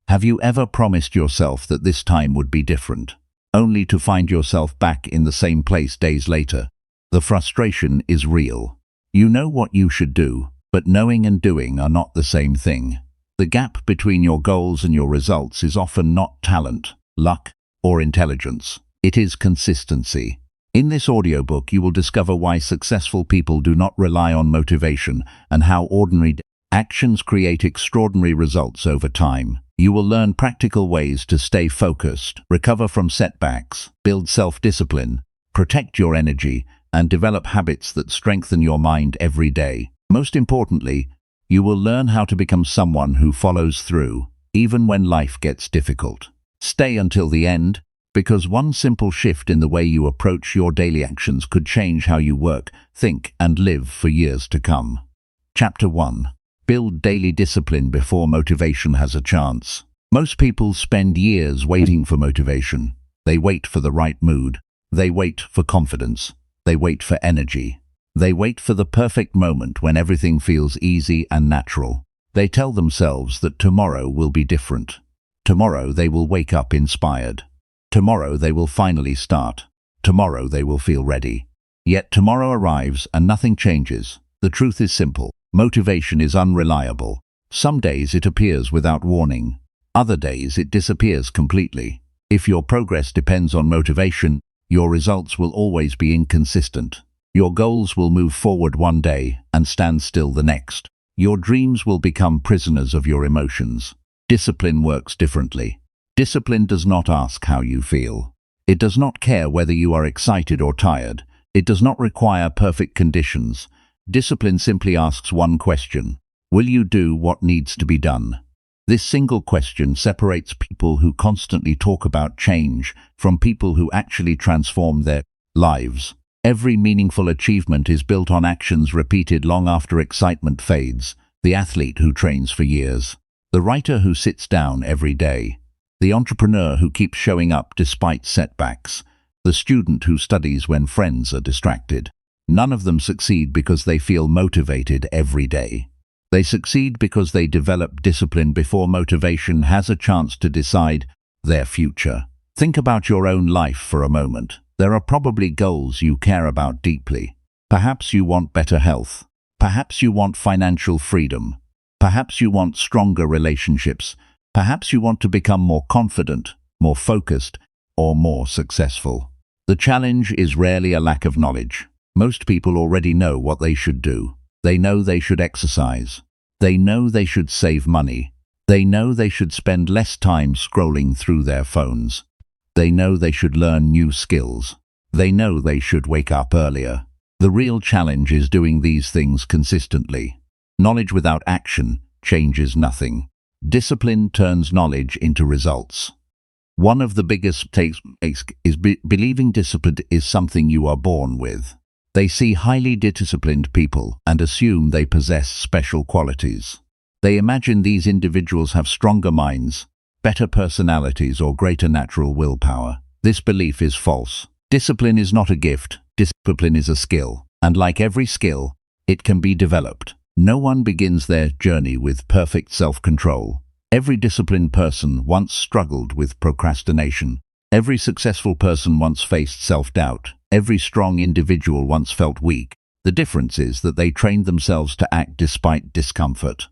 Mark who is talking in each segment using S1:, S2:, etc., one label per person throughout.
S1: Have you ever promised yourself that this time would be different, only to find yourself back in the same place days later? The frustration is real. You know what you should do, but knowing and doing are not the same thing. The gap between your goals and your results is often not talent, luck, or intelligence. It is consistency. In this audiobook, you will discover why successful people do not rely on motivation and how ordinary actions create extraordinary results over time. You will learn practical ways to stay focused, recover from setbacks, build self-discipline, protect your energy, and develop habits that strengthen your mind every day. Most importantly, you will learn how to become someone who follows through, even when life gets difficult. Stay until the end, because one simple shift in the way you approach your daily actions could change how you work, think, and live for years to come. Chapter 1. Build daily discipline before motivation has a chance. Most people spend years waiting for motivation. They wait for the right mood. They wait for confidence. They wait for energy. They wait for the perfect moment when everything feels easy and natural. They tell themselves that tomorrow will be different. Tomorrow they will wake up inspired. Tomorrow they will finally start. Tomorrow they will feel ready. Yet tomorrow arrives and nothing changes. The truth is simple. Motivation is unreliable. Some days it appears without warning. Other days it disappears completely. If your progress depends on motivation, your results will always be inconsistent. Your goals will move forward one day and stand still the next. Your dreams will become prisoners of your emotions. Discipline works differently. Discipline does not ask how you feel. It does not care whether you are excited or tired. It does not require perfect conditions. Discipline simply asks one question: will you do what needs to be done? This single question separates people who constantly talk about change from people who actually transform their lives. Every meaningful achievement is built on actions repeated long after excitement fades. The athlete who trains for years. The writer who sits down every day. The entrepreneur who keeps showing up despite setbacks. The student who studies when friends are distracted. None of them succeed because they feel motivated every day. They succeed because they develop discipline before motivation has a chance to decide their future. Think about your own life for a moment. There are probably goals you care about deeply. Perhaps you want better health. Perhaps you want financial freedom. Perhaps you want stronger relationships. Perhaps you want to become more confident, more focused, or more successful. The challenge is rarely a lack of knowledge. Most people already know what they should do. They know they should exercise. They know they should save money. They know they should spend less time scrolling through their phones. They know they should learn new skills. They know they should wake up earlier. The real challenge is doing these things consistently. Knowledge without action changes nothing. Discipline turns knowledge into results. One of the biggest mistakes is believing discipline is something you are born with. They see highly disciplined people and assume they possess special qualities. They imagine these individuals have stronger minds, better personalities, or greater natural willpower. This belief is false. Discipline is not a gift. Discipline is a skill. And like every skill, it can be developed. No one begins their journey with perfect self-control. Every disciplined person once struggled with procrastination. Every successful person once faced self-doubt. Every strong individual once felt weak. The difference is that they trained themselves to act despite discomfort.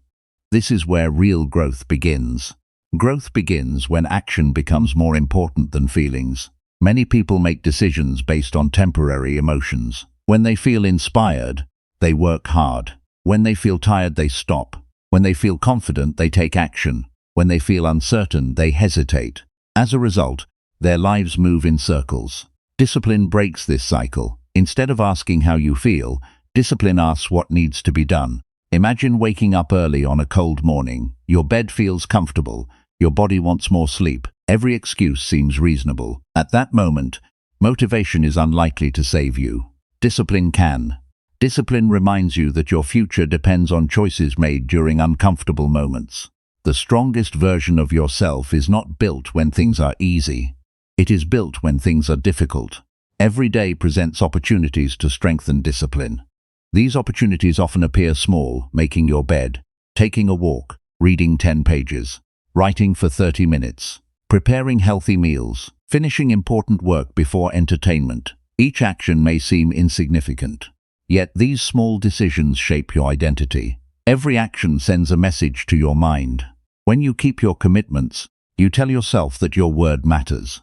S1: This is where real growth begins. Growth begins when action becomes more important than feelings. Many people make decisions based on temporary emotions. When they feel inspired, they work hard. When they feel tired, they stop. When they feel confident, they take action. When they feel uncertain, they hesitate. As a result, their lives move in circles. Discipline breaks this cycle. Instead of asking how you feel, discipline asks what needs to be done. Imagine waking up early on a cold morning. Your bed feels comfortable. Your body wants more sleep. Every excuse seems reasonable. At that moment, motivation is unlikely to save you. Discipline can. Discipline reminds you that your future depends on choices made during uncomfortable moments. The strongest version of yourself is not built when things are easy. It is built when things are difficult. Every day presents opportunities to strengthen discipline. These opportunities often appear small: making your bed, taking a walk, reading 10 pages, writing for 30 minutes, preparing healthy meals, finishing important work before entertainment. Each action may seem insignificant, yet these small decisions shape your identity. Every action sends a message to your mind. When you keep your commitments, you tell yourself that your word matters.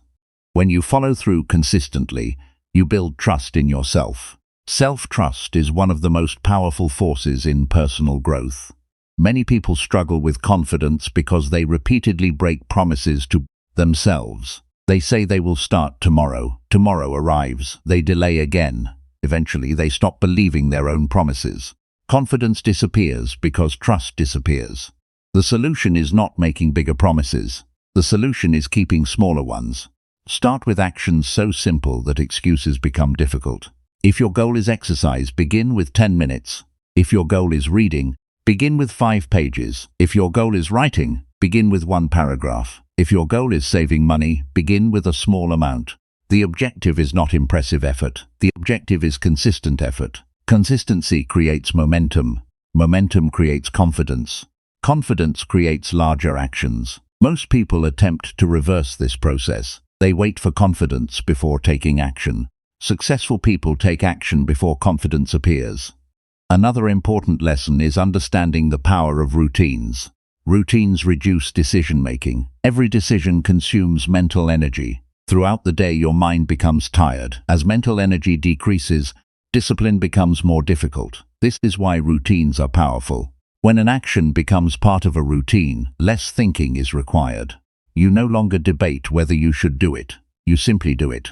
S1: When you follow through consistently, you build trust in yourself. Self-trust is one of the most powerful forces in personal growth. Many people struggle with confidence because they repeatedly break promises to themselves. They say they will start tomorrow. Tomorrow arrives. They delay again. Eventually, they stop believing their own promises. Confidence disappears because trust disappears. The solution is not making bigger promises. The solution is keeping smaller ones. Start with actions so simple that excuses become difficult. If your goal is exercise, begin with 10 minutes. If your goal is reading, begin with 5 pages. If your goal is writing, begin with 1 paragraph. If your goal is saving money, begin with a small amount. The objective is not impressive effort. The objective is consistent effort. Consistency creates momentum. Momentum creates confidence. Confidence creates larger actions. Most people attempt to reverse this process. They wait for confidence before taking action. Successful people take action before confidence appears. Another important lesson is understanding the power of routines. Routines reduce decision-making. Every decision consumes mental energy. Throughout the day, your mind becomes tired. As mental energy decreases, discipline becomes more difficult. This is why routines are powerful. When an action becomes part of a routine, less thinking is required. You no longer debate whether you should do it. You simply do it.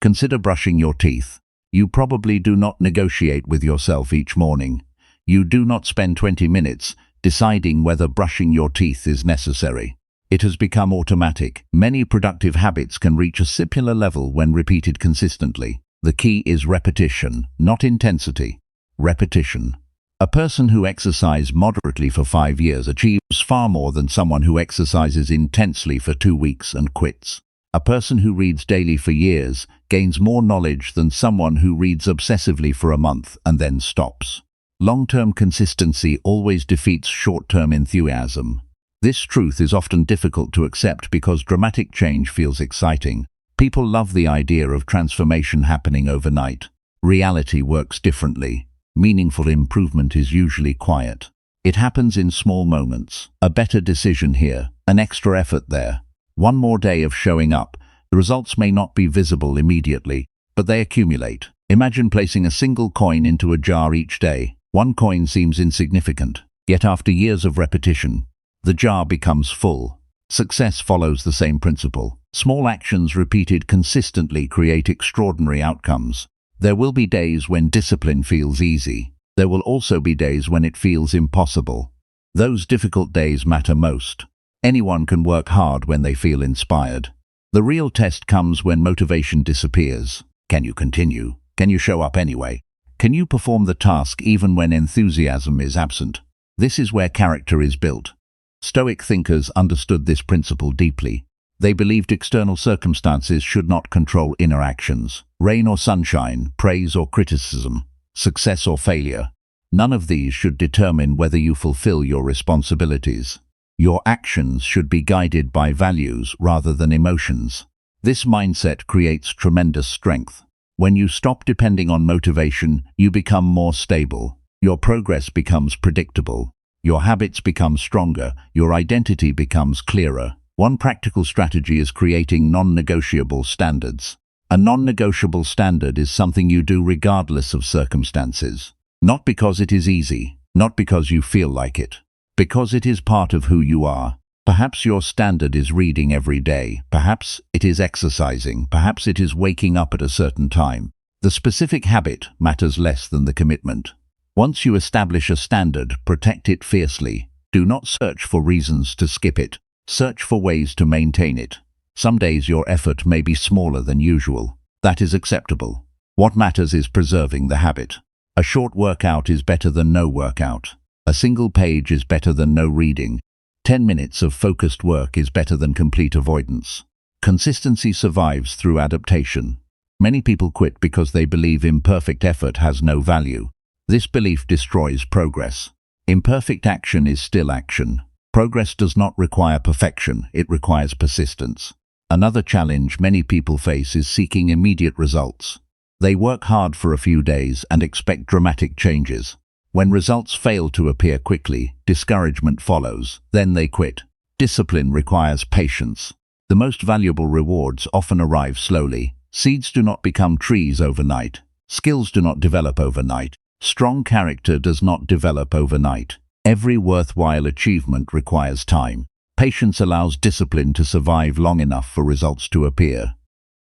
S1: Consider brushing your teeth. You probably do not negotiate with yourself each morning. You do not spend 20 minutes deciding whether brushing your teeth is necessary. It has become automatic. Many productive habits can reach a similar level when repeated consistently. The key is repetition, not intensity. Repetition. A person who exercises moderately for 5 years achieves far more than someone who exercises intensely for 2 weeks and quits. A person who reads daily for years gains more knowledge than someone who reads obsessively for a month and then stops. Long-term consistency always defeats short-term enthusiasm. This truth is often difficult to accept because dramatic change feels exciting. People love the idea of transformation happening overnight. Reality works differently. Meaningful improvement is usually quiet. It happens in small moments. A better decision here, an extra effort there. One more day of showing up. The results may not be visible immediately, but they accumulate. Imagine placing a single coin into a jar each day. One coin seems insignificant, yet after years of repetition, the jar becomes full. Success follows the same principle. Small actions repeated consistently create extraordinary outcomes. There will be days when discipline feels easy. There will also be days when it feels impossible. Those difficult days matter most. Anyone can work hard when they feel inspired. The real test comes when motivation disappears. Can you continue? Can you show up anyway? Can you perform the task even when enthusiasm is absent? This is where character is built. Stoic thinkers understood this principle deeply. They believed external circumstances should not control inner actions. Rain or sunshine, praise or criticism, success or failure. None of these should determine whether you fulfill your responsibilities. Your actions should be guided by values rather than emotions. This mindset creates tremendous strength. When you stop depending on motivation, you become more stable. Your progress becomes predictable. Your habits become stronger. Your identity becomes clearer. One practical strategy is creating non-negotiable standards. A non-negotiable standard is something you do regardless of circumstances. Not because it is easy, not because you feel like it, because it is part of who you are. Perhaps your standard is reading every day. Perhaps it is exercising. Perhaps it is waking up at a certain time. The specific habit matters less than the commitment. Once you establish a standard, protect it fiercely. Do not search for reasons to skip it. Search for ways to maintain it. Some days your effort may be smaller than usual. That is acceptable. What matters is preserving the habit. A short workout is better than no workout. A single page is better than no reading. 10 minutes of focused work is better than complete avoidance. Consistency survives through adaptation. Many people quit because they believe imperfect effort has no value. This belief destroys progress. Imperfect action is still action. Progress does not require perfection, it requires persistence. Another challenge many people face is seeking immediate results. They work hard for a few days and expect dramatic changes. When results fail to appear quickly, discouragement follows, then they quit. Discipline requires patience. The most valuable rewards often arrive slowly. Seeds do not become trees overnight. Skills do not develop overnight. Strong character does not develop overnight. Every worthwhile achievement requires time. Patience allows discipline to survive long enough for results to appear.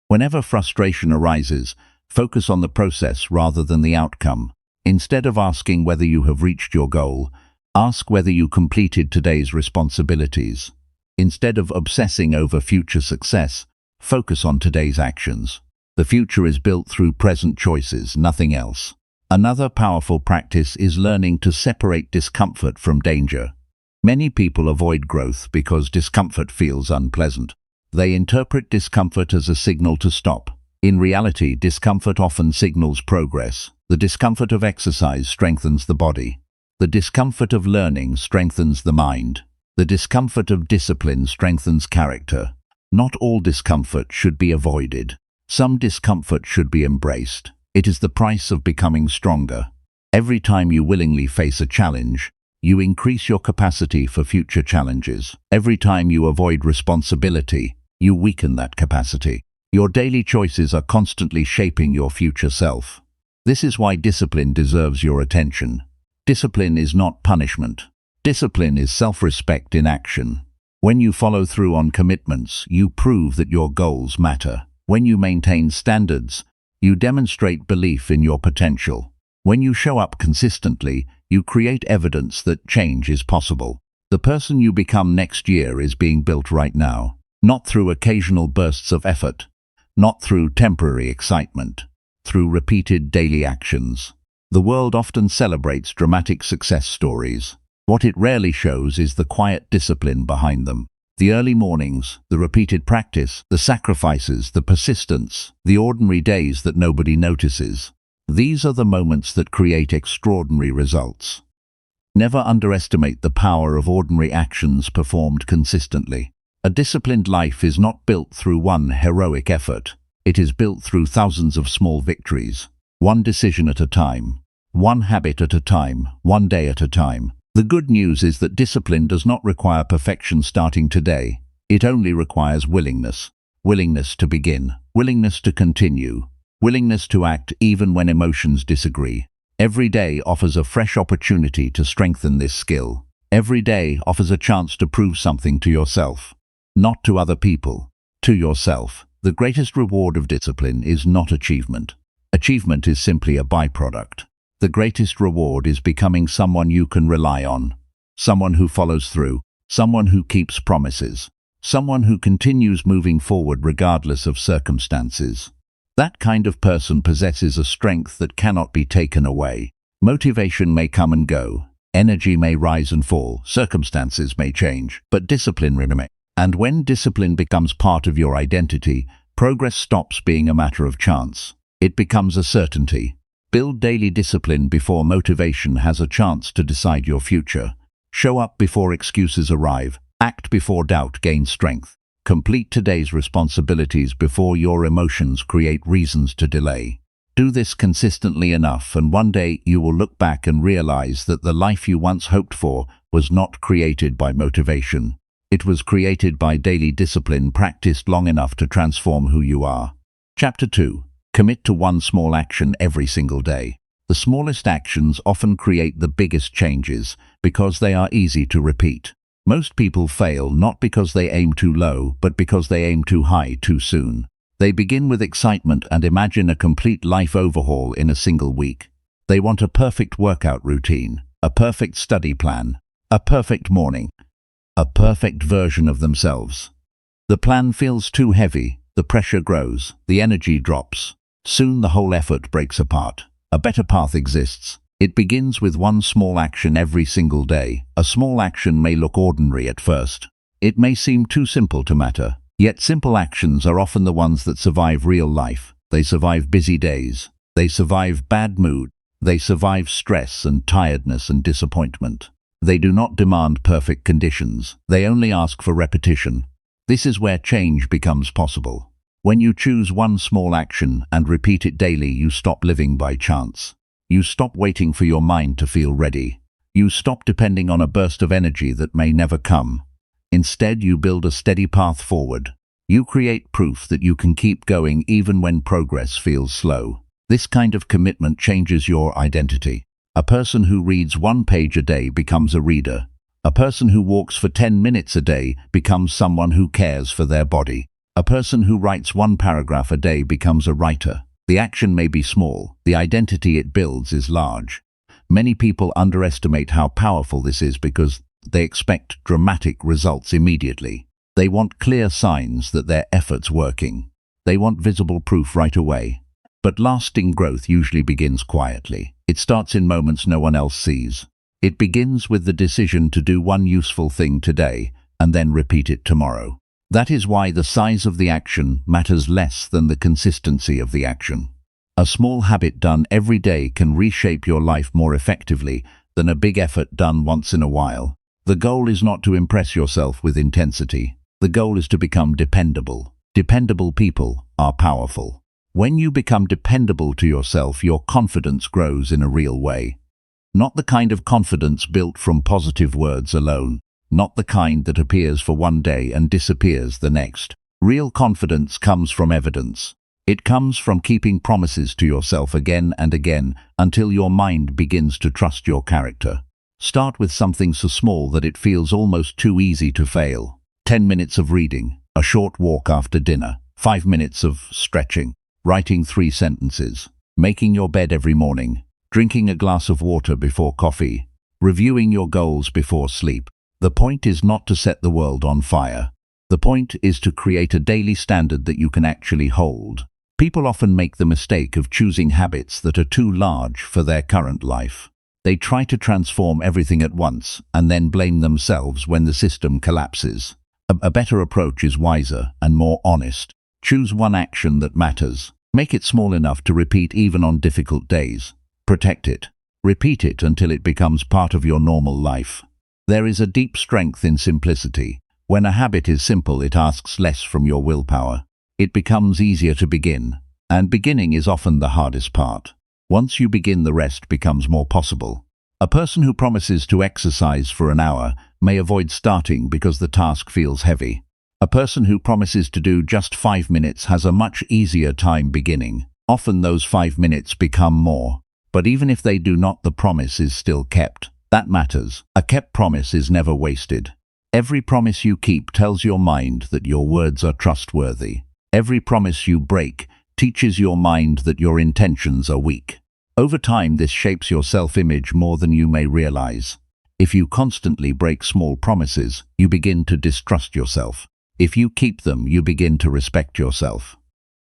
S1: Whenever frustration arises, focus on the process rather than the outcome. Instead of asking whether you have reached your goal, ask whether you completed today's responsibilities. Instead of obsessing over future success, focus on today's actions. The future is built through present choices, nothing else. Another powerful practice is learning to separate discomfort from danger. Many people avoid growth because discomfort feels unpleasant. They interpret discomfort as a signal to stop. In reality, discomfort often signals progress. The discomfort of exercise strengthens the body. The discomfort of learning strengthens the mind. The discomfort of discipline strengthens character. Not all discomfort should be avoided. Some discomfort should be embraced. It is the price of becoming stronger. Every time you willingly face a challenge, you increase your capacity for future challenges. Every time you avoid responsibility, you weaken that capacity. Your daily choices are constantly shaping your future self. This is why discipline deserves your attention. Discipline is not punishment. Discipline is self-respect in action. When you follow through on commitments, you prove that your goals matter. When you maintain standards, you demonstrate belief in your potential. When you show up consistently, you create evidence that change is possible. The person you become next year is being built right now, not through occasional bursts of effort, not through temporary excitement, through repeated daily actions. The world often celebrates dramatic success stories. What it rarely shows is the quiet discipline behind them. The early mornings, the repeated practice, the sacrifices, the persistence, the ordinary days that nobody notices. These are the moments that create extraordinary results. Never underestimate the power of ordinary actions performed consistently. A disciplined life is not built through one heroic effort. It is built through thousands of small victories. One decision at a time. One habit at a time. One day at a time. The good news is that discipline does not require perfection starting today. It only requires willingness. Willingness to begin. Willingness to continue. Willingness to act even when emotions disagree. Every day offers a fresh opportunity to strengthen this skill. Every day offers a chance to prove something to yourself. Not to other people. To yourself. The greatest reward of discipline is not achievement. Achievement is simply a byproduct. The greatest reward is becoming someone you can rely on. Someone who follows through. Someone who keeps promises. Someone who continues moving forward regardless of circumstances. That kind of person possesses a strength that cannot be taken away. Motivation may come and go. Energy may rise and fall. Circumstances may change. But discipline remains. And when discipline becomes part of your identity, progress stops being a matter of chance. It becomes a certainty. Build daily discipline before motivation has a chance to decide your future. Show up before excuses arrive. Act before doubt gains strength. Complete today's responsibilities before your emotions create reasons to delay. Do this consistently enough, and one day you will look back and realize that the life you once hoped for was not created by motivation. It was created by daily discipline practiced long enough to transform who you are. Chapter 2. Commit to one small action every single day. The smallest actions often create the biggest changes because they are easy to repeat. Most people fail not because they aim too low, but because they aim too high too soon. They begin with excitement and imagine a complete life overhaul in a single week. They want a perfect workout routine, a perfect study plan, a perfect morning, a perfect version of themselves. The plan feels too heavy, the pressure grows, the energy drops. Soon the whole effort breaks apart. A better path exists. It begins with one small action every single day. A small action may look ordinary at first. It may seem too simple to matter. Yet simple actions are often the ones that survive real life. They survive busy days. They survive bad mood. They survive stress and tiredness and disappointment. They do not demand perfect conditions. They only ask for repetition. This is where change becomes possible. When you choose one small action and repeat it daily, you stop living by chance. You stop waiting for your mind to feel ready. You stop depending on a burst of energy that may never come. Instead, you build a steady path forward. You create proof that you can keep going even when progress feels slow. This kind of commitment changes your identity. A person who reads 1 page a day becomes a reader. A person who walks for 10 minutes a day becomes someone who cares for their body. A person who writes 1 paragraph a day becomes a writer. The action may be small, the identity it builds is large. Many people underestimate how powerful this is because they expect dramatic results immediately. They want clear signs that their effort's working. They want visible proof right away. But lasting growth usually begins quietly. It starts in moments no one else sees. It begins with the decision to do one useful thing today and then repeat it tomorrow. That is why the size of the action matters less than the consistency of the action. A small habit done every day can reshape your life more effectively than a big effort done once in a while. The goal is not to impress yourself with intensity. The goal is to become dependable. Dependable people are powerful. When you become dependable to yourself, your confidence grows in a real way. Not the kind of confidence built from positive words alone. Not the kind that appears for one day and disappears the next. Real confidence comes from evidence. It comes from keeping promises to yourself again and again until your mind begins to trust your character. Start with something so small that it feels almost too easy to fail. 10 minutes of reading, a short walk after dinner, 5 minutes of stretching, writing 3 sentences, making your bed every morning, drinking a glass of water before coffee, reviewing your goals before sleep. The point is not to set the world on fire. The point is to create a daily standard that you can actually hold. People often make the mistake of choosing habits that are too large for their current life. They try to transform everything at once and then blame themselves when the system collapses. A better approach is wiser and more honest. Choose one action that matters. Make it small enough to repeat even on difficult days. Protect it. Repeat it until it becomes part of your normal life. There is a deep strength in simplicity. When a habit is simple, it asks less from your willpower. It becomes easier to begin, and beginning is often the hardest part. Once you begin, the rest becomes more possible. A person who promises to exercise for an hour may avoid starting because the task feels heavy. A person who promises to do just 5 minutes has a much easier time beginning. Often those 5 minutes become more. But even if they do not, the promise is still kept. That matters. A kept promise is never wasted. Every promise you keep tells your mind that your words are trustworthy. Every promise you break teaches your mind that your intentions are weak. Over time, this shapes your self-image more than you may realize. If you constantly break small promises, you begin to distrust yourself. If you keep them, you begin to respect yourself.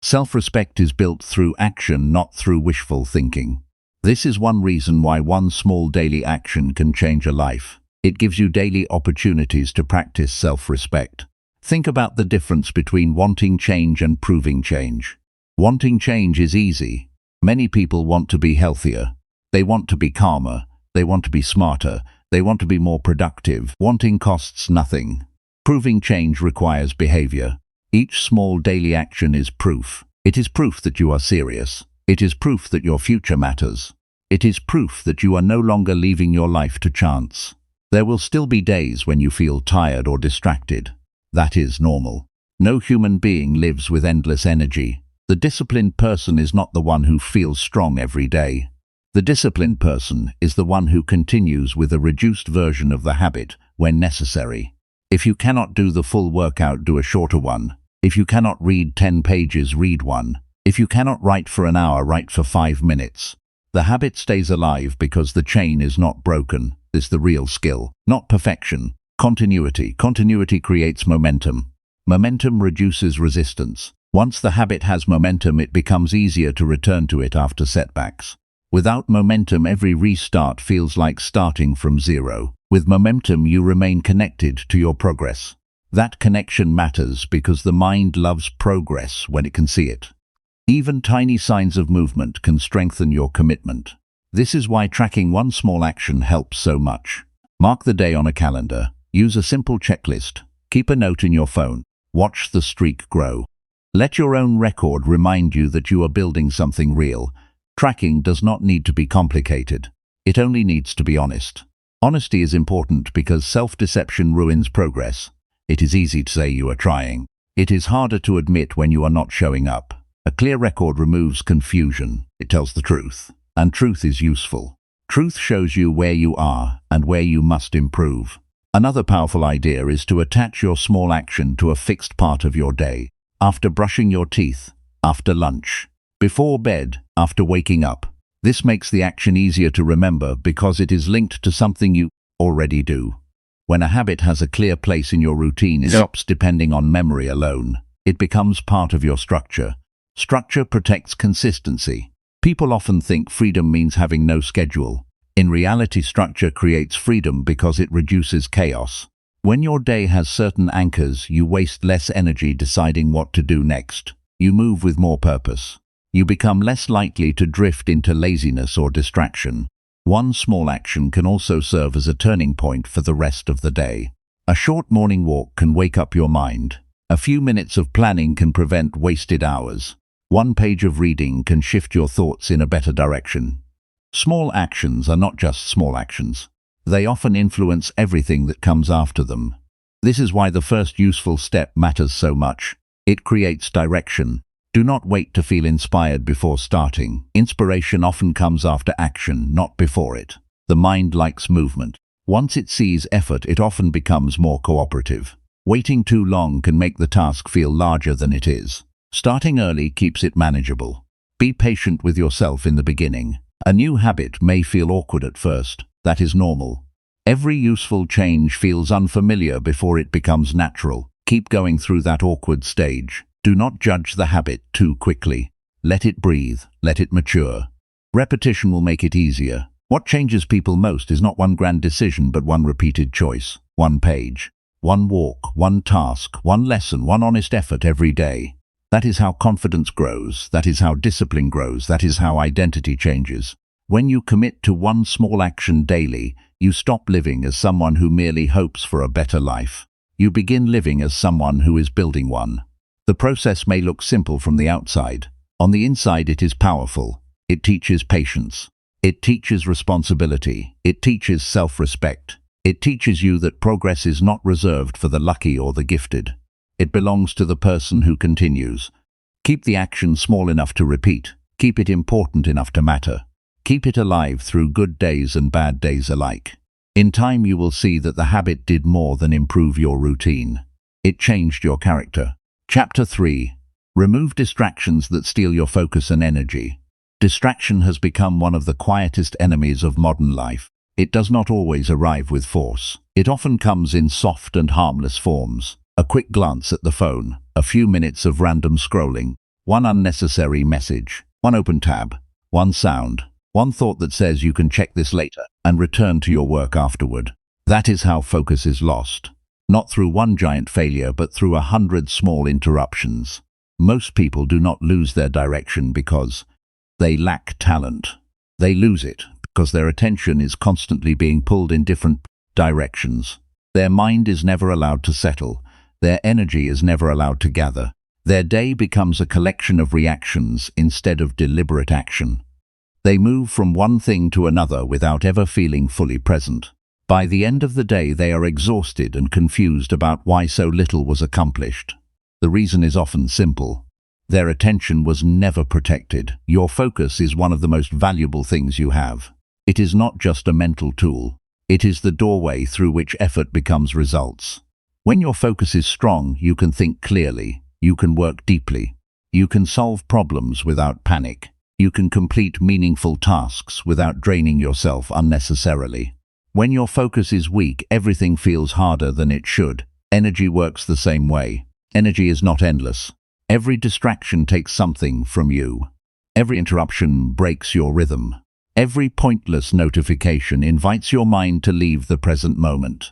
S1: Self-respect is built through action, not through wishful thinking. This is one reason why one small daily action can change a life. It gives you daily opportunities to practice self-respect. Think about the difference between wanting change and proving change. Wanting change is easy. Many people want to be healthier. They want to be calmer. They want to be smarter. They want to be more productive. Wanting costs nothing. Proving change requires behavior. Each small daily action is proof. It is proof that you are serious. It is proof that your future matters. It is proof that you are no longer leaving your life to chance. There will still be days when you feel tired or distracted. That is normal. No human being lives with endless energy. The disciplined person is not the one who feels strong every day. The disciplined person is the one who continues with a reduced version of the habit when necessary. If you cannot do the full workout, do a shorter one. If you cannot read 10 pages, read one. If you cannot write for an hour, write for 5 minutes. The habit stays alive because the chain is not broken. This is the real skill, not perfection. Continuity. Continuity creates momentum. Momentum reduces resistance. Once the habit has momentum, it becomes easier to return to it after setbacks. Without momentum, every restart feels like starting from zero. With momentum, you remain connected to your progress. That connection matters because the mind loves progress when it can see it. Even tiny signs of movement can strengthen your commitment. This is why tracking one small action helps so much. Mark the day on a calendar. Use a simple checklist. Keep a note in your phone. Watch the streak grow. Let your own record remind you that you are building something real. Tracking does not need to be complicated. It only needs to be honest. Honesty is important because self-deception ruins progress. It is easy to say you are trying. It is harder to admit when you are not showing up. A clear record removes confusion. It tells the truth. And truth is useful. Truth shows you where you are and where you must improve. Another powerful idea is to attach your small action to a fixed part of your day. After brushing your teeth, after lunch, before bed, after waking up. This makes the action easier to remember because it is linked to something you already do. When a habit has a clear place in your routine, it stops depending on memory alone. It becomes part of your structure. Structure protects consistency. People often think freedom means having no schedule. In reality, structure creates freedom because it reduces chaos. When your day has certain anchors, you waste less energy deciding what to do next. You move with more purpose. You become less likely to drift into laziness or distraction. One small action can also serve as a turning point for the rest of the day. A short morning walk can wake up your mind. A few minutes of planning can prevent wasted hours. One page of reading can shift your thoughts in a better direction. Small actions are not just small actions. They often influence everything that comes after them. This is why the first useful step matters so much. It creates direction. Do not wait to feel inspired before starting. Inspiration often comes after action, not before it. The mind likes movement. Once it sees effort, it often becomes more cooperative. Waiting too long can make the task feel larger than it is. Starting early keeps it manageable. Be patient with yourself in the beginning. A new habit may feel awkward at first. That is normal. Every useful change feels unfamiliar before it becomes natural. Keep going through that awkward stage. Do not judge the habit too quickly. Let it breathe. Let it mature. Repetition will make it easier. What changes people most is not one grand decision, but one repeated choice. One page, one walk, one task, one lesson, one honest effort every day. That is how confidence grows. That is how discipline grows. That is how identity changes. When you commit to one small action daily, you stop living as someone who merely hopes for a better life. You begin living as someone who is building one. The process may look simple from the outside. On the inside, it is powerful. It teaches patience. It teaches responsibility. It teaches self-respect. It teaches you that progress is not reserved for the lucky or the gifted. It belongs to the person who continues. Keep the action small enough to repeat. Keep it important enough to matter. Keep it alive through good days and bad days alike. In time, you will see that the habit did more than improve your routine. It changed your character. Chapter 3. Remove distractions that steal your focus and energy. Distraction has become one of the quietest enemies of modern life. It does not always arrive with force. It often comes in soft and harmless forms. A quick glance at the phone, a few minutes of random scrolling, one unnecessary message, one open tab, one sound, one thought that says you can check this later and return to your work afterward. That is how focus is lost. Not through one giant failure, but through 100 small interruptions. Most people do not lose their direction because they lack talent. They lose it because their attention is constantly being pulled in different directions. Their mind is never allowed to settle. Their energy is never allowed to gather. Their day becomes a collection of reactions instead of deliberate action. They move from one thing to another without ever feeling fully present. By the end of the day, they are exhausted and confused about why so little was accomplished. The reason is often simple. Their attention was never protected. Your focus is one of the most valuable things you have. It is not just a mental tool. It is the doorway through which effort becomes results. When your focus is strong, you can think clearly. You can work deeply. You can solve problems without panic. You can complete meaningful tasks without draining yourself unnecessarily. When your focus is weak, everything feels harder than it should. Energy works the same way. Energy is not endless. Every distraction takes something from you. Every interruption breaks your rhythm. Every pointless notification invites your mind to leave the present moment.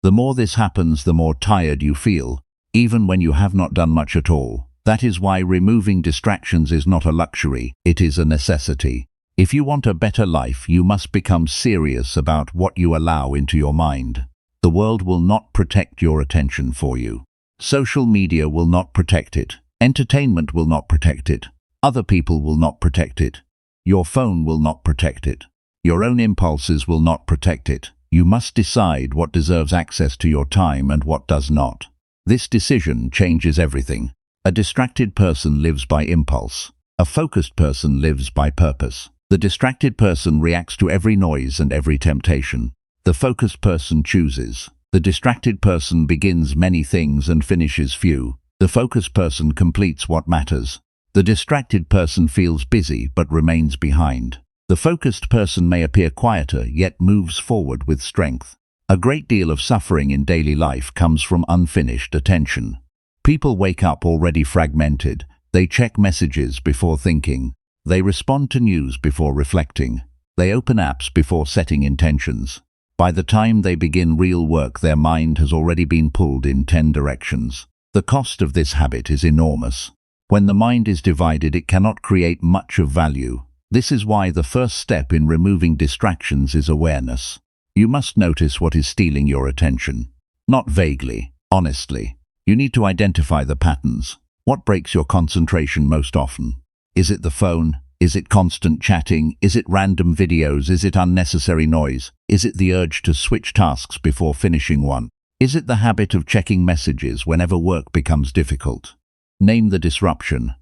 S1: The more this happens, the more tired you feel, even when you have not done much at all. That is why removing distractions is not a luxury, it is a necessity. If you want a better life, you must become serious about what you allow into your mind. The world will not protect your attention for you. Social media will not protect it. Entertainment will not protect it. Other people will not protect it. Your phone will not protect it. Your own impulses will not protect it. You must decide what deserves access to your time and what does not. This decision changes everything. A distracted person lives by impulse. A focused person lives by purpose. The distracted person reacts to every noise and every temptation. The focused person chooses. The distracted person begins many things and finishes few. The focused person completes what matters. The distracted person feels busy but remains behind. The focused person may appear quieter yet moves forward with strength. A great deal of suffering in daily life comes from unfinished attention. People wake up already fragmented. They check messages before thinking. They respond to news before reflecting. They open apps before setting intentions. By the time they begin real work, their mind has already been pulled in 10 directions. The cost of this habit is enormous. When the mind is divided, it cannot create much of value. This is why the first step in removing distractions is awareness. You must notice what is stealing your attention. Not vaguely, honestly. You need to identify the patterns. What breaks your concentration most often? Is it the phone? Is it constant chatting? Is it random videos? Is it unnecessary noise? Is it the urge to switch tasks before finishing one? Is it the habit of checking messages whenever work becomes difficult? Name the disruption.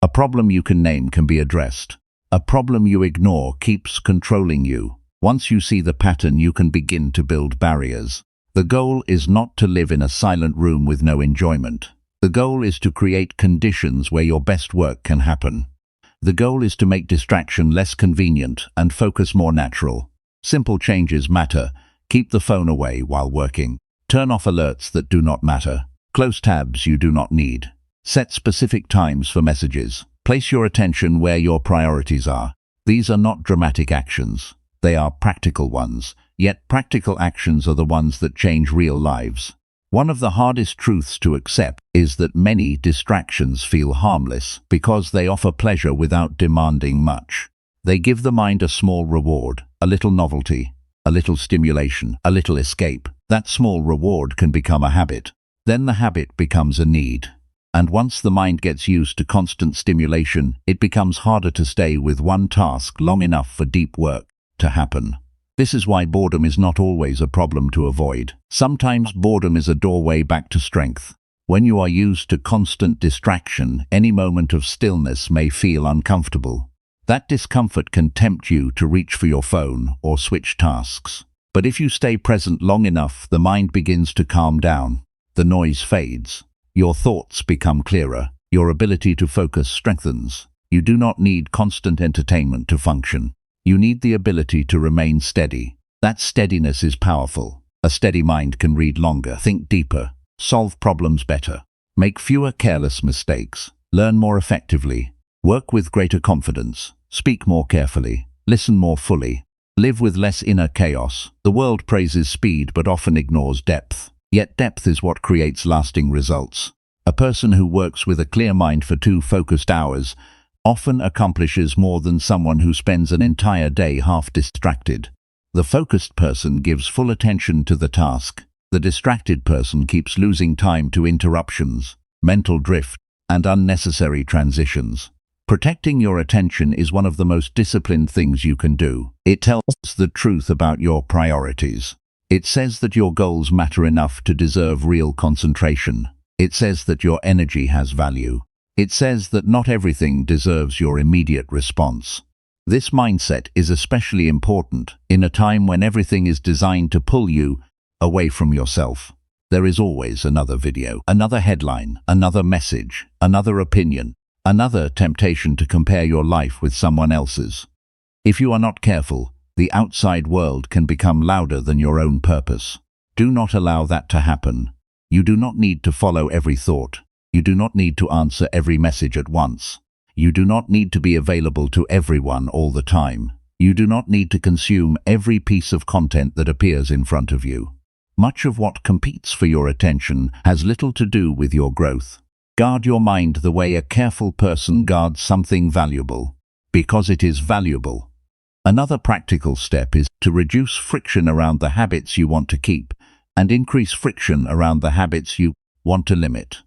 S1: A problem you can name can be addressed. A problem you ignore keeps controlling you. Once you see the pattern, you can begin to build barriers. The goal is not to live in a silent room with no enjoyment. The goal is to create conditions where your best work can happen. The goal is to make distraction less convenient and focus more natural. Simple changes matter. Keep the phone away while working. Turn off alerts that do not matter. Close tabs you do not need. Set specific times for messages. Place your attention where your priorities are. These are not dramatic actions. They are practical ones. Yet practical actions are the ones that change real lives. One of the hardest truths to accept is that many distractions feel harmless because they offer pleasure without demanding much. They give the mind a small reward, a little novelty, a little stimulation, a little escape. That small reward can become a habit. Then the habit becomes a need. And once the mind gets used to constant stimulation, it becomes harder to stay with one task long enough for deep work to happen. This is why boredom is not always a problem to avoid. Sometimes boredom is a doorway back to strength. When you are used to constant distraction, any moment of stillness may feel uncomfortable. That discomfort can tempt you to reach for your phone or switch tasks. But if you stay present long enough, the mind begins to calm down. The noise fades. Your thoughts become clearer. Your ability to focus strengthens. You do not need constant entertainment to function. You need the ability to remain steady. That steadiness is powerful. A steady mind can read longer, think deeper, solve problems better, make fewer careless mistakes, learn more effectively, work with greater confidence, speak more carefully, listen more fully, live with less inner chaos. The world praises speed but often ignores depth. Yet depth is what creates lasting results. A person who works with a clear mind for 2 focused hours often accomplishes more than someone who spends an entire day half distracted. The focused person gives full attention to the task. The distracted person keeps losing time to interruptions, mental drift, and unnecessary transitions. Protecting your attention is one of the most disciplined things you can do. It tells the truth about your priorities. It says that your goals matter enough to deserve real concentration. It says that your energy has value. It says that not everything deserves your immediate response. This mindset is especially important in a time when everything is designed to pull you away from yourself. There is always another video, another headline, another message, another opinion, another temptation to compare your life with someone else's. If you are not careful, the outside world can become louder than your own purpose. Do not allow that to happen. You do not need to follow every thought. You do not need to answer every message at once. You do not need to be available to everyone all the time. You do not need to consume every piece of content that appears in front of you. Much of what competes for your attention has little to do with your growth. Guard your mind the way a careful person guards something valuable. Because it is valuable, Another practical step is to reduce friction around the habits you want to keep and increase friction around the habits you want to limit.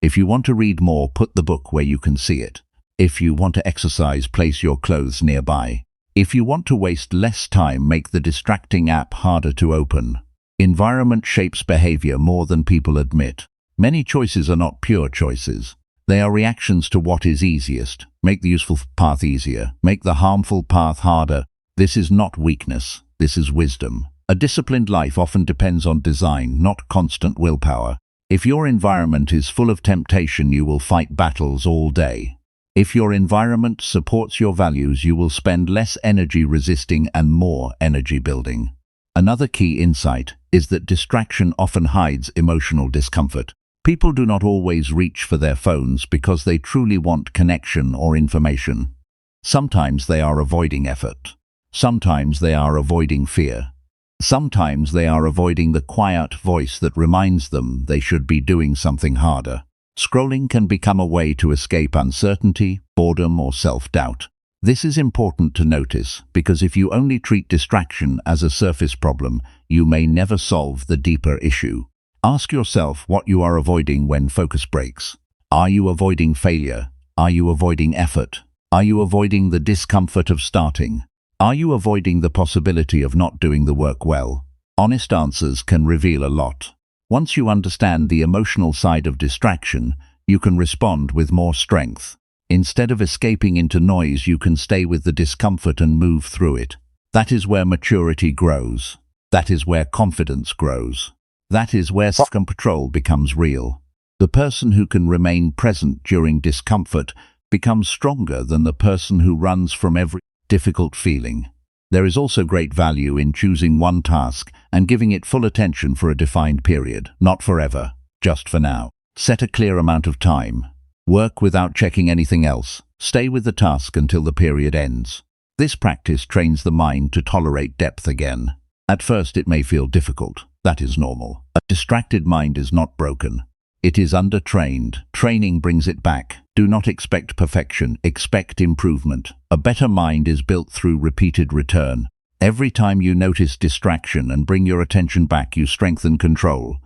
S1: If you want to read more, put the book where you can see it. If you want to exercise, place your clothes nearby. If you want to waste less time, make the distracting app harder to open. Environment shapes behavior more than people admit. Many choices are not pure choices. They are reactions to what is easiest. Make the useful path easier. Make the harmful path harder. This is not weakness. This is wisdom. A disciplined life often depends on design, not constant willpower. If your environment is full of temptation, you will fight battles all day. If your environment supports your values, you will spend less energy resisting and more energy building. Another key insight is that distraction often hides emotional discomfort. People do not always reach for their phones because they truly want connection or information. Sometimes they are avoiding effort. Sometimes they are avoiding fear. Sometimes they are avoiding the quiet voice that reminds them they should be doing something harder. Scrolling can become a way to escape uncertainty, boredom, or self-doubt. This is important to notice because if you only treat distraction as a surface problem, you may never solve the deeper issue. Ask yourself what you are avoiding when focus breaks. Are you avoiding failure? Are you avoiding effort? Are you avoiding the discomfort of starting? Are you avoiding the possibility of not doing the work well? Honest answers can reveal a lot. Once you understand the emotional side of distraction, you can respond with more strength. Instead of escaping into noise, you can stay with the discomfort and move through it. That is where maturity grows. That is where confidence grows. That is where self-control becomes real. The person who can remain present during discomfort becomes stronger than the person who runs from every difficult feeling. There is also great value in choosing one task and giving it full attention for a defined period, not forever, just for now. Set a clear amount of time. Work without checking anything else. Stay with the task until the period ends. This practice trains the mind to tolerate depth again. At first it may feel difficult. That is normal. A distracted mind is not broken. It is undertrained. Training brings it back. Do not expect perfection. Expect improvement. A better mind is built through repeated return. Every time you notice distraction and bring your attention back, you strengthen control.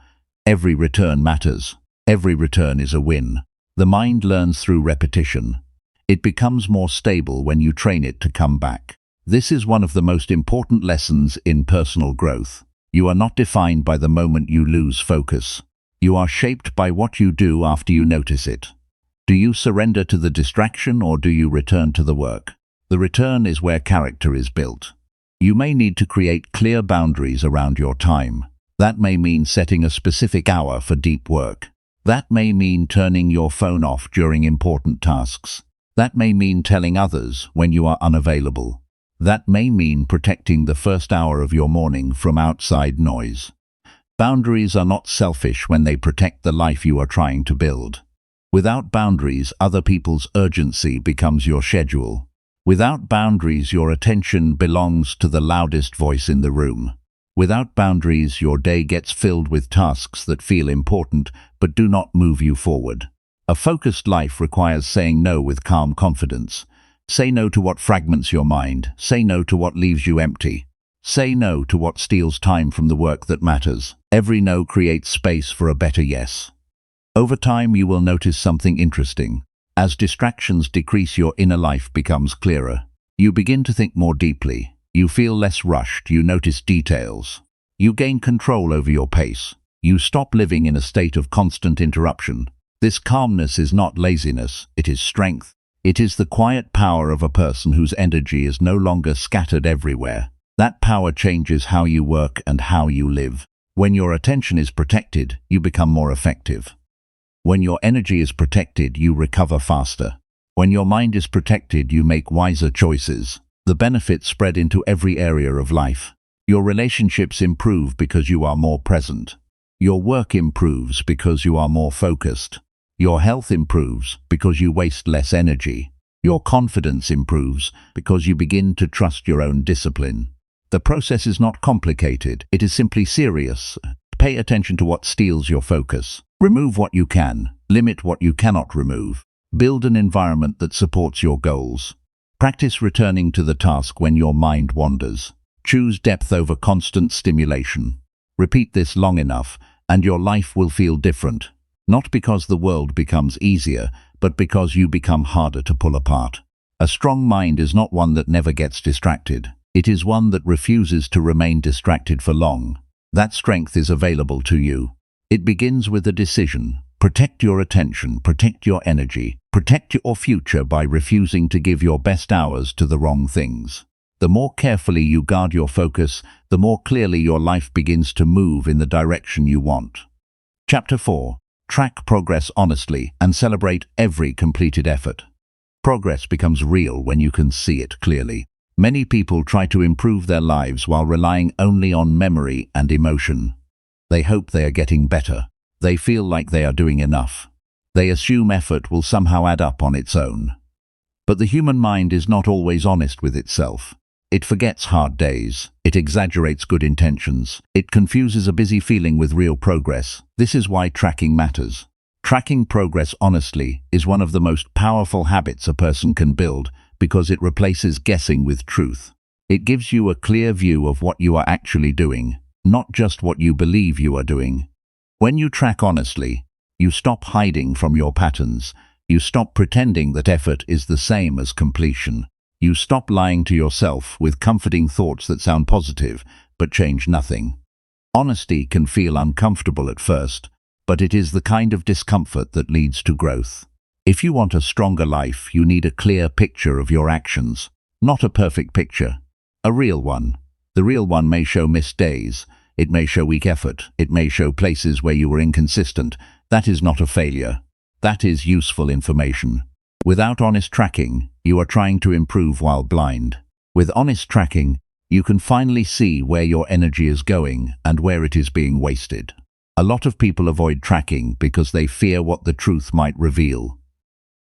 S1: Every return matters. Every return is a win. The mind learns through repetition. It becomes more stable when you train it to come back. This is one of the most important lessons in personal growth. You are not defined by the moment you lose focus. You are shaped by what you do after you notice it. Do you surrender to the distraction or do you return to the work? The return is where character is built. You may need to create clear boundaries around your time. That may mean setting a specific hour for deep work. That may mean turning your phone off during important tasks. That may mean telling others when you are unavailable. That may mean protecting the first hour of your morning from outside noise. Boundaries are not selfish when they protect the life you are trying to build. Without boundaries, other people's urgency becomes your schedule. Without boundaries, your attention belongs to the loudest voice in the room. Without boundaries, your day gets filled with tasks that feel important but do not move you forward. A focused life requires saying no with calm confidence. Say no to what fragments your mind. Say no to what leaves you empty. Say no to what steals time from the work that matters. Every no creates space for a better yes. Over time, you will notice something interesting. As distractions decrease, your inner life becomes clearer. You begin to think more deeply. You feel less rushed. You notice details. You gain control over your pace. You stop living in a state of constant interruption. This calmness is not laziness. It is strength. It is the quiet power of a person whose energy is no longer scattered everywhere. That power changes how you work and how you live. When your attention is protected, you become more effective. When your energy is protected, you recover faster. When your mind is protected, you make wiser choices. The benefits spread into every area of life. Your relationships improve because you are more present. Your work improves because you are more focused. Your health improves because you waste less energy. Your confidence improves because you begin to trust your own discipline. The process is not complicated. It is simply serious. Pay attention to what steals your focus. Remove what you can. Limit what you cannot remove. Build an environment that supports your goals. Practice returning to the task when your mind wanders. Choose depth over constant stimulation. Repeat this long enough, and your life will feel different. Not because the world becomes easier, but because you become harder to pull apart. A strong mind is not one that never gets distracted. It is one that refuses to remain distracted for long. That strength is available to you. It begins with a decision. Protect your attention, protect your energy, protect your future by refusing to give your best hours to the wrong things. The more carefully you guard your focus, the more clearly your life begins to move in the direction you want. Chapter 4. Track progress honestly and celebrate every completed effort. Progress becomes real when you can see it clearly. Many people try to improve their lives while relying only on memory and emotion. They hope they are getting better. They feel like they are doing enough. They assume effort will somehow add up on its own. But the human mind is not always honest with itself. It forgets hard days. It exaggerates good intentions. It confuses a busy feeling with real progress. This is why tracking matters. Tracking progress honestly is one of the most powerful habits a person can build because it replaces guessing with truth. It gives you a clear view of what you are actually doing, not just what you believe you are doing. When you track honestly, you stop hiding from your patterns. You stop pretending that effort is the same as completion. You stop lying to yourself with comforting thoughts that sound positive but change nothing. Honesty can feel uncomfortable at first, but it is the kind of discomfort that leads to growth. If you want a stronger life, you need a clear picture of your actions, not a perfect picture, a real one. The real one may show missed days. It may show weak effort. It may show places where you were inconsistent. That is not a failure. That is useful information. Without honest tracking, you are trying to improve while blind. With honest tracking, you can finally see where your energy is going and where it is being wasted. A lot of people avoid tracking because they fear what the truth might reveal.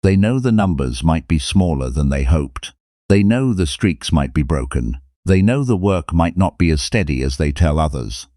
S1: They know the numbers might be smaller than they hoped. They know the streaks might be broken. They know the work might not be as steady as they tell others.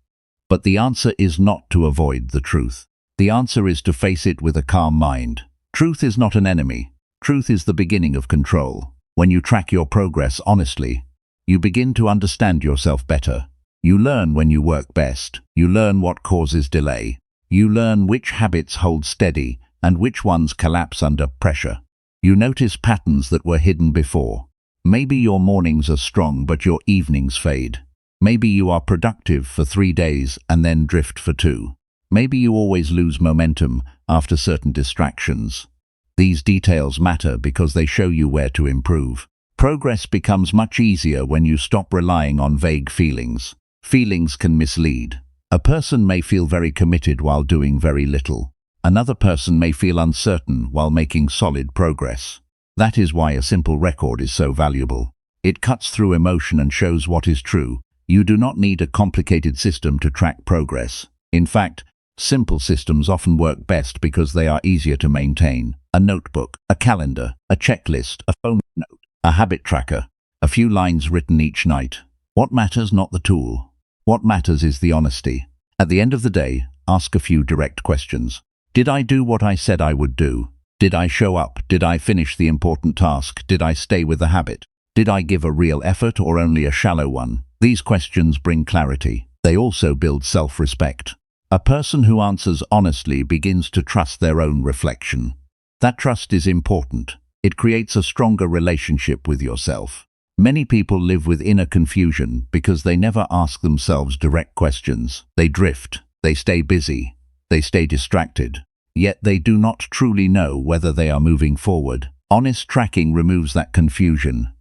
S1: But the answer is not to avoid the truth. The answer is to face it with a calm mind. Truth is not an enemy. Truth is the beginning of control. When you track your progress honestly, you begin to understand yourself better. You learn when you work best. You learn what causes delay. You learn which habits hold steady and which ones collapse under pressure. You notice patterns that were hidden before. Maybe your mornings are strong but your evenings fade. Maybe you are productive for 3 days and then drift for 2. Maybe you always lose momentum after certain distractions. These details matter because they show you where to improve. Progress becomes much easier when you stop relying on vague feelings. Feelings can mislead. A person may feel very committed while doing very little. Another person may feel uncertain while making solid progress. That is why a simple record is so valuable. It cuts through emotion and shows what is true. You do not need a complicated system to track progress. In fact, simple systems often work best because they are easier to maintain. A notebook, a calendar, a checklist, a phone note, a habit tracker, a few lines written each night. What matters, not the tool. What matters is the honesty. At the end of the day, ask a few direct questions. Did I do what I said I would do? Did I show up? Did I finish the important task? Did I stay with the habit? Did I give a real effort or only a shallow one? These questions bring clarity. They also build self-respect. A person who answers honestly begins to trust their own reflection. That trust is important. It creates a stronger relationship with yourself. Many people live with inner confusion because they never ask themselves direct questions. They drift. They stay busy. They stay distracted. Yet they do not truly know whether they are moving forward. Honest tracking removes that confusion.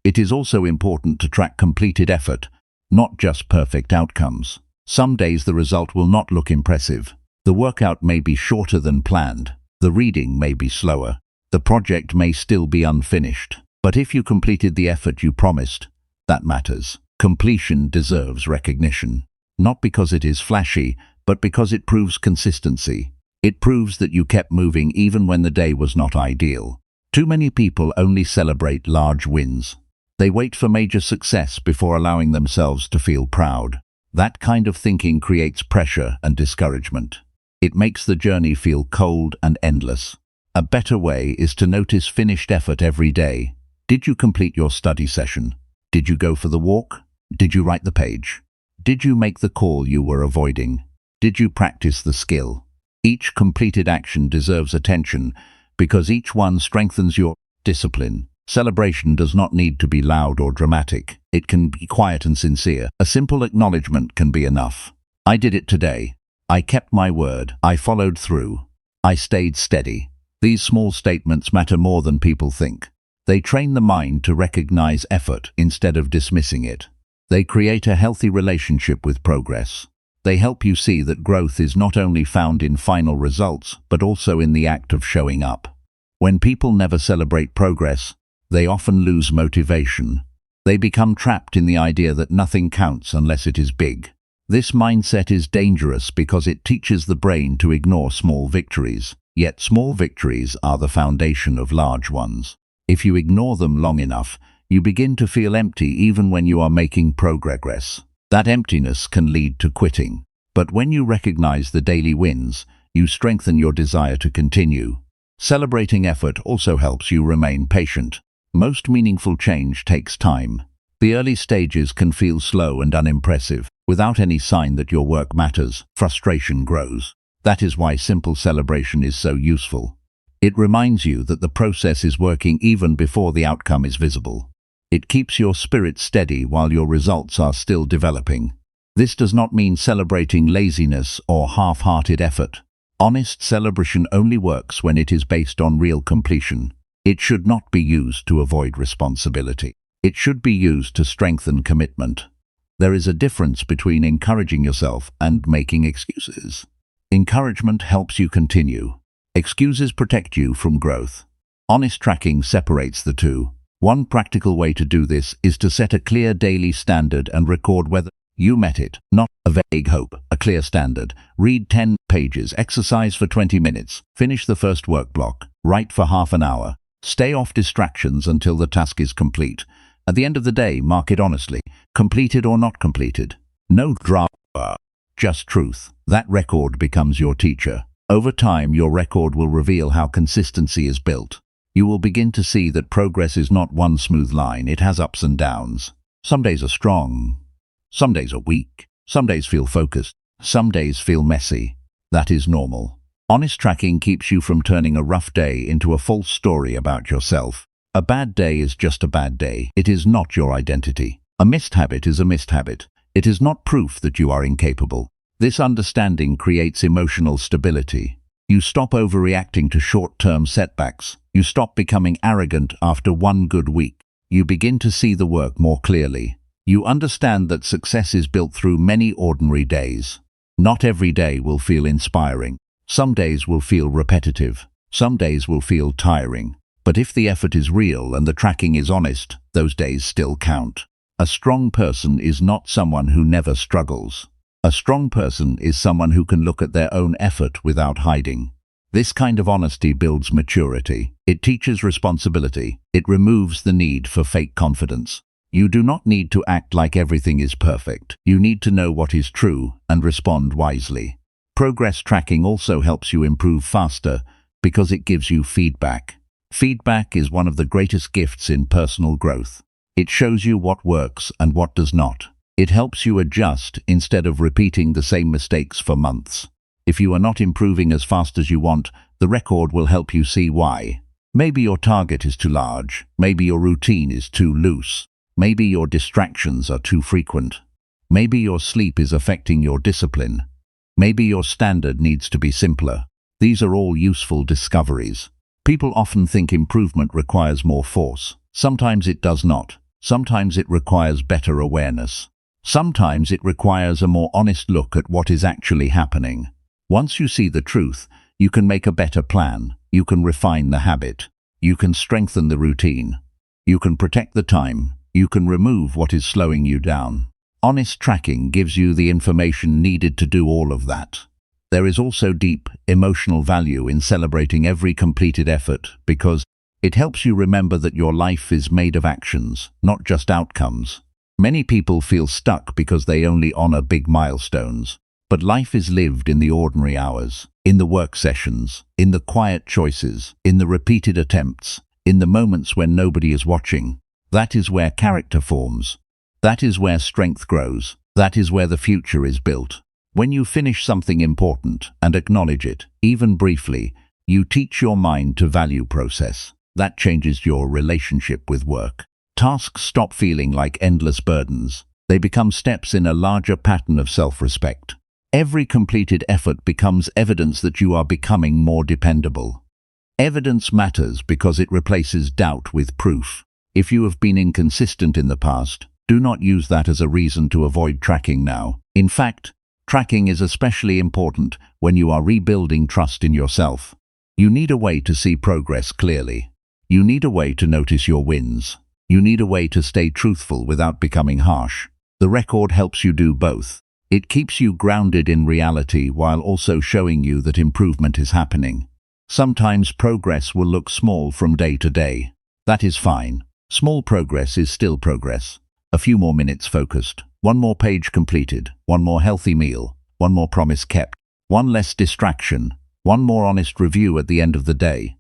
S1: It is also important to track completed effort, not just perfect outcomes. Some days the result will not look impressive. The workout may be shorter than planned. The reading may be slower. The project may still be unfinished. But if you completed the effort you promised, that matters. Completion deserves recognition. Not because it is flashy, but because it proves consistency. It proves that you kept moving even when the day was not ideal. Too many people only celebrate large wins. They wait for major success before allowing themselves to feel proud. That kind of thinking creates pressure and discouragement. It makes the journey feel cold and endless. A better way is to notice finished effort every day. Did you complete your study session? Did you go for the walk? Did you write the page? Did you make the call you were avoiding? Did you practice the skill? Each completed action deserves attention because each one strengthens your discipline. Celebration does not need to be loud or dramatic. It can be quiet and sincere. A simple acknowledgement can be enough. I did it today. I kept my word. I followed through. I stayed steady. These small statements matter more than people think. They train the mind to recognize effort instead of dismissing it. They create a healthy relationship with progress. They help you see that growth is not only found in final results, but also in the act of showing up. When people never celebrate progress, they often lose motivation. They become trapped in the idea that nothing counts unless it is big. This mindset is dangerous because it teaches the brain to ignore small victories. Yet small victories are the foundation of large ones. If you ignore them long enough, you begin to feel empty even when you are making progress. That emptiness can lead to quitting. But when you recognize the daily wins, you strengthen your desire to continue. Celebrating effort also helps you remain patient. Most meaningful change takes time. The early stages can feel slow and unimpressive. Without any sign that your work matters, frustration grows. That is why simple celebration is so useful. It reminds you that the process is working even before the outcome is visible. It keeps your spirit steady while your results are still developing. This does not mean celebrating laziness or half-hearted effort. Honest celebration only works when it is based on real completion. It should not be used to avoid responsibility. It should be used to strengthen commitment. There is a difference between encouraging yourself and making excuses. Encouragement helps you continue. Excuses protect you from growth. Honest tracking separates the two. One practical way to do this is to set a clear daily standard and record whether you met it, not a vague hope, a clear standard. Read 10 pages, exercise for 20 minutes, finish the first work block, write for half an hour. Stay off distractions until the task is complete. At the end of the day, mark it honestly, completed or not completed. No drama, just truth. That record becomes your teacher. Over time, your record will reveal how consistency is built. You will begin to see that progress is not one smooth line. It has ups and downs. Some days are strong. Some days are weak. Some days feel focused. Some days feel messy. That is normal. Honest tracking keeps you from turning a rough day into a false story about yourself. A bad day is just a bad day. It is not your identity. A missed habit is a missed habit. It is not proof that you are incapable. This understanding creates emotional stability. You stop overreacting to short-term setbacks. You stop becoming arrogant after one good week. You begin to see the work more clearly. You understand that success is built through many ordinary days. Not every day will feel inspiring. Some days will feel repetitive. Some days will feel tiring. But if the effort is real and the tracking is honest, those days still count. A strong person is not someone who never struggles. A strong person is someone who can look at their own effort without hiding. This kind of honesty builds maturity. It teaches responsibility. It removes the need for fake confidence. You do not need to act like everything is perfect. You need to know what is true and respond wisely. Progress tracking also helps you improve faster because it gives you feedback. Feedback is one of the greatest gifts in personal growth. It shows you what works and what does not. It helps you adjust instead of repeating the same mistakes for months. If you are not improving as fast as you want, the record will help you see why. Maybe your target is too large. Maybe your routine is too loose. Maybe your distractions are too frequent. Maybe your sleep is affecting your discipline. Maybe your standard needs to be simpler. These are all useful discoveries. People often think improvement requires more force. Sometimes it does not. Sometimes it requires better awareness. Sometimes it requires a more honest look at what is actually happening. Once you see the truth, you can make a better plan. You can refine the habit. You can strengthen the routine. You can protect the time. You can remove what is slowing you down. Honest tracking gives you the information needed to do all of that. There is also deep emotional value in celebrating every completed effort because it helps you remember that your life is made of actions, not just outcomes. Many people feel stuck because they only honor big milestones. But life is lived in the ordinary hours, in the work sessions, in the quiet choices, in the repeated attempts, in the moments when nobody is watching. That is where character forms. That is where strength grows. That is where the future is built. When you finish something important and acknowledge it, even briefly, you teach your mind to value process. That changes your relationship with work. Tasks stop feeling like endless burdens. They become steps in a larger pattern of self-respect. Every completed effort becomes evidence that you are becoming more dependable. Evidence matters because it replaces doubt with proof. If you have been inconsistent in the past, do not use that as a reason to avoid tracking now. In fact, tracking is especially important when you are rebuilding trust in yourself. You need a way to see progress clearly. You need a way to notice your wins. You need a way to stay truthful without becoming harsh. The record helps you do both. It keeps you grounded in reality while also showing you that improvement is happening. Sometimes progress will look small from day to day. That is fine. Small progress is still progress. A few more minutes focused, one more page completed, one more healthy meal, one more promise kept, one less distraction, one more honest review at the end of the day.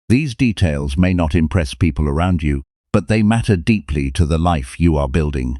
S1: These details may not impress people around you, but they matter deeply to the life you are building.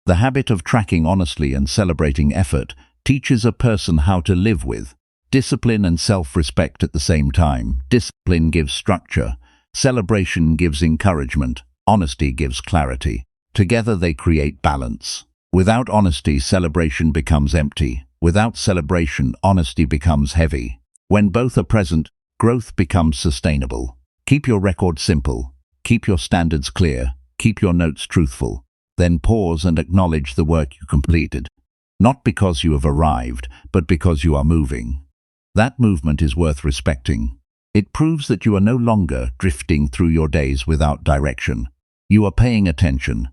S1: The habit of tracking honestly and celebrating effort teaches a person how to live with discipline and self-respect at the same time. Discipline gives structure, celebration gives encouragement, honesty gives clarity. Together they create balance. Without honesty, celebration becomes empty. Without celebration, honesty becomes heavy. When both are present, growth becomes sustainable. Keep your record simple. Keep your standards clear. Keep your notes truthful. Then pause and acknowledge the work you completed. Not because you have arrived, but because you are moving. That movement is worth respecting. It proves that you are no longer drifting through your days without direction. You are paying attention.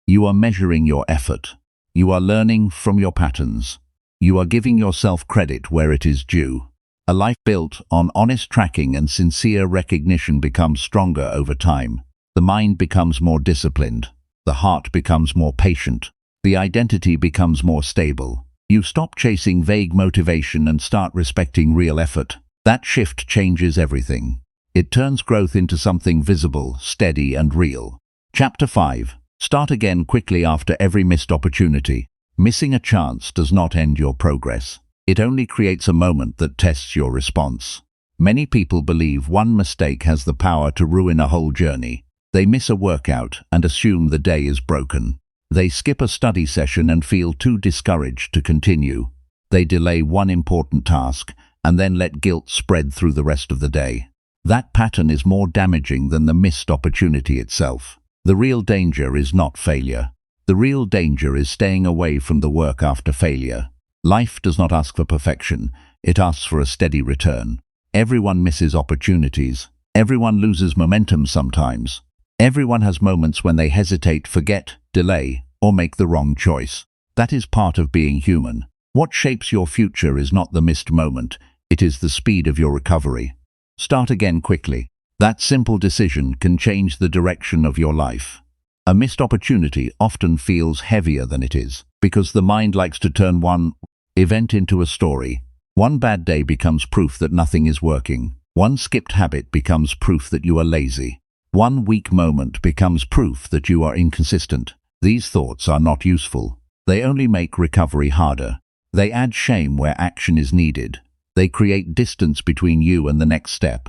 S1: You are measuring your effort. You are learning from your patterns. You are giving yourself credit where it is due. A life built on honest tracking and sincere recognition becomes stronger over time. The mind becomes more disciplined. The heart becomes more patient. The identity becomes more stable. You stop chasing vague motivation and start respecting real effort. That shift changes everything. It turns growth into something visible, steady, and real. Chapter 5. Start again quickly after every missed opportunity. Missing a chance does not end your progress. It only creates a moment that tests your response. Many people believe one mistake has the power to ruin a whole journey. They miss a workout and assume the day is broken. They skip a study session and feel too discouraged to continue. They delay one important task and then let guilt spread through the rest of the day. That pattern is more damaging than the missed opportunity itself. The real danger is not failure. The real danger is staying away from the work after failure. Life does not ask for perfection, it asks for a steady return. Everyone misses opportunities. Everyone loses momentum sometimes. Everyone has moments when they hesitate, forget, delay, or make the wrong choice. That is part of being human. What shapes your future is not the missed moment, it is the speed of your recovery. Start again quickly. That simple decision can change the direction of your life. A missed opportunity often feels heavier than it is, because the mind likes to turn one event into a story. One bad day becomes proof that nothing is working. One skipped habit becomes proof that you are lazy. One weak moment becomes proof that you are inconsistent. These thoughts are not useful. They only make recovery harder. They add shame where action is needed. They create distance between you and the next step.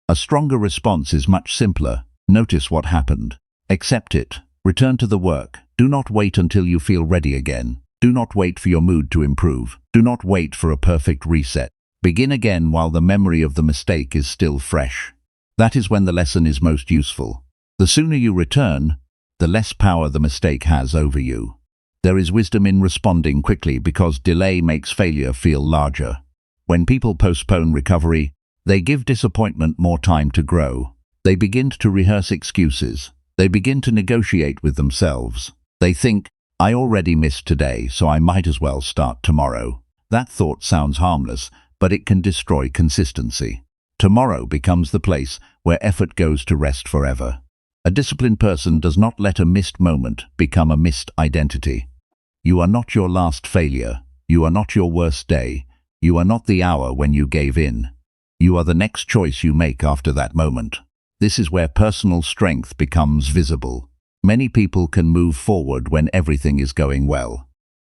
S1: A stronger response is much simpler. Notice what happened. Accept it. Return to the work. Do not wait until you feel ready again. Do not wait for your mood to improve. Do not wait for a perfect reset. Begin again while the memory of the mistake is still fresh. That is when the lesson is most useful. The sooner you return, the less power the mistake has over you. There is wisdom in responding quickly because delay makes failure feel larger. When people postpone recovery, they give disappointment more time to grow. They begin to rehearse excuses. They begin to negotiate with themselves. They think, I already missed today, so I might as well start tomorrow. That thought sounds harmless, but it can destroy consistency. Tomorrow becomes the place where effort goes to rest forever. A disciplined person does not let a missed moment become a missed identity. You are not your last failure. You are not your worst day. You are not the hour when you gave in. You are the next choice you make after that moment. This is where personal strength becomes visible. Many people can move forward when everything is going well.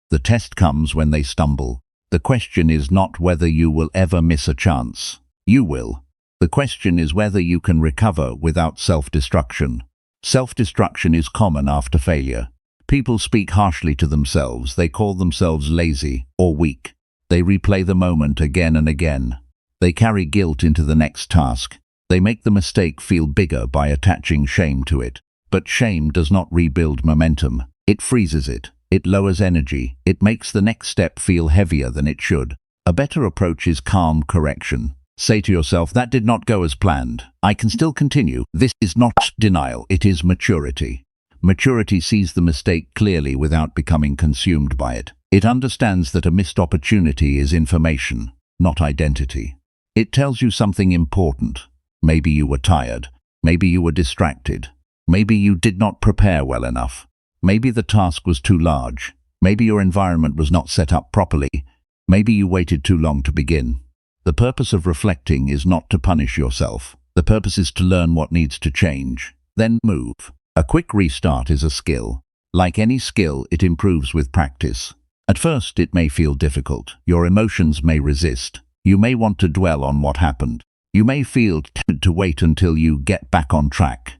S1: The test comes when they stumble. The question is not whether you will ever miss a chance. You will. The question is whether you can recover without self-destruction. Self-destruction is common after failure. People speak harshly to themselves. They call themselves lazy or weak. They replay the moment again and again. They carry guilt into the next task. They make the mistake feel bigger by attaching shame to it. But shame does not rebuild momentum. It freezes it. It lowers energy. It makes the next step feel heavier than it should. A better approach is calm correction. Say to yourself, that did not go as planned. I can still continue. This is not denial, it is maturity. Maturity sees the mistake clearly without becoming consumed by it. It understands that a missed opportunity is information, not identity. It tells you something important. Maybe you were tired. Maybe you were distracted. Maybe you did not prepare well enough. Maybe the task was too large. Maybe your environment was not set up properly. Maybe you waited too long to begin. The purpose of reflecting is not to punish yourself. The purpose is to learn what needs to change. Then move. A quick restart is a skill. Like any skill, it improves with practice. At first, it may feel difficult. Your emotions may resist. You may want to dwell on what happened. You may feel tempted to wait until you get back on track.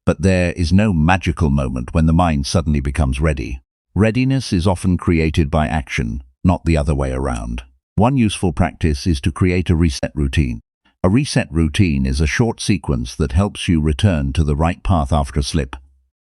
S1: But there is no magical moment when the mind suddenly becomes ready. Readiness is often created by action, not the other way around. One useful practice is to create a reset routine. A reset routine is a short sequence that helps you return to the right path after a slip.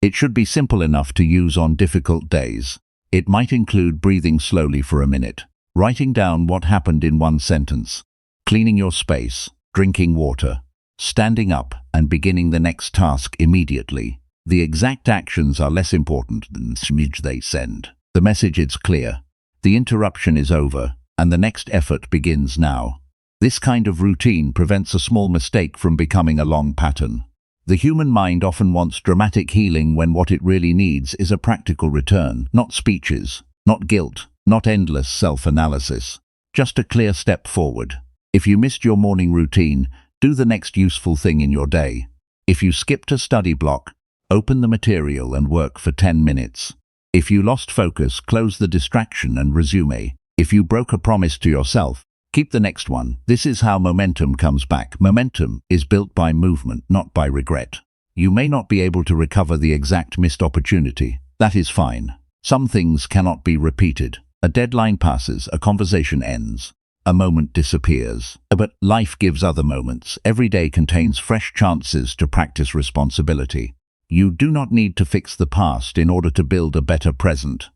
S1: It should be simple enough to use on difficult days. It might include breathing slowly for a minute, writing down what happened in one sentence, cleaning your space, drinking water, standing up and beginning the next task immediately. The exact actions are less important than the message they send. The message is clear. The interruption is over, and the next effort begins now. This kind of routine prevents a small mistake from becoming a long pattern. The human mind often wants dramatic healing when what it really needs is a practical return, not speeches, not guilt, not endless self-analysis. Just a clear step forward. If you missed your morning routine, do the next useful thing in your day. If you skipped a study block, open the material and work for 10 minutes. If you lost focus, close the distraction and resume. If you broke a promise to yourself, keep the next one. This is how momentum comes back. Momentum is built by movement, not by regret. You may not be able to recover the exact missed opportunity. That is fine. Some things cannot be repeated. A deadline passes, a conversation ends, a moment disappears. But life gives other moments. Every day contains fresh chances to practice responsibility. You do not need to fix the past in order to build a better present.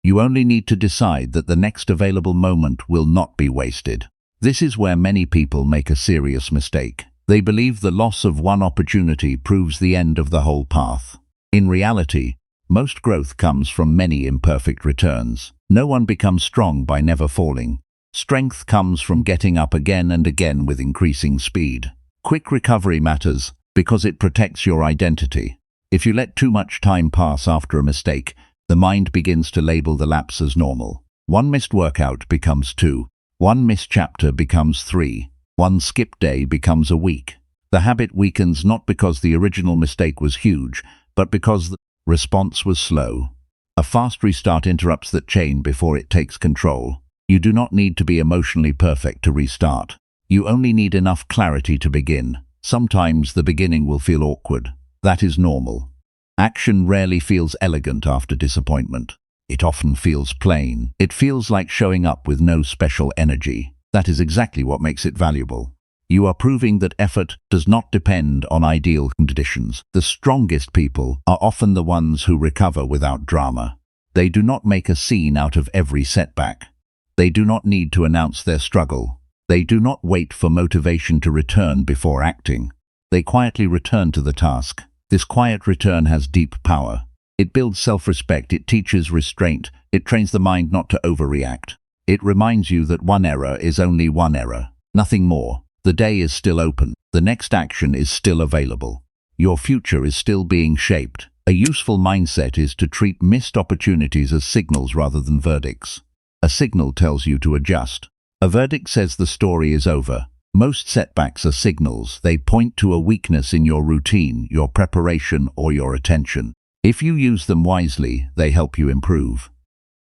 S1: You only need to decide that the next available moment will not be wasted. This is where many people make a serious mistake. They believe the loss of one opportunity proves the end of the whole path. In reality, most growth comes from many imperfect returns. No one becomes strong by never falling. Strength comes from getting up again and again with increasing speed. Quick recovery matters because it protects your identity. If you let too much time pass after a mistake, the mind begins to label the lapse as normal. One missed workout becomes 2. One missed chapter becomes 3. One skipped day becomes a week. The habit weakens not because the original mistake was huge, but because the response was slow. A fast restart interrupts that chain before it takes control. You do not need to be emotionally perfect to restart. You only need enough clarity to begin. Sometimes the beginning will feel awkward. That is normal. Action rarely feels elegant after disappointment. It often feels plain. It feels like showing up with no special energy. That is exactly what makes it valuable. You are proving that effort does not depend on ideal conditions. The strongest people are often the ones who recover without drama. They do not make a scene out of every setback. They do not need to announce their struggle. They do not wait for motivation to return before acting. They quietly return to the task. This quiet return has deep power. It builds self-respect, it teaches restraint, it trains the mind not to overreact. It reminds you that one error is only one error, nothing more. The day is still open. The next action is still available. Your future is still being shaped. A useful mindset is to treat missed opportunities as signals rather than verdicts. A signal tells you to adjust. A verdict says the story is over. Most setbacks are signals. They point to a weakness in your routine, your preparation, or your attention. If you use them wisely, they help you improve.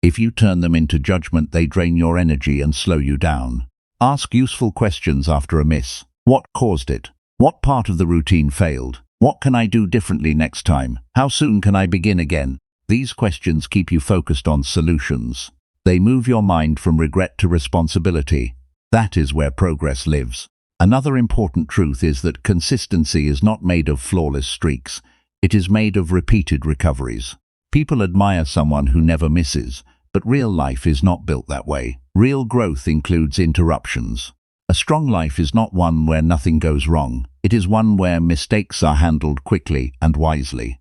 S1: If you turn them into judgment, they drain your energy and slow you down. Ask useful questions after a miss. What caused it? What part of the routine failed? What can I do differently next time? How soon can I begin again? These questions keep you focused on solutions. They move your mind from regret to responsibility. That is where progress lives. Another important truth is that consistency is not made of flawless streaks. It is made of repeated recoveries. People admire someone who never misses, but real life is not built that way. Real growth includes interruptions. A strong life is not one where nothing goes wrong. It is one where mistakes are handled quickly and wisely.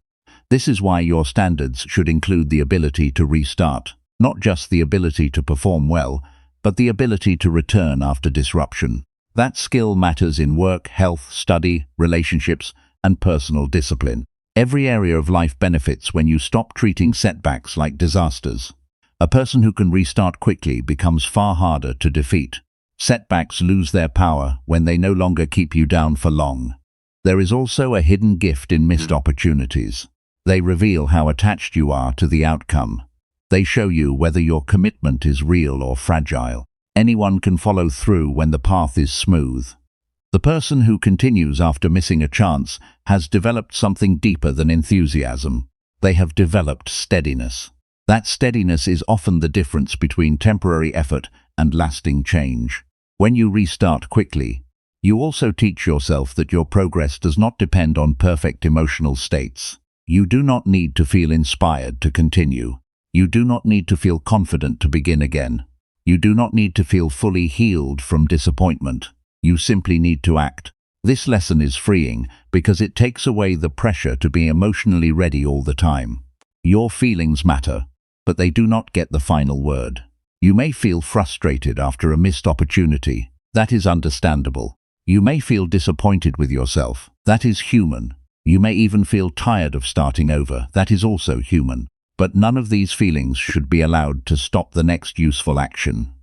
S1: This is why your standards should include the ability to restart, not just the ability to perform well, but the ability to return after disruption. That skill matters in work, health, study, relationships, and personal discipline. Every area of life benefits when you stop treating setbacks like disasters. A person who can restart quickly becomes far harder to defeat. Setbacks lose their power when they no longer keep you down for long. There is also a hidden gift in missed opportunities. They reveal how attached you are to the outcome. They show you whether your commitment is real or fragile. Anyone can follow through when the path is smooth. The person who continues after missing a chance has developed something deeper than enthusiasm. They have developed steadiness. That steadiness is often the difference between temporary effort and lasting change. When you restart quickly, you also teach yourself that your progress does not depend on perfect emotional states. You do not need to feel inspired to continue. You do not need to feel confident to begin again. You do not need to feel fully healed from disappointment. You simply need to act. This lesson is freeing because it takes away the pressure to be emotionally ready all the time. Your feelings matter, but they do not get the final word. You may feel frustrated after a missed opportunity. That is understandable. You may feel disappointed with yourself. That is human. You may even feel tired of starting over. That is also human. But none of these feelings should be allowed to stop the next useful action.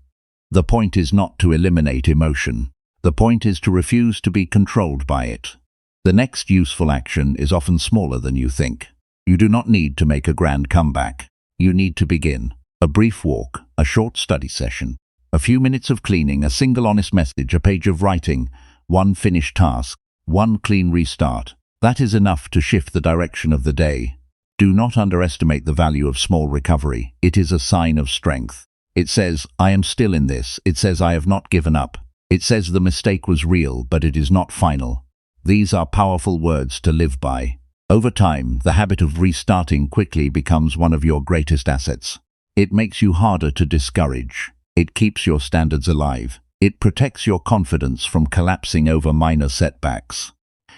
S1: The point is not to eliminate emotion. The point is to refuse to be controlled by it. The next useful action is often smaller than you think. You do not need to make a grand comeback. You need to begin. A brief walk, a short study session, a few minutes of cleaning, a single honest message, a page of writing, one finished task, one clean restart. That is enough to shift the direction of the day. Do not underestimate the value of small recovery. It is a sign of strength. It says, I am still in this. It says, I have not given up. It says the mistake was real, but it is not final. These are powerful words to live by. Over time, the habit of restarting quickly becomes one of your greatest assets. It makes you harder to discourage. It keeps your standards alive. It protects your confidence from collapsing over minor setbacks.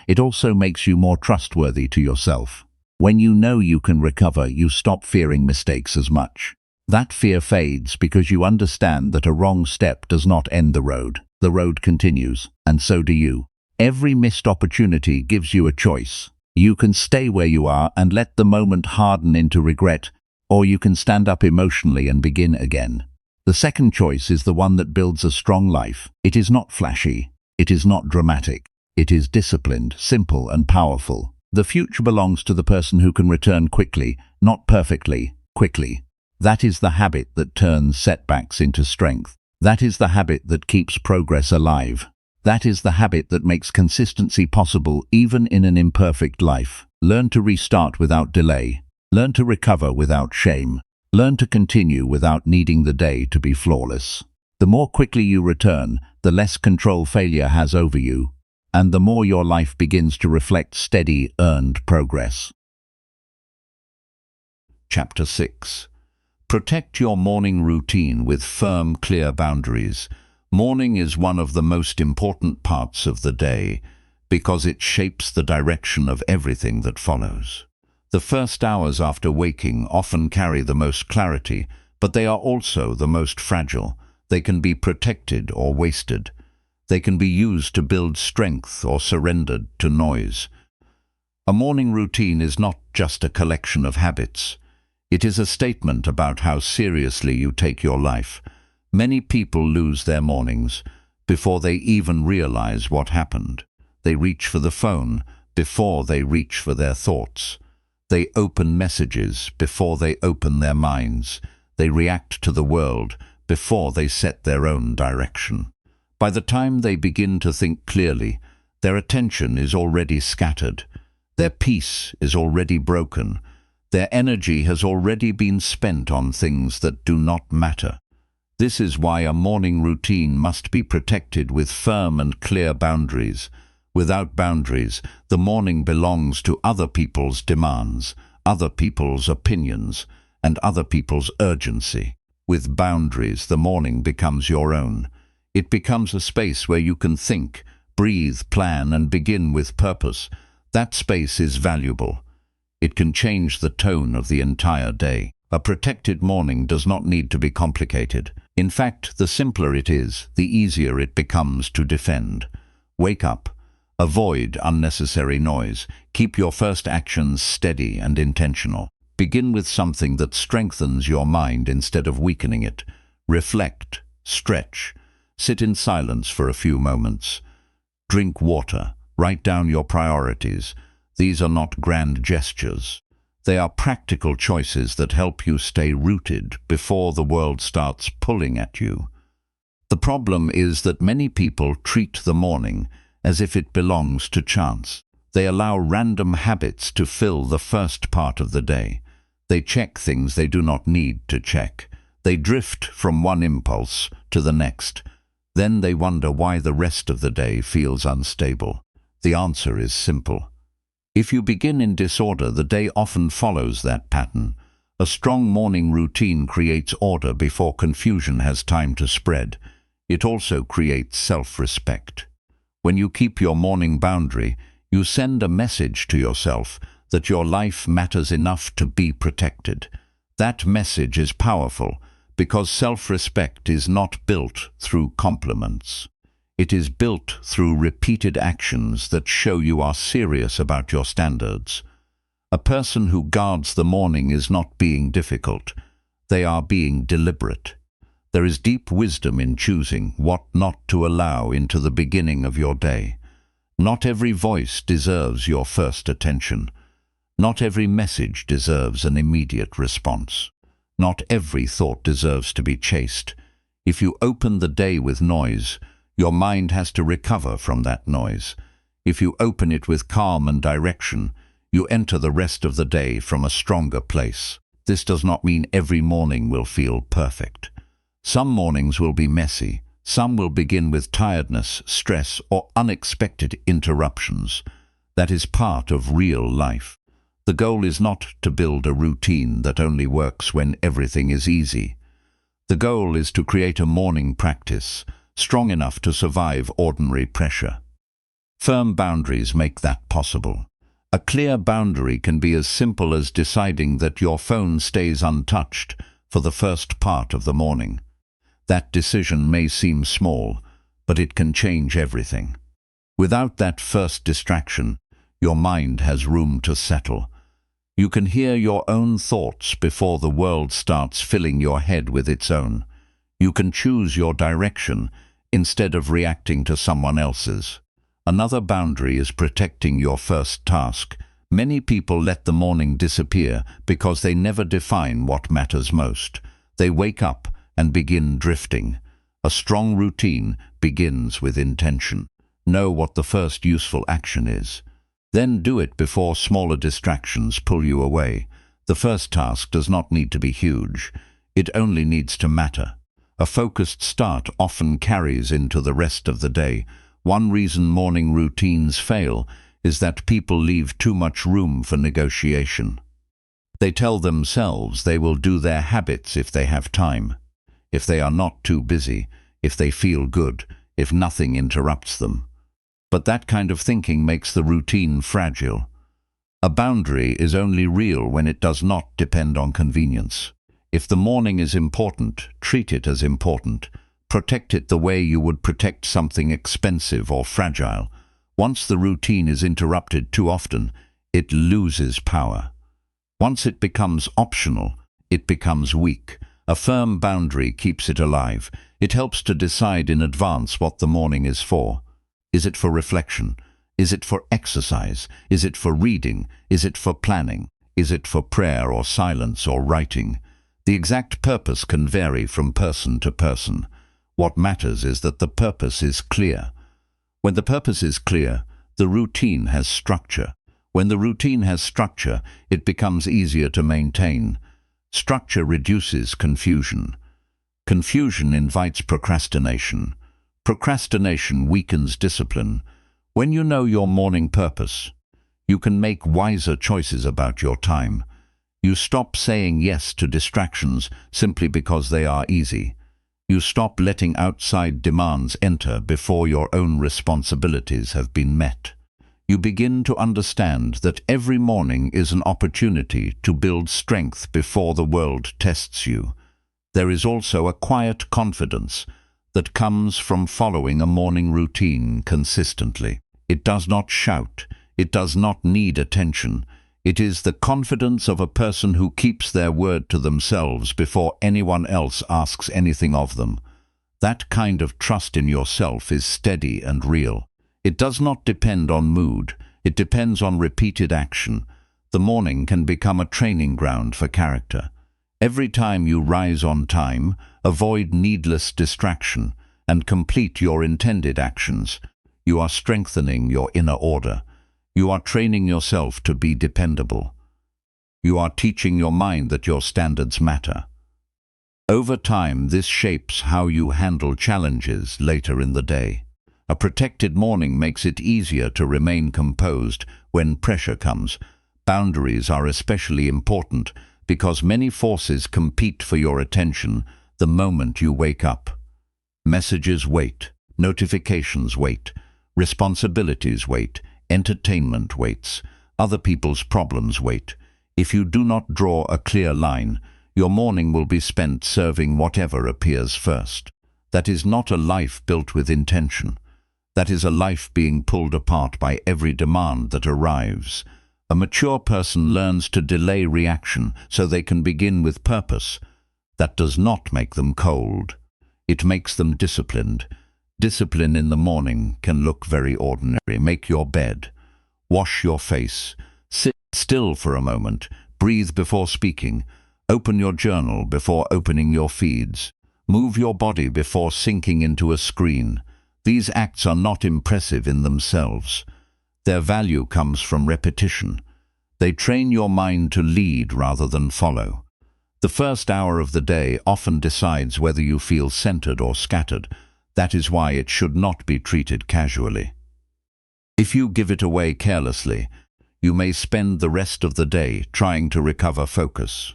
S1: It also makes you more trustworthy to yourself. When you know you can recover, you stop fearing mistakes as much. That fear fades because you understand that a wrong step does not end the road. The road continues, and so do you. Every missed opportunity gives you a choice. You can stay where you are and let the moment harden into regret, or you can stand up emotionally and begin again. The second choice is the one that builds a strong life. It is not flashy. It is not dramatic. It is disciplined, simple, and powerful. The future belongs to the person who can return quickly, not perfectly, quickly. That is the habit that turns setbacks into strength. That is the habit that keeps progress alive. That is the habit that makes consistency possible even in an imperfect life. Learn to restart without delay. Learn to recover without shame. Learn to continue without needing the day to be flawless. The more quickly you return, the less control failure has over you, and the more your life begins to reflect steady, earned progress. Chapter 6. Protect your morning routine with firm, clear boundaries. Morning is one of the most important parts of the day because it shapes the direction of everything that follows. The first hours after waking often carry the most clarity, but they are also the most fragile. They can be protected or wasted. They can be used to build strength or surrendered to noise. A morning routine is not just a collection of habits. It is a statement about how seriously you take your life. Many people lose their mornings before they even realize what happened. They reach for the phone before they reach for their thoughts. They open messages before they open their minds. They react to the world before they set their own direction. By the time they begin to think clearly, their attention is already scattered. Their peace is already broken. Their energy has already been spent on things that do not matter. This is why a morning routine must be protected with firm and clear boundaries. Without boundaries, the morning belongs to other people's demands, other people's opinions, and other people's urgency. With boundaries, the morning becomes your own. It becomes a space where you can think, breathe, plan, and begin with purpose. That space is valuable. It can change the tone of the entire day. A protected morning does not need to be complicated. In fact, the simpler it is, the easier it becomes to defend. Wake up. Avoid unnecessary noise. Keep your first actions steady and intentional. Begin with something that strengthens your mind instead of weakening it. Reflect. Stretch. Sit in silence for a few moments. Drink water. Write down your priorities. These are not grand gestures. They are practical choices that help you stay rooted before the world starts pulling at you. The problem is that many people treat the morning as if it belongs to chance. They allow random habits to fill the first part of the day. They check things they do not need to check. They drift from one impulse to the next. Then they wonder why the rest of the day feels unstable. The answer is simple. If you begin in disorder, the day often follows that pattern. A strong morning routine creates order before confusion has time to spread. It also creates self-respect. When you keep your morning boundary, you send a message to yourself that your life matters enough to be protected. That message is powerful because self-respect is not built through compliments. It is built through repeated actions that show you are serious about your standards. A person who guards the morning is not being difficult. They are being deliberate. There is deep wisdom in choosing what not to allow into the beginning of your day. Not every voice deserves your first attention. Not every message deserves an immediate response. Not every thought deserves to be chased. If you open the day with noise, your mind has to recover from that noise. If you open it with calm and direction, you enter the rest of the day from a stronger place. This does not mean every morning will feel perfect. Some mornings will be messy. Some will begin with tiredness, stress, or unexpected interruptions. That is part of real life. The goal is not to build a routine that only works when everything is easy. The goal is to create a morning practice strong enough to survive ordinary pressure. Firm boundaries make that possible. A clear boundary can be as simple as deciding that your phone stays untouched for the first part of the morning. That decision may seem small, but it can change everything. Without that first distraction, your mind has room to settle. You can hear your own thoughts before the world starts filling your head with its own. You can choose your direction instead of reacting to someone else's. Another boundary is protecting your first task. Many people let the morning disappear because they never define what matters most. They wake up and begin drifting. A strong routine begins with intention. Know what the first useful action is. Then do it before smaller distractions pull you away. The first task does not need to be huge. It only needs to matter. A focused start often carries into the rest of the day. One reason morning routines fail is that people leave too much room for negotiation. They tell themselves they will do their habits if they have time, if they are not too busy, if they feel good, if nothing interrupts them. But that kind of thinking makes the routine fragile. A boundary is only real when it does not depend on convenience. If the morning is important, treat it as important. Protect it the way you would protect something expensive or fragile. Once the routine is interrupted too often, it loses power. Once it becomes optional, it becomes weak. A firm boundary keeps it alive. It helps to decide in advance what the morning is for. Is it for reflection? Is it for exercise? Is it for reading? Is it for planning? Is it for prayer or silence or writing? The exact purpose can vary from person to person. What matters is that the purpose is clear. When the purpose is clear, the routine has structure. When the routine has structure, it becomes easier to maintain. Structure reduces confusion. Confusion invites procrastination. Procrastination weakens discipline. When you know your morning purpose, you can make wiser choices about your time. You stop saying yes to distractions simply because they are easy. You stop letting outside demands enter before your own responsibilities have been met. You begin to understand that every morning is an opportunity to build strength before the world tests you. There is also a quiet confidence that comes from following a morning routine consistently. It does not shout. It does not need attention. It is the confidence of a person who keeps their word to themselves before anyone else asks anything of them. That kind of trust in yourself is steady and real. It does not depend on mood. It depends on repeated action. The morning can become a training ground for character. Every time you rise on time, avoid needless distraction, and complete your intended actions, you are strengthening your inner order. You are training yourself to be dependable. You are teaching your mind that your standards matter. Over time, this shapes how you handle challenges later in the day. A protected morning makes it easier to remain composed when pressure comes. Boundaries are especially important because many forces compete for your attention the moment you wake up. Messages wait, notifications wait, responsibilities wait, entertainment waits, other people's problems wait. If you do not draw a clear line, your morning will be spent serving whatever appears first. That is not a life built with intention. That is a life being pulled apart by every demand that arrives. A mature person learns to delay reaction so they can begin with purpose. That does not make them cold. It makes them disciplined. Discipline in the morning can look very ordinary. Make your bed. Wash your face. Sit still for a moment. Breathe before speaking. Open your journal before opening your feeds. Move your body before sinking into a screen. These acts are not impressive in themselves. Their value comes from repetition. They train your mind to lead rather than follow. The first hour of the day often decides whether you feel centered or scattered. That is why it should not be treated casually. If you give it away carelessly, you may spend the rest of the day trying to recover focus.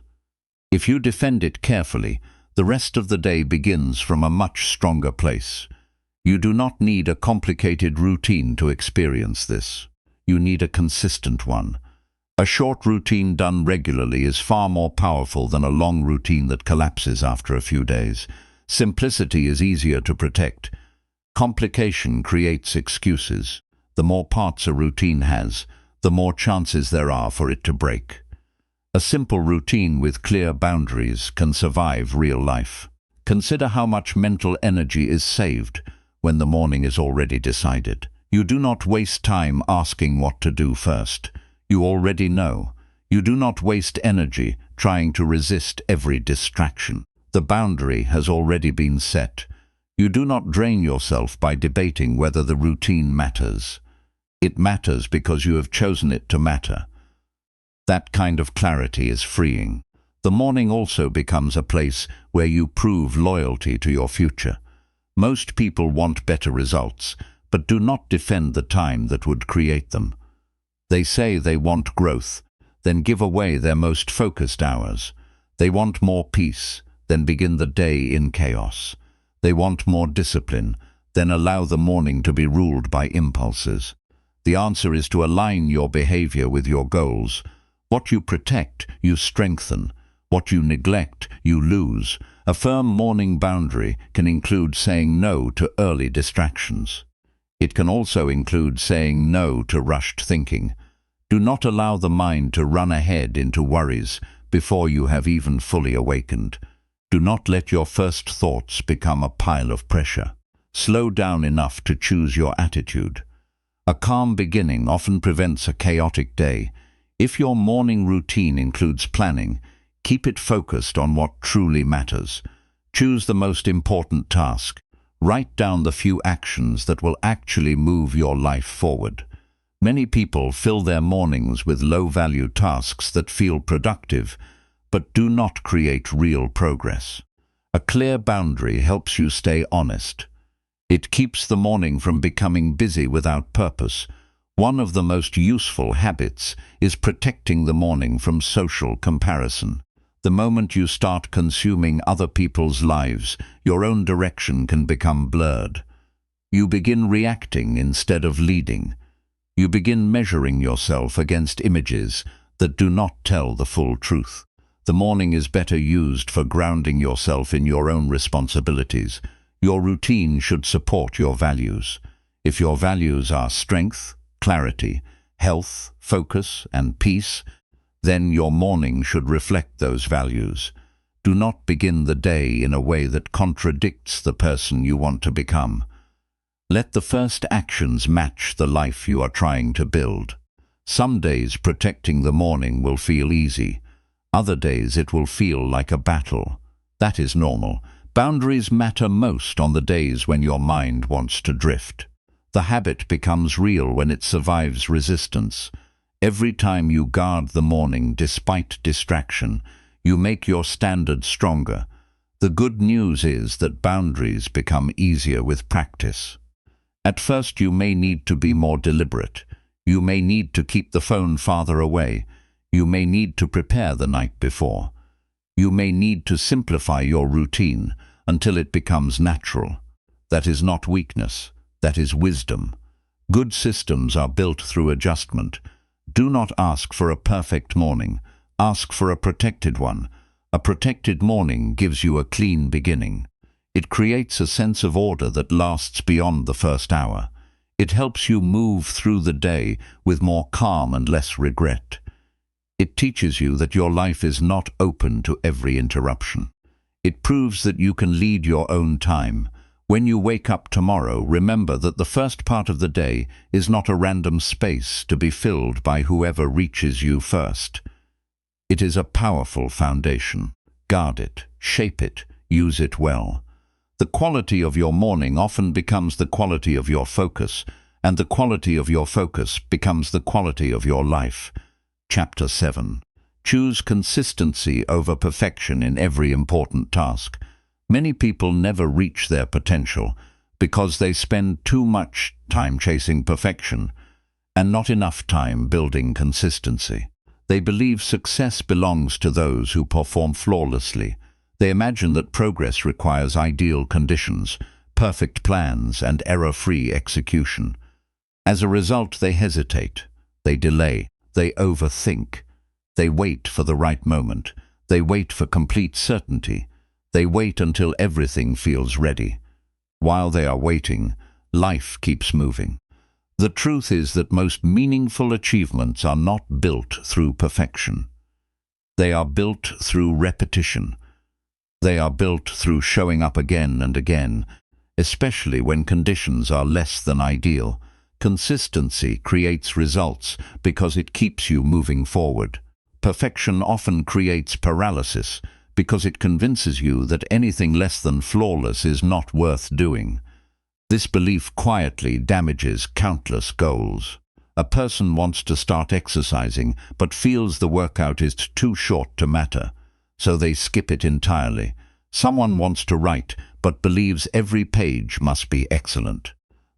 S1: If you defend it carefully, the rest of the day begins from a much stronger place. You do not need a complicated routine to experience this. You need a consistent one. A short routine done regularly is far more powerful than a long routine that collapses after a few days. Simplicity is easier to protect. Complication creates excuses. The more parts a routine has, the more chances there are for it to break. A simple routine with clear boundaries can survive real life. Consider how much mental energy is saved when the morning is already decided. You do not waste time asking what to do first. You already know. You do not waste energy trying to resist every distraction. The boundary has already been set. You do not drain yourself by debating whether the routine matters. It matters because you have chosen it to matter. That kind of clarity is freeing. The morning also becomes a place where you prove loyalty to your future. Most people want better results, but do not defend the time that would create them. They say they want growth, then give away their most focused hours. They want more peace, then begin the day in chaos. They want more discipline, then allow the morning to be ruled by impulses. The answer is to align your behavior with your goals. What you protect, you strengthen. What you neglect, you lose. A firm morning boundary can include saying no to early distractions. It can also include saying no to rushed thinking. Do not allow the mind to run ahead into worries before you have even fully awakened. Do not let your first thoughts become a pile of pressure. Slow down enough to choose your attitude. A calm beginning often prevents a chaotic day. If your morning routine includes planning, keep it focused on what truly matters. Choose the most important task. Write down the few actions that will actually move your life forward. Many people fill their mornings with low-value tasks that feel productive, but do not create real progress. A clear boundary helps you stay honest. It keeps the morning from becoming busy without purpose. One of the most useful habits is protecting the morning from social comparison. The moment you start consuming other people's lives, your own direction can become blurred. You begin reacting instead of leading. You begin measuring yourself against images that do not tell the full truth. The morning is better used for grounding yourself in your own responsibilities. Your routine should support your values. If your values are strength, clarity, health, focus, and peace, then your morning should reflect those values. Do not begin the day in a way that contradicts the person you want to become. Let the first actions match the life you are trying to build. Some days protecting the morning will feel easy. Other days it will feel like a battle. That is normal. Boundaries matter most on the days when your mind wants to drift. The habit becomes real when it survives resistance. Every time you guard the morning despite distraction, you make your standard stronger. The good news is that boundaries become easier with practice. At first you may need to be more deliberate. You may need to keep the phone farther away. You may need to prepare the night before. You may need to simplify your routine until it becomes natural. That is not weakness. That is wisdom. Good systems are built through adjustment. Do not ask for a perfect morning. Ask for a protected one. A protected morning gives you a clean beginning. It creates a sense of order that lasts beyond the first hour. It helps you move through the day with more calm and less regret. It teaches you that your life is not open to every interruption. It proves that you can lead your own time. When you wake up tomorrow, remember that the first part of the day is not a random space to be filled by whoever reaches you first. It is a powerful foundation. Guard it, shape it, use it well. The quality of your morning often becomes the quality of your focus, and the quality of your focus becomes the quality of your life. Chapter 7. Choose consistency over perfection in every important task. Many people never reach their potential because they spend too much time chasing perfection and not enough time building consistency. They believe success belongs to those who perform flawlessly. They imagine that progress requires ideal conditions, perfect plans, and error-free execution. As a result, they hesitate, they delay, they overthink. They wait for the right moment. They wait for complete certainty. They wait until everything feels ready. While they are waiting, life keeps moving. The truth is that most meaningful achievements are not built through perfection. They are built through repetition. They are built through showing up again and again, especially when conditions are less than ideal. Consistency creates results because it keeps you moving forward. Perfection often creates paralysis because it convinces you that anything less than flawless is not worth doing. This belief quietly damages countless goals. A person wants to start exercising but feels the workout is too short to matter, so they skip it entirely. Someone wants to write but believes every page must be excellent.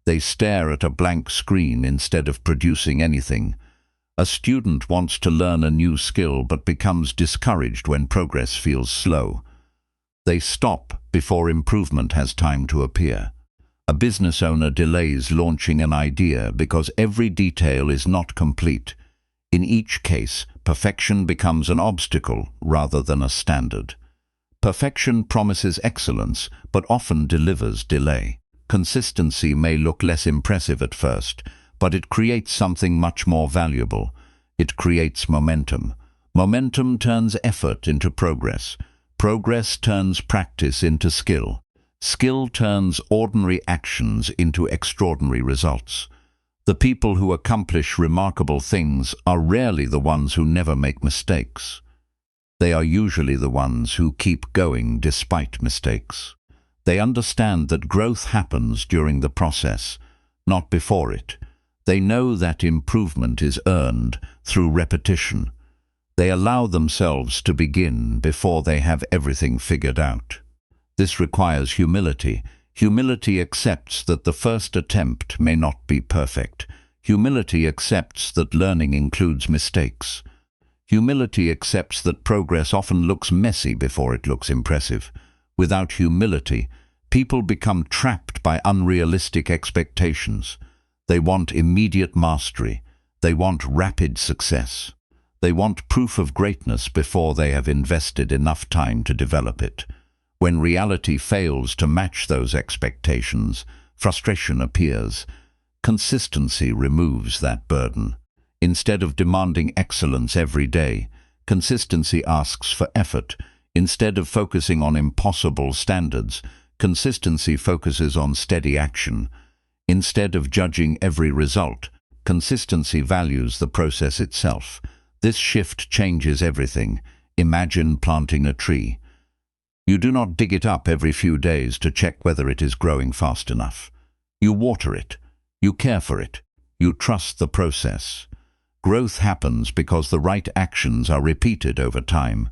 S1: They stare at a blank screen instead of producing anything. A student wants to learn a new skill but becomes discouraged when progress feels slow. They stop before improvement has time to appear. A business owner delays launching an idea because every detail is not complete. In each case, perfection becomes an obstacle rather than a standard. Perfection promises excellence but often delivers delay. Consistency may look less impressive at first, but it creates something much more valuable. It creates momentum. Momentum turns effort into progress. Progress turns practice into skill. Skill turns ordinary actions into extraordinary results. The people who accomplish remarkable things are rarely the ones who never make mistakes. They are usually the ones who keep going despite mistakes. They understand that growth happens during the process, not before it. They know that improvement is earned through repetition. They allow themselves to begin before they have everything figured out. This requires humility. Humility accepts that the first attempt may not be perfect. Humility accepts that learning includes mistakes. Humility accepts that progress often looks messy before it looks impressive. Without humility, people become trapped by unrealistic expectations. They want immediate mastery. They want rapid success. They want proof of greatness before they have invested enough time to develop it. When reality fails to match those expectations, frustration appears. Consistency removes that burden. Instead of demanding excellence every day, consistency asks for effort. Instead of focusing on impossible standards, consistency focuses on steady action. Instead of judging every result, consistency values the process itself. This shift changes everything. Imagine planting a tree. You do not dig it up every few days to check whether it is growing fast enough. You water it. You care for it. You trust the process. Growth happens because the right actions are repeated over time.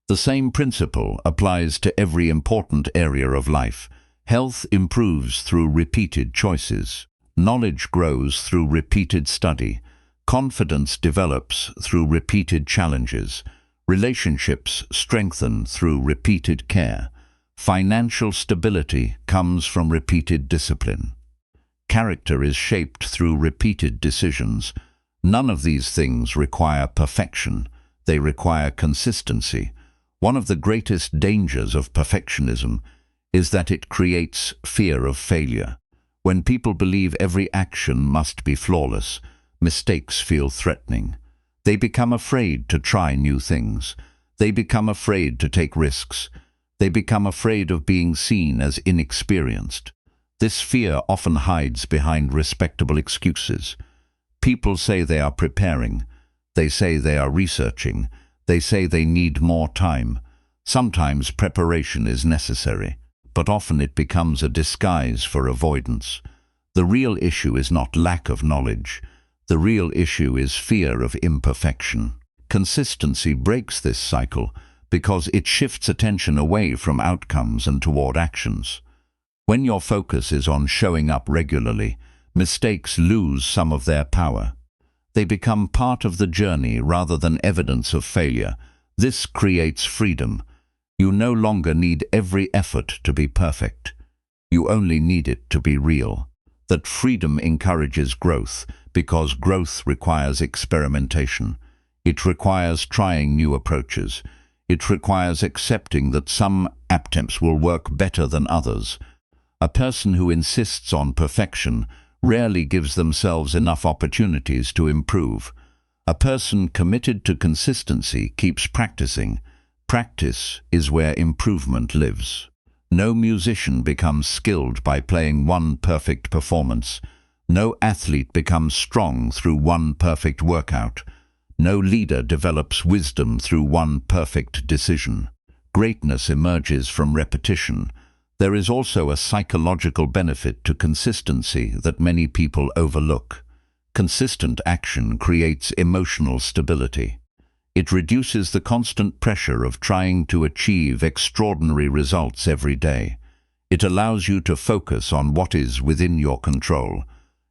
S1: The same principle applies to every important area of life. Health improves through repeated choices. Knowledge grows through repeated study. Confidence develops through repeated challenges. Relationships strengthen through repeated care. Financial stability comes from repeated discipline. Character is shaped through repeated decisions. None of these things require perfection. They require consistency. One of the greatest dangers of perfectionism is that it creates fear of failure. When people believe every action must be flawless, mistakes feel threatening. They become afraid to try new things. They become afraid to take risks. They become afraid of being seen as inexperienced. This fear often hides behind respectable excuses. People say they are preparing. They say they are researching. They say they need more time. Sometimes preparation is necessary, but often it becomes a disguise for avoidance. The real issue is not lack of knowledge. The real issue is fear of imperfection. Consistency breaks this cycle because it shifts attention away from outcomes and toward actions. When your focus is on showing up regularly, mistakes lose some of their power. They become part of the journey rather than evidence of failure. This creates freedom. You no longer need every effort to be perfect. You only need it to be real. That freedom encourages growth because growth requires experimentation. It requires trying new approaches. It requires accepting that some attempts will work better than others. A person who insists on perfection rarely gives themselves enough opportunities to improve. A person committed to consistency keeps practicing. Practice is where improvement lives. No musician becomes skilled by playing one perfect performance. No athlete becomes strong through one perfect workout. No leader develops wisdom through one perfect decision. Greatness emerges from repetition. There is also a psychological benefit to consistency that many people overlook. Consistent action creates emotional stability. It reduces the constant pressure of trying to achieve extraordinary results every day. It allows you to focus on what is within your control.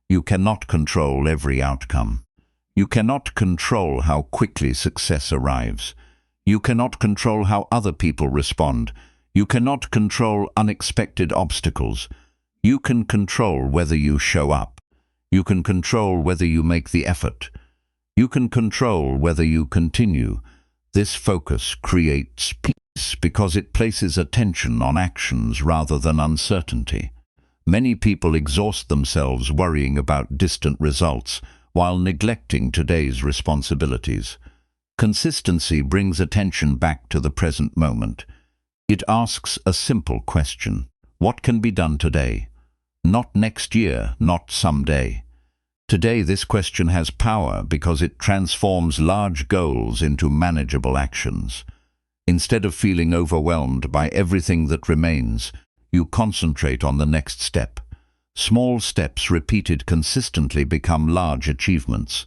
S1: You cannot control every outcome. You cannot control how quickly success arrives. You cannot control how other people respond. You cannot control unexpected obstacles. You can control whether you show up. You can control whether you make the effort. You can control whether you continue. This focus creates peace because it places attention on actions rather than uncertainty. Many people exhaust themselves worrying about distant results while neglecting today's responsibilities. Consistency brings attention back to the present moment. It asks a simple question. What can be done today? Not next year, not someday. Today this question has power because it transforms large goals into manageable actions. Instead of feeling overwhelmed by everything that remains, you concentrate on the next step. Small steps repeated consistently become large achievements.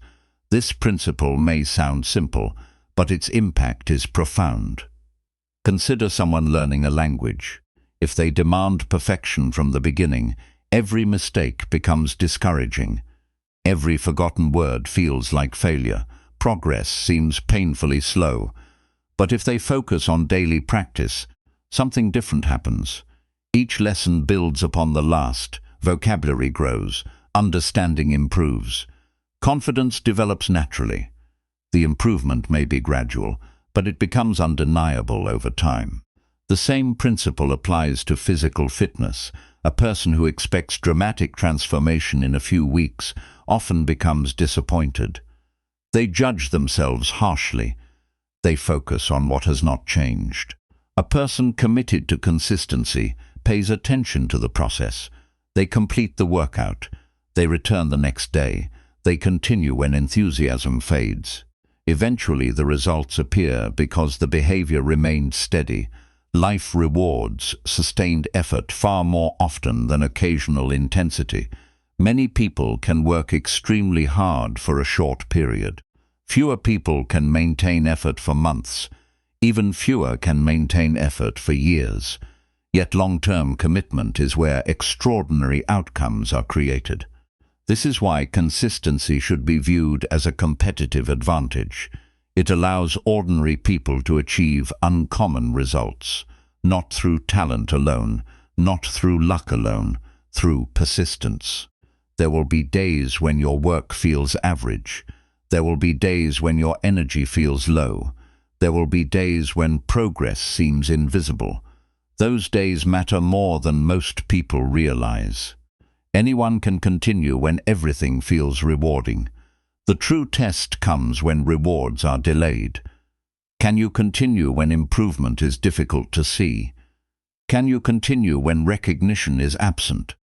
S1: This principle may sound simple, but its impact is profound. Consider someone learning a language. If they demand perfection from the beginning, every mistake becomes discouraging. Every forgotten word feels like failure. Progress seems painfully slow. But if they focus on daily practice, something different happens. Each lesson builds upon the last, vocabulary grows, understanding improves. Confidence develops naturally. The improvement may be gradual, but it becomes undeniable over time. The same principle applies to physical fitness. A person who expects dramatic transformation in a few weeks often becomes disappointed. They judge themselves harshly. They focus on what has not changed. A person committed to consistency pays attention to the process. They complete the workout. They return the next day. They continue when enthusiasm fades. Eventually the results appear because the behavior remained steady. Life rewards sustained effort far more often than occasional intensity. Many people can work extremely hard for a short period. Fewer people can maintain effort for months. Even fewer can maintain effort for years. Yet long-term commitment is where extraordinary outcomes are created. This is why consistency should be viewed as a competitive advantage. It allows ordinary people to achieve uncommon results, not through talent alone, not through luck alone, through persistence. There will be days when your work feels average. There will be days when your energy feels low. There will be days when progress seems invisible. Those days matter more than most people realize. Anyone can continue when everything feels rewarding. The true test comes when rewards are delayed. Can you continue when improvement is difficult to see? Can you continue when recognition is absent?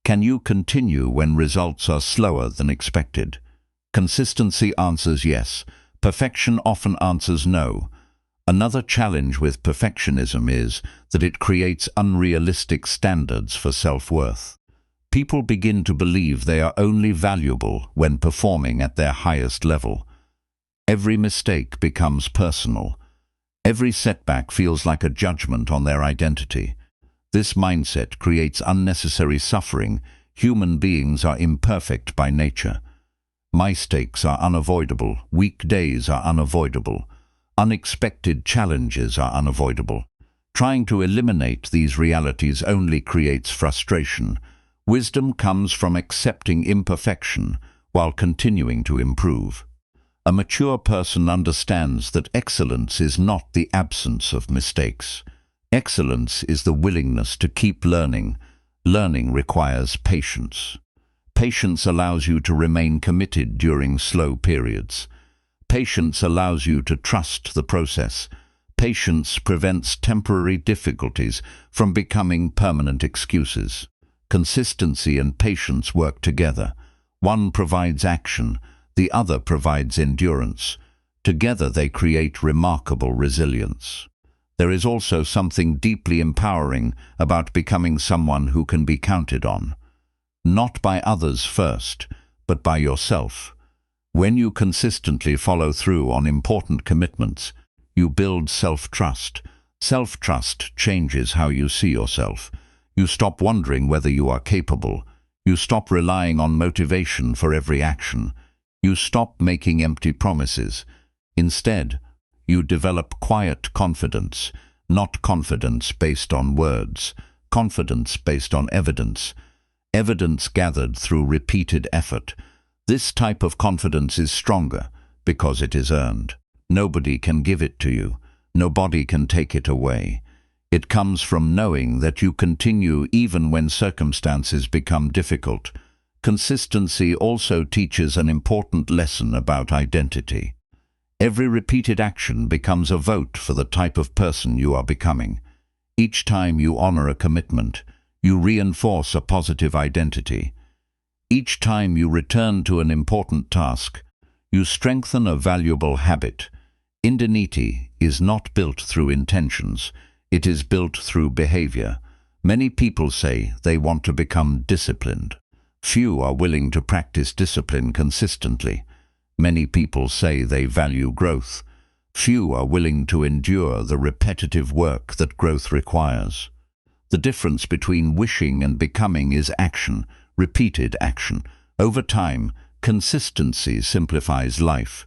S1: Can you continue when results are slower than expected? Consistency answers yes. Perfection often answers no. Another challenge with perfectionism is that it creates unrealistic standards for self-worth. People begin to believe they are only valuable when performing at their highest level. Every mistake becomes personal. Every setback feels like a judgment on their identity. This mindset creates unnecessary suffering. Human beings are imperfect by nature. Mistakes are unavoidable. Weak days are unavoidable. Unexpected challenges are unavoidable. Trying to eliminate these realities only creates frustration. Wisdom comes from accepting imperfection while continuing to improve. A mature person understands that excellence is not the absence of mistakes. Excellence is the willingness to keep learning. Learning requires patience. Patience allows you to remain committed during slow periods. Patience allows you to trust the process. Patience prevents temporary difficulties from becoming permanent excuses. Consistency and patience work together. One provides action, the other provides endurance. Together they create remarkable resilience. There is also something deeply empowering about becoming someone who can be counted on. Not by others first, but by yourself. When you consistently follow through on important commitments, you build self-trust. Self-trust changes how you see yourself. You stop wondering whether you are capable. You stop relying on motivation for every action. You stop making empty promises. Instead, you develop quiet confidence, not confidence based on words, confidence based on evidence. Evidence gathered through repeated effort. This type of confidence is stronger because it is earned. Nobody can give it to you. Nobody can take it away. It comes from knowing that you continue even when circumstances become difficult. Consistency also teaches an important lesson about identity. Every repeated action becomes a vote for the type of person you are becoming. Each time you honor a commitment, you reinforce a positive identity. Each time you return to an important task, you strengthen a valuable habit. Indemnity is not built through intentions, it is built through behavior. Many people say they want to become disciplined. Few are willing to practice discipline consistently. Many people say they value growth. Few are willing to endure the repetitive work that growth requires. The difference between wishing and becoming is action, repeated action. Over time, consistency simplifies life.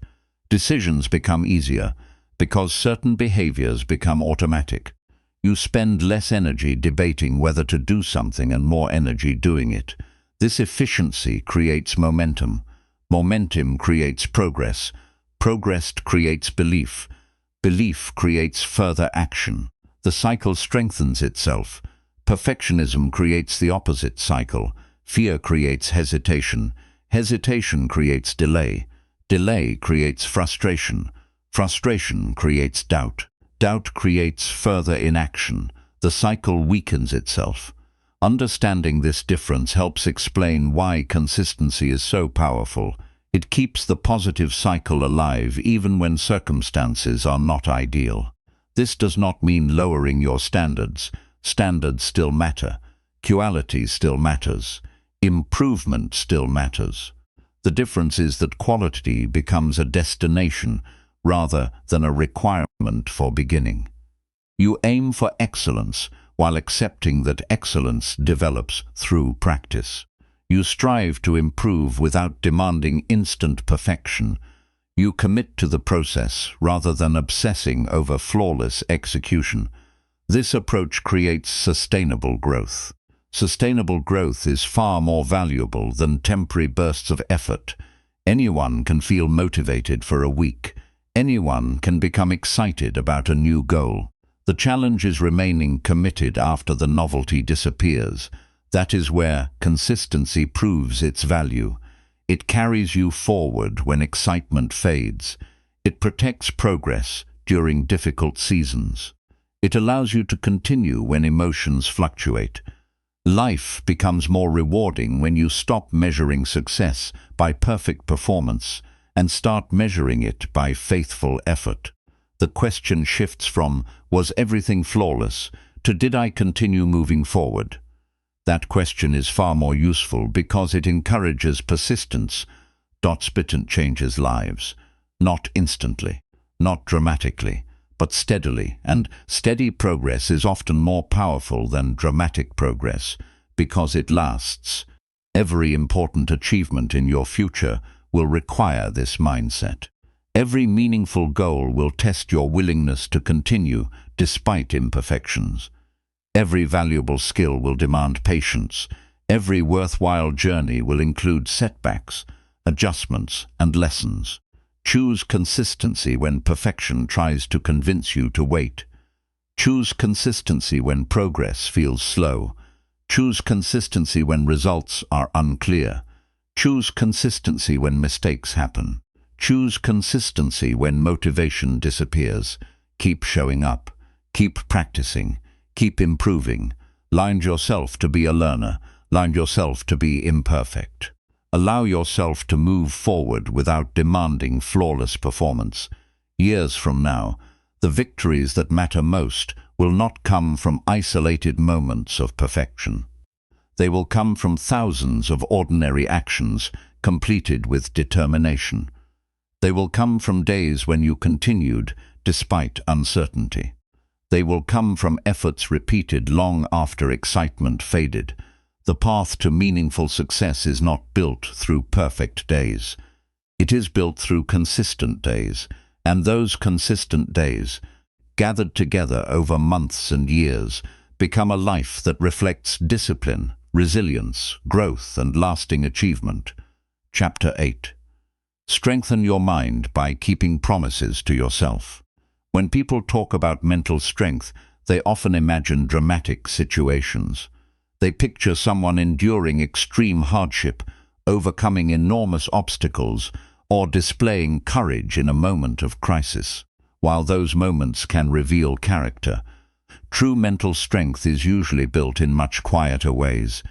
S1: Decisions become easier because certain behaviors become automatic. You spend less energy debating whether to do something and more energy doing it. This efficiency creates momentum. Momentum creates progress. Progress creates belief. Belief creates further action. The cycle strengthens itself. Perfectionism creates the opposite cycle. Fear creates hesitation. Hesitation creates delay. Delay creates frustration. Frustration creates doubt. Doubt creates further inaction. The cycle weakens itself. Understanding this difference helps explain why consistency is so powerful. It keeps the positive cycle alive even when circumstances are not ideal. This does not mean lowering your standards. Standards still matter. Quality still matters. Improvement still matters. The difference is that quality becomes a destination rather than a requirement for beginning. You aim for excellence while accepting that excellence develops through practice. You strive to improve without demanding instant perfection. You commit to the process rather than obsessing over flawless execution. This approach creates sustainable growth. Sustainable growth is far more valuable than temporary bursts of effort. Anyone can feel motivated for a week. Anyone can become excited about a new goal. The challenge is remaining committed after the novelty disappears. That is where consistency proves its value. It carries you forward when excitement fades. It protects progress during difficult seasons. It allows you to continue when emotions fluctuate. Life becomes more rewarding when you stop measuring success by perfect performance and start measuring it by faithful effort. The question shifts from, was everything flawless, to did I continue moving forward? That question is far more useful because it encourages persistence. Spit changes lives, not instantly, not dramatically, but steadily, and steady progress is often more powerful than dramatic progress because it lasts. Every important achievement in your future will require this mindset. Every meaningful goal will test your willingness to continue despite imperfections. Every valuable skill will demand patience. Every worthwhile journey will include setbacks, adjustments, and lessons. Choose consistency when perfection tries to convince you to wait. Choose consistency when progress feels slow. Choose consistency when results are unclear. Choose consistency when mistakes happen. Choose consistency when motivation disappears. Keep showing up. Keep practicing. Keep improving. Learn yourself to be a learner. Learn yourself to be imperfect. Allow yourself to move forward without demanding flawless performance. Years from now, the victories that matter most will not come from isolated moments of perfection. They will come from thousands of ordinary actions completed with determination. They will come from days when you continued despite uncertainty. They will come from efforts repeated long after excitement faded. The path to meaningful success is not built through perfect days. It is built through consistent days, and those consistent days, gathered together over months and years, become a life that reflects discipline, resilience, growth, and lasting achievement. Chapter 8. Strengthen your mind by keeping promises to yourself. When people talk about mental strength, they often imagine dramatic situations. They picture someone enduring extreme hardship, overcoming enormous obstacles, or displaying courage in a moment of crisis. While those moments can reveal character, True mental strength is usually built in much quieter ways.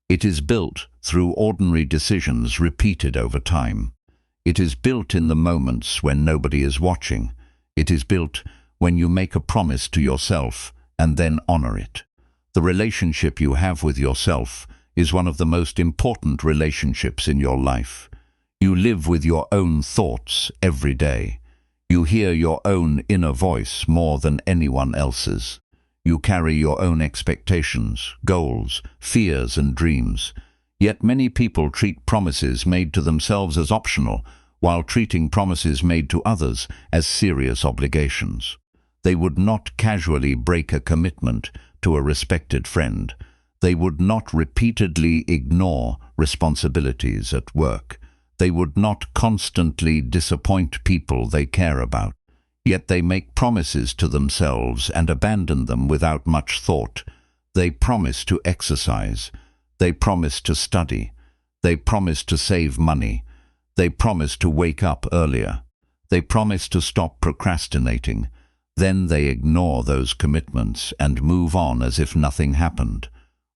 S1: It is built through ordinary decisions repeated over time. It is built in the moments when nobody is watching. It is built when you make a promise to yourself and then honor it. The relationship you have with yourself is one of the most important relationships in your life. You live with your own thoughts every day. You hear your own inner voice more than anyone else's. You carry your own expectations, goals, fears and dreams. Yet many people treat promises made to themselves as optional, while treating promises made to others as serious obligations. They would not casually break a commitment to a respected friend. They would not repeatedly ignore responsibilities at work. They would not constantly disappoint people they care about. Yet they make promises to themselves and abandon them without much thought. They promise to exercise. They promise to study. They promise to save money. They promise to wake up earlier. They promise to stop procrastinating. Then they ignore those commitments and move on as if nothing happened.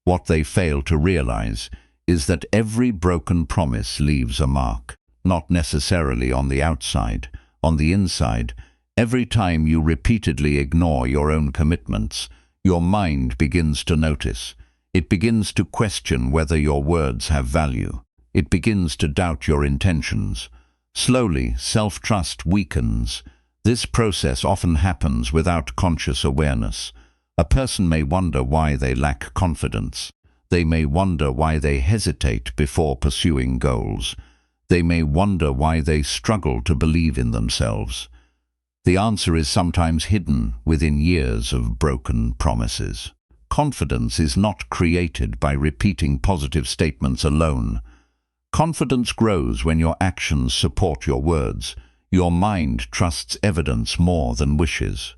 S1: What they fail to realize is that every broken promise leaves a mark, not necessarily on the outside, on the inside. Every time you repeatedly ignore your own commitments, your mind begins to notice. It begins to question whether your words have value. It begins to doubt your intentions. Slowly, self-trust weakens. This process often happens without conscious awareness. A person may wonder why they lack confidence. They may wonder why they hesitate before pursuing goals. They may wonder why they struggle to believe in themselves. The answer is sometimes hidden within years of broken promises. Confidence is not created by repeating positive statements alone. Confidence grows when your actions support your words. Your mind trusts evidence more than wishes.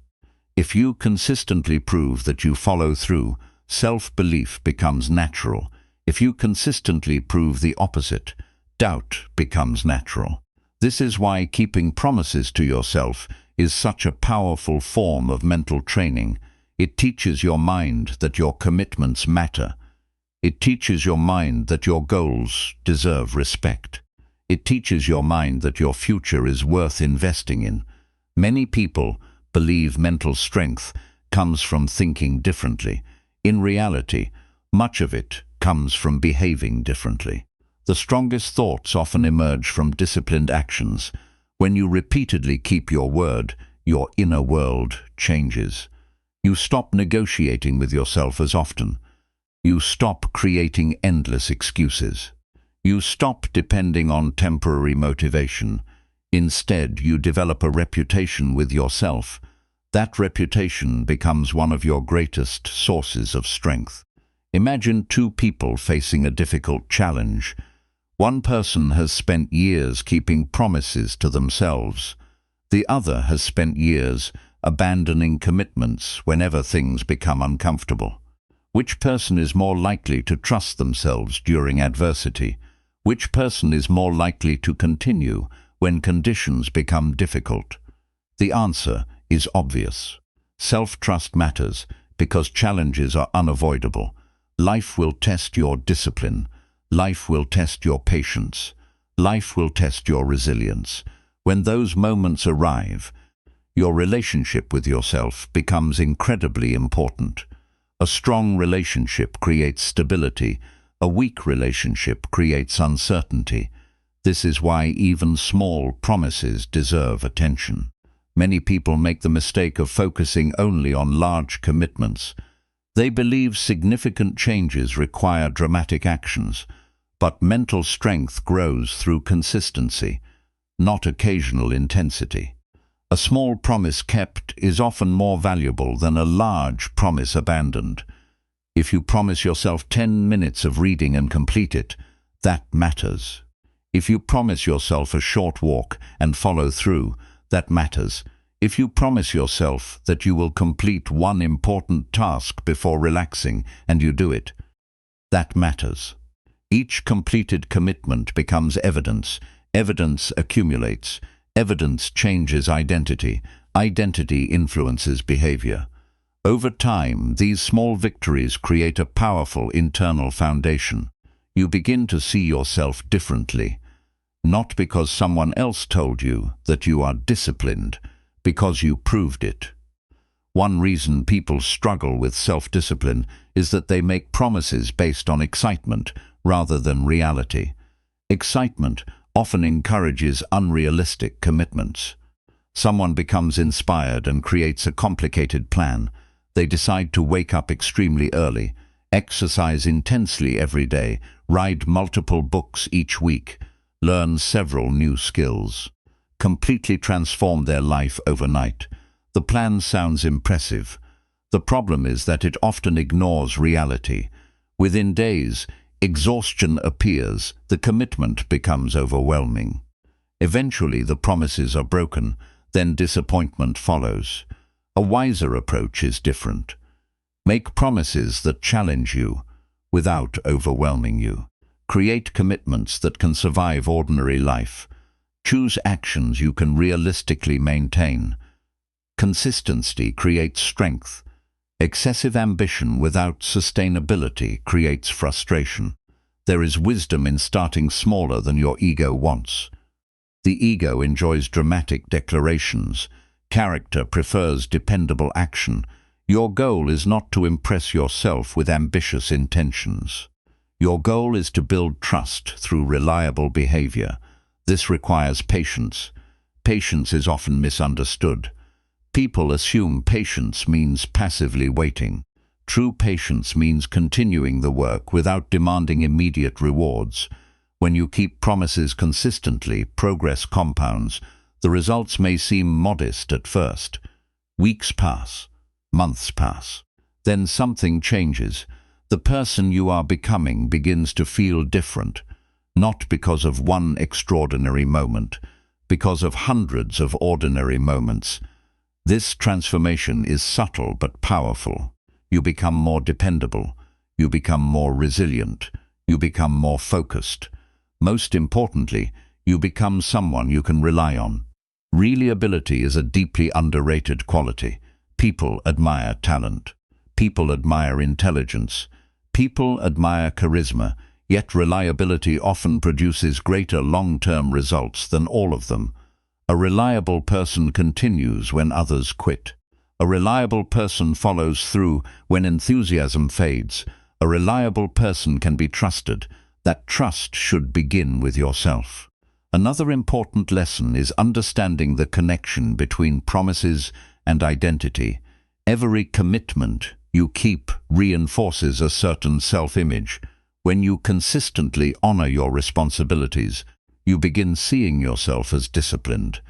S1: If you consistently prove that you follow through, self-belief becomes natural. If you consistently prove the opposite, doubt becomes natural. This is why keeping promises to yourself is such a powerful form of mental training. It teaches your mind that your commitments matter. It teaches your mind that your goals deserve respect. It teaches your mind that your future is worth investing in. Many people believe mental strength comes from thinking differently. In reality, much of it comes from behaving differently. The strongest thoughts often emerge from disciplined actions. When you repeatedly keep your word, your inner world changes. You stop negotiating with yourself as often. You stop creating endless excuses. You stop depending on temporary motivation. Instead, you develop a reputation with yourself. That reputation becomes one of your greatest sources of strength. Imagine two people facing a difficult challenge. One person has spent years keeping promises to themselves. The other has spent years abandoning commitments whenever things become uncomfortable. Which person is more likely to trust themselves during adversity? Which person is more likely to continue when conditions become difficult? The answer is obvious. Self-trust matters because challenges are unavoidable. Life will test your discipline. Life will test your patience. Life will test your resilience. When those moments arrive, your relationship with yourself becomes incredibly important. A strong relationship creates stability. A weak relationship creates uncertainty. This is why even small promises deserve attention. Many people make the mistake of focusing only on large commitments. They believe significant changes require dramatic actions, but mental strength grows through consistency, not occasional intensity. A small promise kept is often more valuable than a large promise abandoned. If you promise yourself 10 minutes of reading and complete it, that matters. If you promise yourself a short walk and follow through, that matters. If you promise yourself that you will complete one important task before relaxing and you do it, that matters. Each completed commitment becomes evidence. Evidence accumulates. Evidence changes identity. Identity influences behavior. Over time, these small victories create a powerful internal foundation. You begin to see yourself differently, not because someone else told you that you are disciplined, because you proved it. One reason people struggle with self-discipline is that they make promises based on excitement rather than reality. Excitement often encourages unrealistic commitments. Someone becomes inspired and creates a complicated plan. They decide to wake up extremely early, exercise intensely every day, read multiple books each week, learn several new skills, completely transform their life overnight. The plan sounds impressive. The problem is that it often ignores reality. Within days, exhaustion appears, the commitment becomes overwhelming. Eventually, the promises are broken, then disappointment follows. A wiser approach is different. Make promises that challenge you without overwhelming you. Create commitments that can survive ordinary life. Choose actions you can realistically maintain. Consistency creates strength. Excessive ambition without sustainability creates frustration. There is wisdom in starting smaller than your ego wants. The ego enjoys dramatic declarations. Character prefers dependable action. Your goal is not to impress yourself with ambitious intentions. Your goal is to build trust through reliable behavior. This requires patience. Patience is often misunderstood. People assume patience means passively waiting. True patience means continuing the work without demanding immediate rewards. When you keep promises consistently, progress compounds. The results may seem modest at first. Weeks pass, months pass. Then something changes. The person you are becoming begins to feel different, not because of one extraordinary moment, because of hundreds of ordinary moments. This transformation is subtle but powerful. You become more dependable. You become more resilient. You become more focused. Most importantly, you become someone you can rely on. Reliability is a deeply underrated quality. People admire talent. People admire intelligence. People admire charisma, yet reliability often produces greater long-term results than all of them. A reliable person continues when others quit. A reliable person follows through when enthusiasm fades. A reliable person can be trusted. That trust should begin with yourself. Another important lesson is understanding the connection between promises and identity. Every commitment you keep reinforces a certain self-image. When you consistently honor your responsibilities, you begin seeing yourself as disciplined.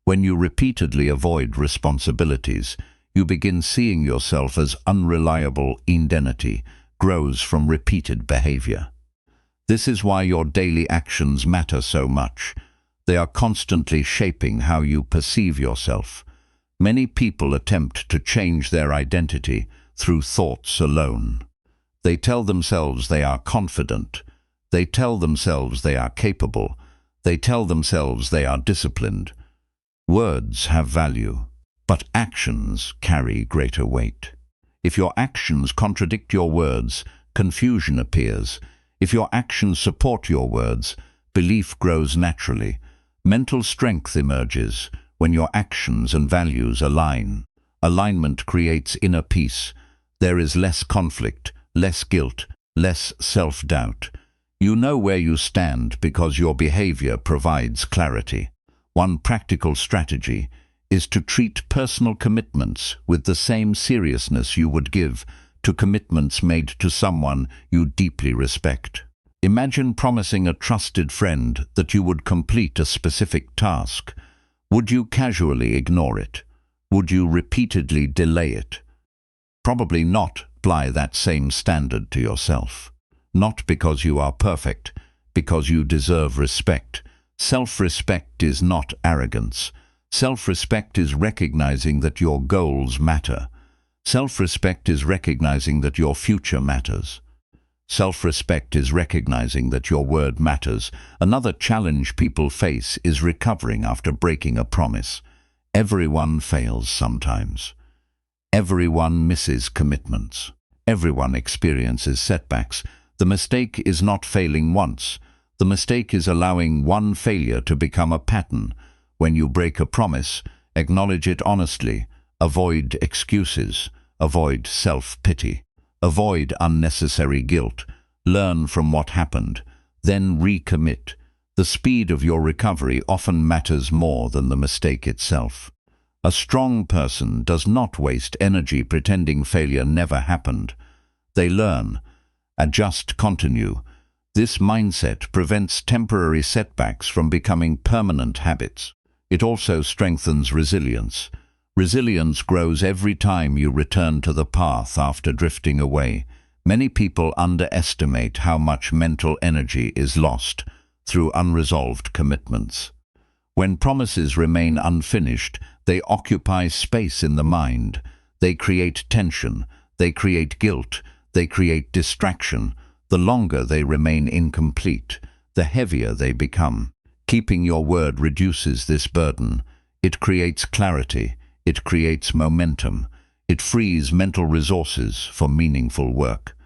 S1: When you repeatedly avoid responsibilities, you begin seeing yourself as unreliable. Identity grows from repeated behavior. This is why your daily actions matter so much. They are constantly shaping how you perceive yourself. Many people attempt to change their identity through thoughts alone. They tell themselves they are confident. They tell themselves they are capable. They tell themselves they are disciplined. Words have value, but actions carry greater weight. If your actions contradict your words, confusion appears. If your actions support your words, belief grows naturally. Mental strength emerges when your actions and values align. Alignment creates inner peace. There is less conflict, less guilt, less self-doubt. You know where you stand because your behavior provides clarity. One practical strategy is to treat personal commitments with the same seriousness you would give to commitments made to someone you deeply respect. Imagine promising a trusted friend that you would complete a specific task. Would you casually ignore it? Would you repeatedly delay it? Probably not. Apply that same standard to yourself. Not because you are perfect, because you deserve respect. Self-respect is not arrogance. Self-respect is recognizing that your goals matter. Self-respect is recognizing that your future matters. Self-respect is recognizing that your word matters. Another challenge people face is recovering after breaking a promise. Everyone fails sometimes. Everyone misses commitments. Everyone experiences setbacks. The mistake is not failing once. The mistake is allowing one failure to become a pattern. When you break a promise, acknowledge it honestly. Avoid excuses. Avoid self-pity. Avoid unnecessary guilt. Learn from what happened. Then recommit. The speed of your recovery often matters more than the mistake itself. A strong person does not waste energy pretending failure never happened. They learn, adjust, continue. This mindset prevents temporary setbacks from becoming permanent habits. It also strengthens resilience. Resilience grows every time you return to the path after drifting away. Many people underestimate how much mental energy is lost through unresolved commitments. When promises remain unfinished, they occupy space in the mind. They create tension, they create guilt, they create distraction. The longer they remain incomplete, the heavier they become. Keeping your word reduces this burden. It creates clarity, it creates momentum, it frees mental resources for meaningful work.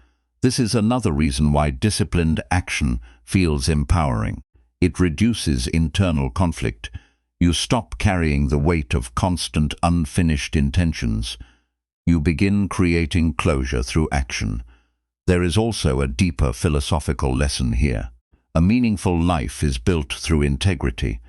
S1: This is another reason why disciplined action feels empowering. It reduces internal conflict. You stop carrying the weight of constant unfinished intentions. You begin creating closure through action. There is also a deeper philosophical lesson here. A meaningful life is built through integrity.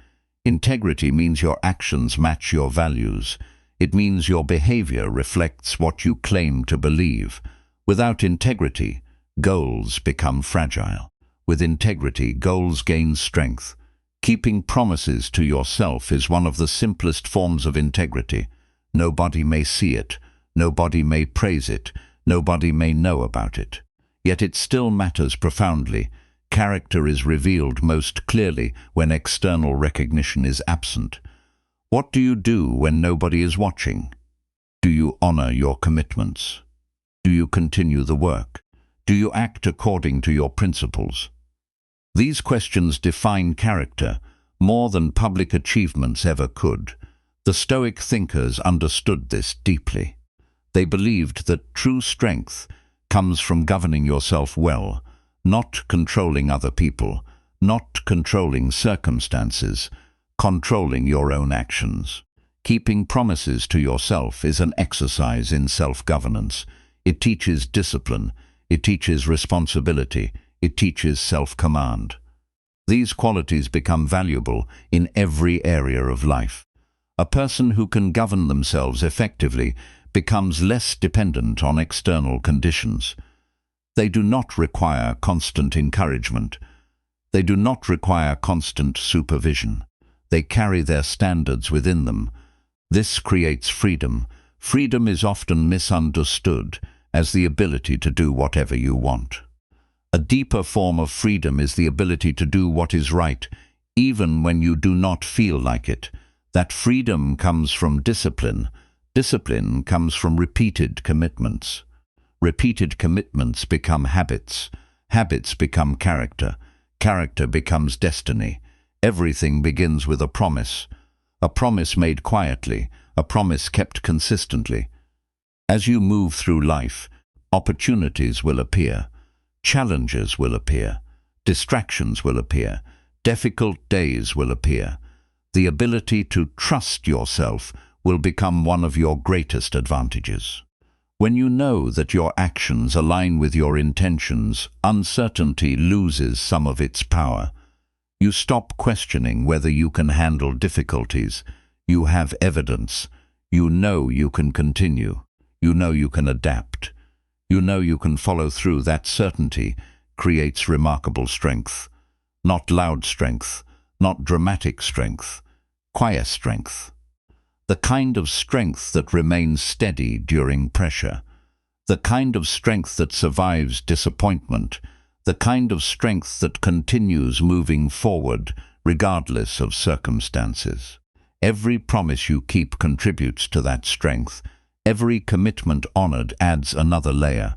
S1: Integrity means your actions match your values. It means your behavior reflects what you claim to believe. Without integrity, goals become fragile. With integrity, goals gain strength. Keeping promises to yourself is one of the simplest forms of integrity. Nobody may see it, nobody may praise it, nobody may know about it. Yet it still matters profoundly. Character is revealed most clearly when external recognition is absent. What do you do when nobody is watching? Do you honor your commitments? Do you continue the work? Do you act according to your principles? These questions define character more than public achievements ever could. The Stoic thinkers understood this deeply. They believed that true strength comes from governing yourself well, not controlling other people, not controlling circumstances, controlling your own actions. Keeping promises to yourself is an exercise in self-governance. It teaches discipline, it teaches responsibility, it teaches self-command. These qualities become valuable in every area of life. A person who can govern themselves effectively becomes less dependent on external conditions. They do not require constant encouragement. They do not require constant supervision. They carry their standards within them. This creates freedom. Freedom is often misunderstood as the ability to do whatever you want. A deeper form of freedom is the ability to do what is right, even when you do not feel like it. That freedom comes from discipline. Discipline comes from repeated commitments. Repeated commitments become habits. Habits become character. Character becomes destiny. Everything begins with a promise made quietly, a promise kept consistently. As you move through life, opportunities will appear. Challenges will appear, distractions will appear, difficult days will appear. The ability to trust yourself will become one of your greatest advantages. When you know that your actions align with your intentions, uncertainty loses some of its power. You stop questioning whether you can handle difficulties. You have evidence. You know you can continue. You know you can adapt. You know you can follow through. That certainty creates remarkable strength. Not loud strength, not dramatic strength, quiet strength. The kind of strength that remains steady during pressure. The kind of strength that survives disappointment. The kind of strength that continues moving forward regardless of circumstances. Every promise you keep contributes to that strength. Every commitment honored adds another layer.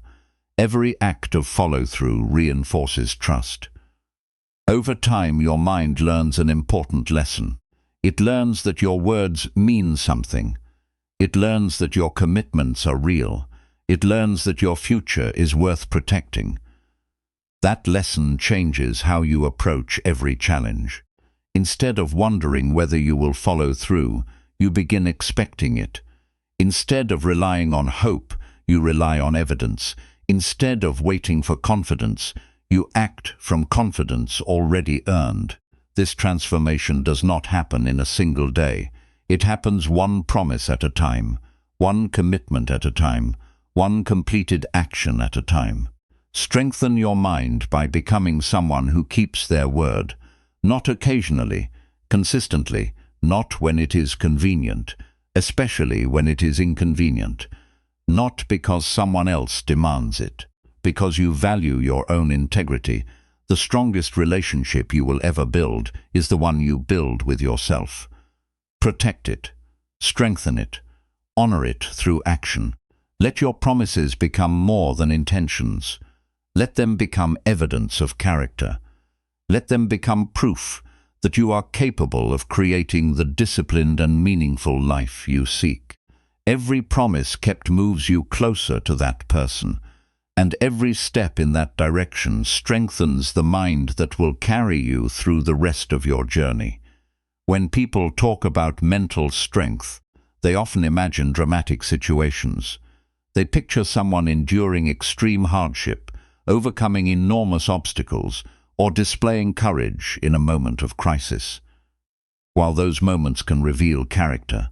S1: Every act of follow-through reinforces trust. Over time, your mind learns an important lesson. It learns that your words mean something. It learns that your commitments are real. It learns that your future is worth protecting. That lesson changes how you approach every challenge. Instead of wondering whether you will follow through, you begin expecting it. Instead of relying on hope, you rely on evidence. Instead of waiting for confidence, you act from confidence already earned. This transformation does not happen in a single day. It happens one promise at a time, one commitment at a time, one completed action at a time. Strengthen your mind by becoming someone who keeps their word, not occasionally, consistently, not when it is convenient, especially when it is inconvenient, not because someone else demands it, because you value your own integrity. The strongest relationship you will ever build is the one you build with yourself. Protect it, strengthen it, honor it through action. Let your promises become more than intentions. Let them become evidence of character. Let them become proof that you are capable of creating the disciplined and meaningful life you seek. Every promise kept moves you closer to that person, and every step in that direction strengthens the mind that will carry you through the rest of your journey. When people talk about mental strength, they often imagine dramatic situations. They picture someone enduring extreme hardship, overcoming enormous obstacles, or displaying courage in a moment of crisis. While those moments can reveal character,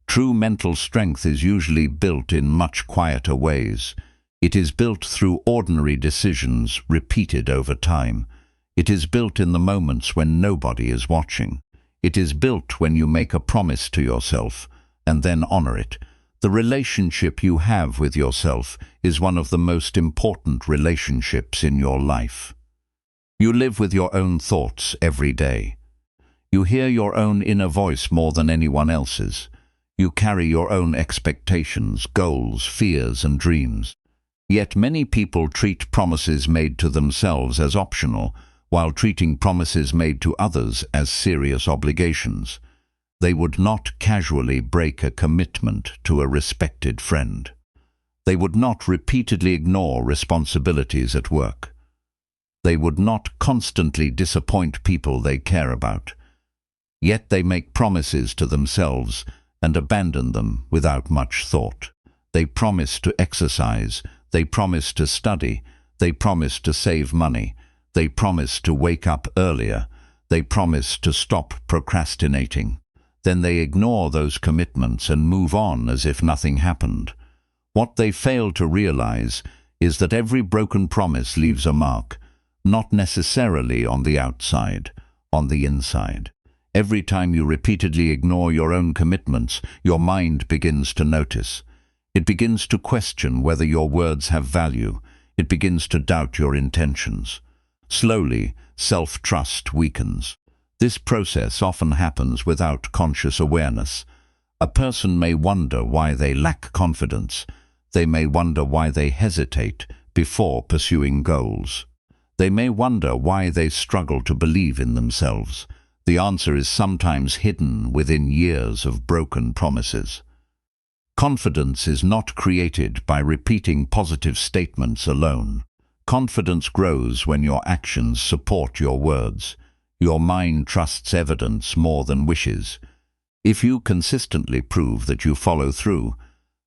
S1: true mental strength is usually built in much quieter ways. It is built through ordinary decisions repeated over time. It is built in the moments when nobody is watching. It is built when you make a promise to yourself and then honor it. The relationship you have with yourself is one of the most important relationships in your life. You live with your own thoughts every day. You hear your own inner voice more than anyone else's. You carry your own expectations, goals, fears, and dreams. Yet many people treat promises made to themselves as optional, while treating promises made to others as serious obligations. They would not casually break a commitment to a respected friend. They would not repeatedly ignore responsibilities at work. They would not constantly disappoint people they care about. Yet they make promises to themselves and abandon them without much thought. They promise to exercise, they promise to study, they promise to save money, they promise to wake up earlier, they promise to stop procrastinating. Then they ignore those commitments and move on as if nothing happened. What they fail to realize is that every broken promise leaves a mark, not necessarily on the outside, on the inside. Every time you repeatedly ignore your own commitments, your mind begins to notice. It begins to question whether your words have value. It begins to doubt your intentions. Slowly, self-trust weakens. This process often happens without conscious awareness. A person may wonder why they lack confidence. They may wonder why they hesitate before pursuing goals. They may wonder why they struggle to believe in themselves. The answer is sometimes hidden within years of broken promises. Confidence is not created by repeating positive statements alone. Confidence grows when your actions support your words. Your mind trusts evidence more than wishes. If you consistently prove that you follow through,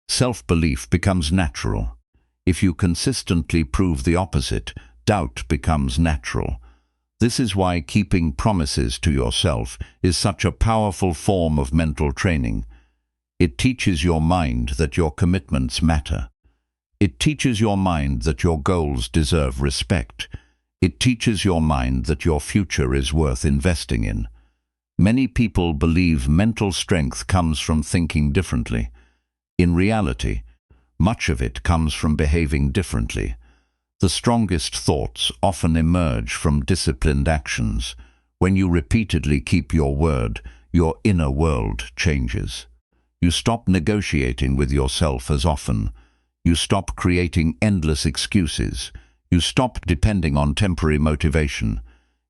S1: self-belief becomes natural. If you consistently prove the opposite, doubt becomes natural. This is why keeping promises to yourself is such a powerful form of mental training. It teaches your mind that your commitments matter. It teaches your mind that your goals deserve respect. It teaches your mind that your future is worth investing in. Many people believe mental strength comes from thinking differently. In reality, much of it comes from behaving differently. The strongest thoughts often emerge from disciplined actions. When you repeatedly keep your word, your inner world changes. You stop negotiating with yourself as often. You stop creating endless excuses. You stop depending on temporary motivation.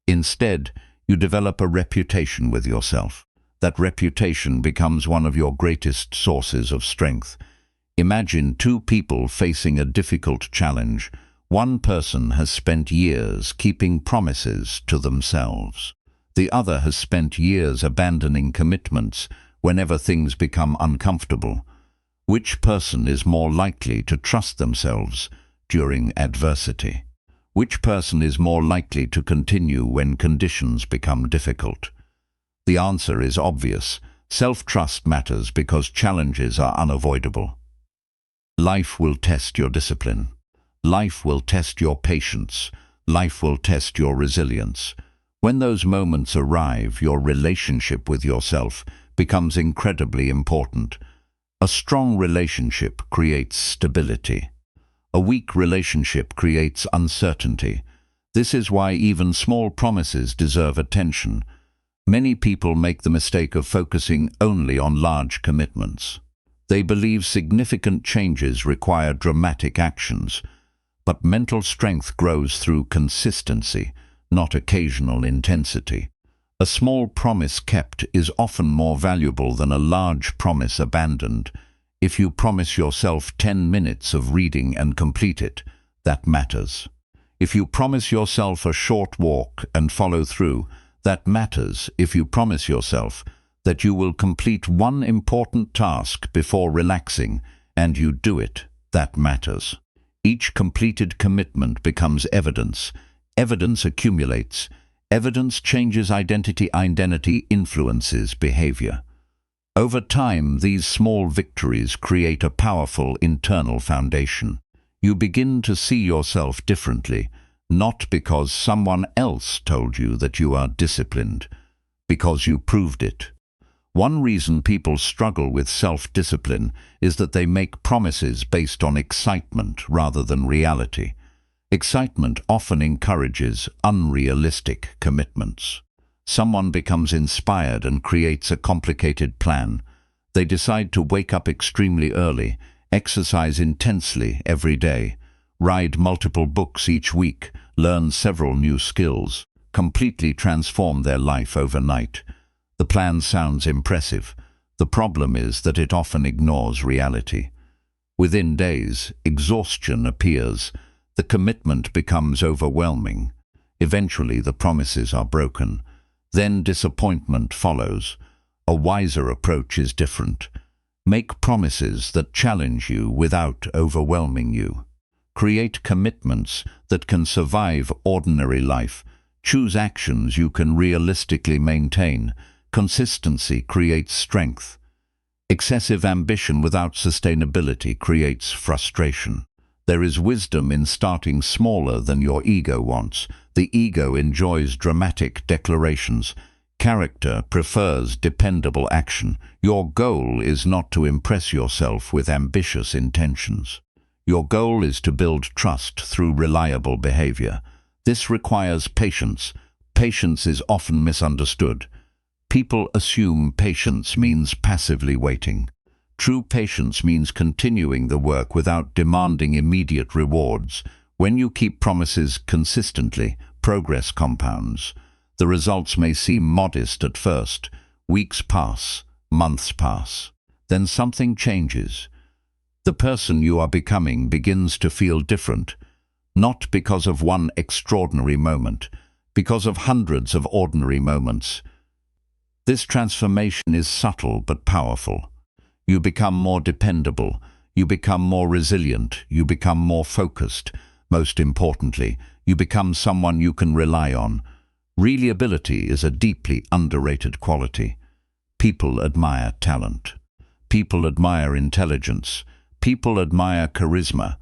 S1: Instead, you develop a reputation with yourself. that reputation becomes one of your greatest sources of strength. Imagine two people facing a difficult challenge. One person has spent years keeping promises to themselves. The other has spent years abandoning commitments whenever things become uncomfortable. Which person is more likely to trust themselves during adversity? Which person is more likely to continue when conditions become difficult? The answer is obvious. Self-trust matters because challenges are unavoidable. Life will test your discipline. Life will test your patience. Life will test your resilience. When those moments arrive, your relationship with yourself becomes incredibly important. A strong relationship creates stability. A weak relationship creates uncertainty. This is why even small promises deserve attention. Many people make the mistake of focusing only on large commitments. They believe significant changes require dramatic actions, but mental strength grows through consistency, not occasional intensity. A small promise kept is often more valuable than a large promise abandoned. If you promise yourself 10 minutes of reading and complete it, that matters. If you promise yourself a short walk and follow through, that matters. If you promise yourself that you will complete one important task before relaxing and you do it, that matters. Each completed commitment becomes evidence. Evidence accumulates. Evidence changes identity. Identity influences behavior. Over time, these small victories create a powerful internal foundation. You begin to see yourself differently, not because someone else told you that you are disciplined, because you proved it. One reason people struggle with self-discipline is that they make promises based on excitement rather than reality. Excitement often encourages unrealistic commitments. Someone becomes inspired and creates a complicated plan. They decide to wake up extremely early, exercise intensely every day, read multiple books each week, learn several new skills, completely transform their life overnight. The plan sounds impressive. The problem is that it often ignores reality. Within days, exhaustion appears. The commitment becomes overwhelming. Eventually, the promises are broken. Then disappointment follows. A wiser approach is different. Make promises that challenge you without overwhelming you. Create commitments that can survive ordinary life. Choose actions you can realistically maintain. Consistency creates strength. Excessive ambition without sustainability creates frustration. There is wisdom in starting smaller than your ego wants. The ego enjoys dramatic declarations. Character prefers dependable action. Your goal is not to impress yourself with ambitious intentions. Your goal is to build trust through reliable behavior. This requires patience. Patience is often misunderstood. People assume patience means passively waiting. True patience means continuing the work without demanding immediate rewards. When you keep promises consistently, progress compounds. The results may seem modest at first. Weeks pass, months pass. Then something changes. The person you are becoming begins to feel different, not because of one extraordinary moment, because of hundreds of ordinary moments. This transformation is subtle but powerful. You become more dependable, you become more resilient, you become more focused. Most importantly, you become someone you can rely on. Reliability is a deeply underrated quality. People admire talent. People admire intelligence. People admire charisma.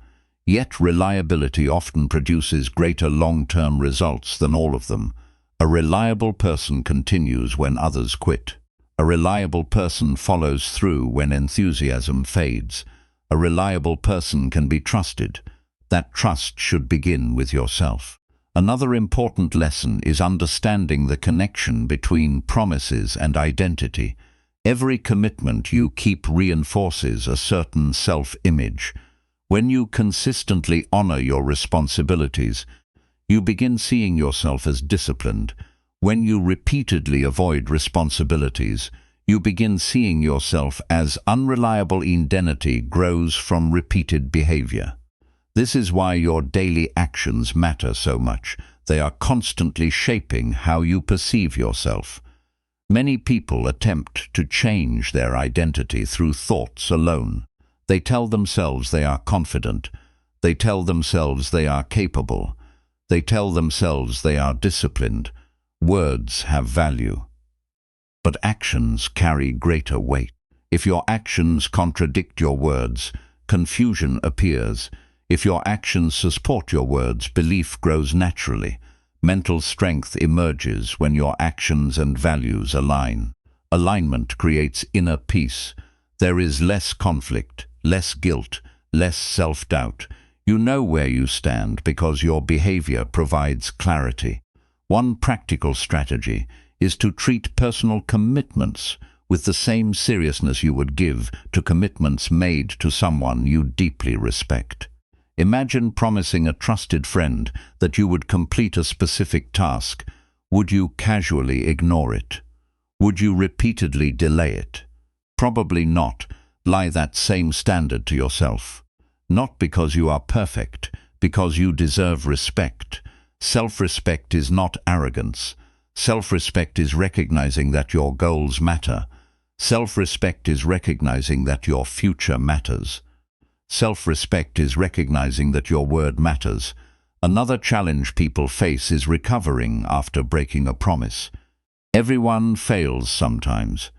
S1: Yet reliability often produces greater long-term results than all of them. A reliable person continues when others quit. A reliable person follows through when enthusiasm fades. A reliable person can be trusted. That trust should begin with yourself. Another important lesson is understanding the connection between promises and identity. Every commitment you keep reinforces a certain self-image. When you consistently honor your responsibilities, you begin seeing yourself as disciplined. When you repeatedly avoid responsibilities, You begin seeing yourself as unreliable. Identity grows from repeated behavior. This is why your daily actions matter so much. They are constantly shaping how you perceive yourself. Many people attempt to change their identity through thoughts alone. They tell themselves they are confident. They tell themselves they are capable. They tell themselves they are disciplined. Words have value, but actions carry greater weight. If your actions contradict your words, confusion appears. If your actions support your words, belief grows naturally. Mental strength emerges when your actions and values align. Alignment creates inner peace. There is less conflict, less guilt, less self-doubt. You know where you stand because your behavior provides clarity. One practical strategy is to treat personal commitments with the same seriousness you would give to commitments made to someone you deeply respect. Imagine promising a trusted friend that you would complete a specific task. Would you casually ignore it? Would you repeatedly delay it? Probably not. Apply that same standard to yourself. Not because you are perfect, because you deserve respect. Self-respect is not arrogance. Self-respect is recognizing that your goals matter. Self-respect is recognizing that your future matters. Self-respect is recognizing that your word matters. Another challenge people face is recovering after breaking a promise. Everyone fails sometimes.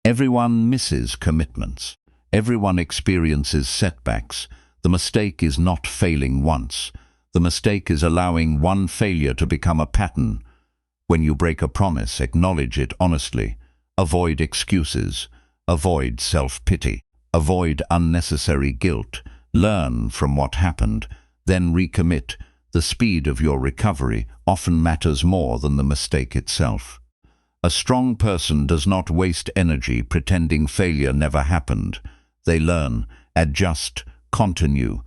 S1: Everyone misses commitments. Everyone experiences setbacks. The mistake is not failing once. The mistake is allowing one failure to become a pattern. When you break a promise, acknowledge it honestly. Avoid excuses. Avoid self-pity. Avoid unnecessary guilt. Learn from what happened, then recommit. The speed of your recovery often matters more than the mistake itself. A strong person does not waste energy pretending failure never happened. They learn, adjust, continue.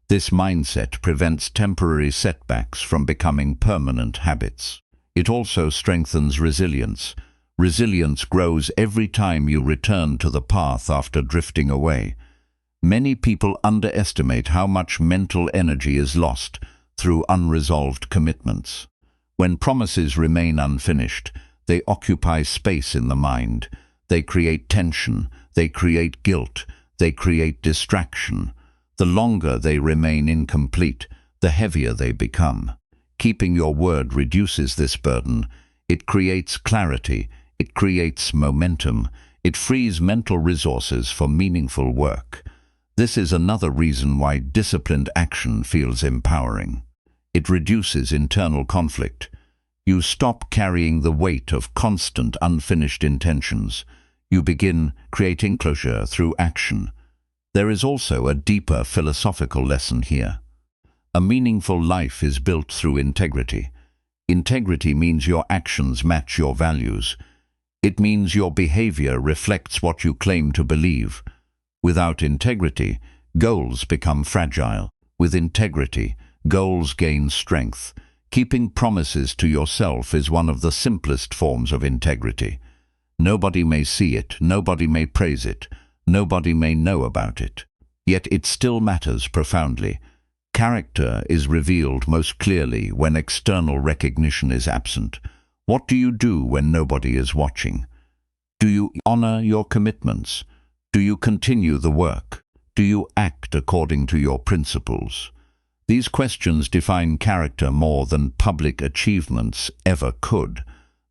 S1: This mindset prevents temporary setbacks from becoming permanent habits. It also strengthens resilience. Resilience grows every time you return to the path after drifting away. Many people underestimate how much mental energy is lost through unresolved commitments. When promises remain unfinished, they occupy space in the mind. They create tension, they create guilt, they create distraction. The longer they remain incomplete, the heavier they become. Keeping your word reduces this burden. It creates clarity. It creates momentum. It frees mental resources for meaningful work. This is another reason why disciplined action feels empowering. It reduces internal conflict. You stop carrying the weight of constant unfinished intentions. You begin creating closure through action. There is also a deeper philosophical lesson here. A meaningful life is built through integrity. Integrity means your actions match your values. It means your behavior reflects what you claim to believe. Without integrity, goals become fragile. With integrity, goals gain strength. Keeping promises to yourself is one of the simplest forms of integrity. Nobody may see it, nobody may praise it, nobody may know about it. Yet it still matters profoundly. Character is revealed most clearly when external recognition is absent. What do you do when nobody is watching? Do you honor your commitments? Do you continue the work? Do you act according to your principles? These questions define character more than public achievements ever could.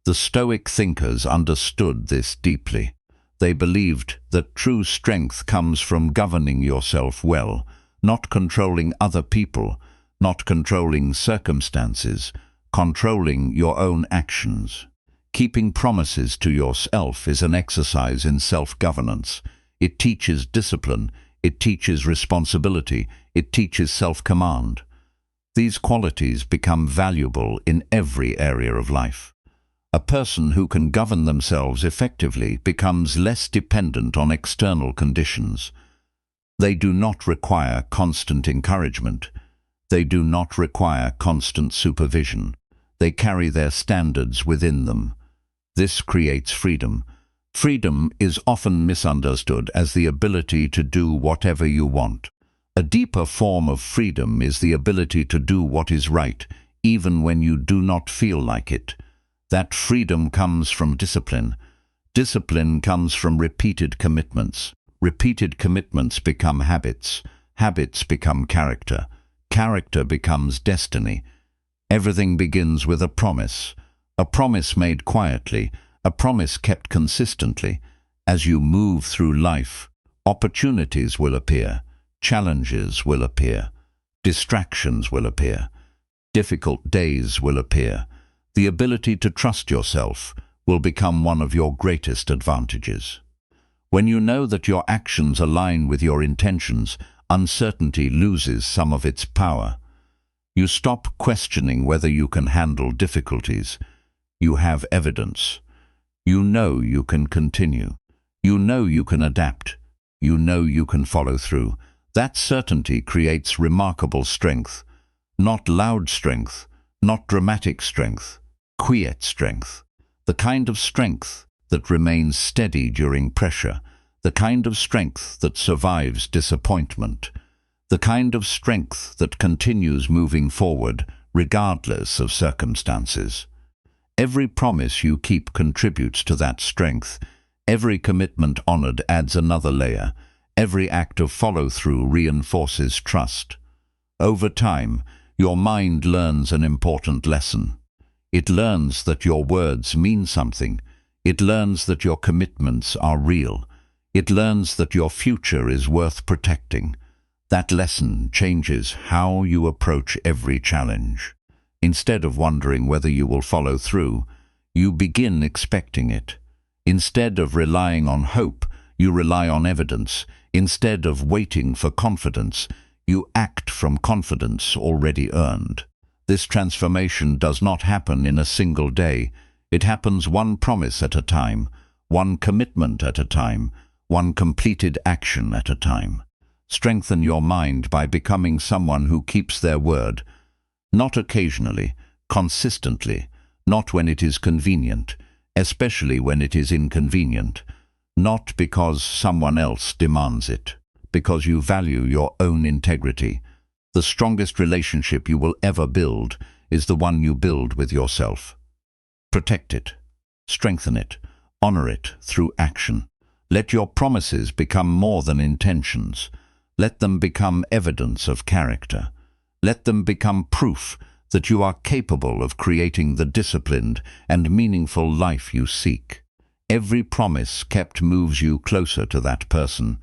S1: The Stoic thinkers understood this deeply. They believed that true strength comes from governing yourself well, not controlling other people, not controlling circumstances, controlling your own actions. Keeping promises to yourself is an exercise in self-governance. It teaches discipline, it teaches responsibility, it teaches self-command. These qualities become valuable in every area of life. A person who can govern themselves effectively becomes less dependent on external conditions. They do not require constant encouragement. They do not require constant supervision. They carry their standards within them. This creates freedom. Freedom is often misunderstood as the ability to do whatever you want. A deeper form of freedom is the ability to do what is right, even when you do not feel like it. That freedom comes from discipline. Discipline comes from repeated commitments. Repeated commitments become habits. Habits become character. Character becomes destiny. Everything begins with a promise made quietly, a promise kept consistently. As you move through life, opportunities will appear, challenges will appear, distractions will appear, difficult days will appear. The ability to trust yourself will become one of your greatest advantages. When you know that your actions align with your intentions, uncertainty loses some of its power. You stop questioning whether you can handle difficulties. You have evidence. You know you can continue. You know you can adapt. You know you can follow through. That certainty creates remarkable strength. Not loud strength, not dramatic strength, quiet strength. The kind of strength that remains steady during pressure. The kind of strength that survives disappointment. The kind of strength that continues moving forward regardless of circumstances. Every promise you keep contributes to that strength. Every commitment honored adds another layer. Every act of follow-through reinforces trust. Over time, your mind learns an important lesson. It learns that your words mean something. It learns that your commitments are real. It learns that your future is worth protecting. That lesson changes how you approach every challenge. Instead of wondering whether you will follow through, you begin expecting it. Instead of relying on hope, you rely on evidence. Instead of waiting for confidence, you act from confidence already earned. This transformation does not happen in a single day. It happens one promise at a time, one commitment at a time, one completed action at a time. Strengthen your mind by becoming someone who keeps their word. Not occasionally, consistently, not when it is convenient, especially when it is inconvenient. Not because someone else demands it, because you value your own integrity. The strongest relationship you will ever build is the one you build with yourself. Protect it, strengthen it, honor it through action. Let your promises become more than intentions. Let them become evidence of character. Let them become proof that you are capable of creating the disciplined and meaningful life you seek. Every promise kept moves you closer to that person,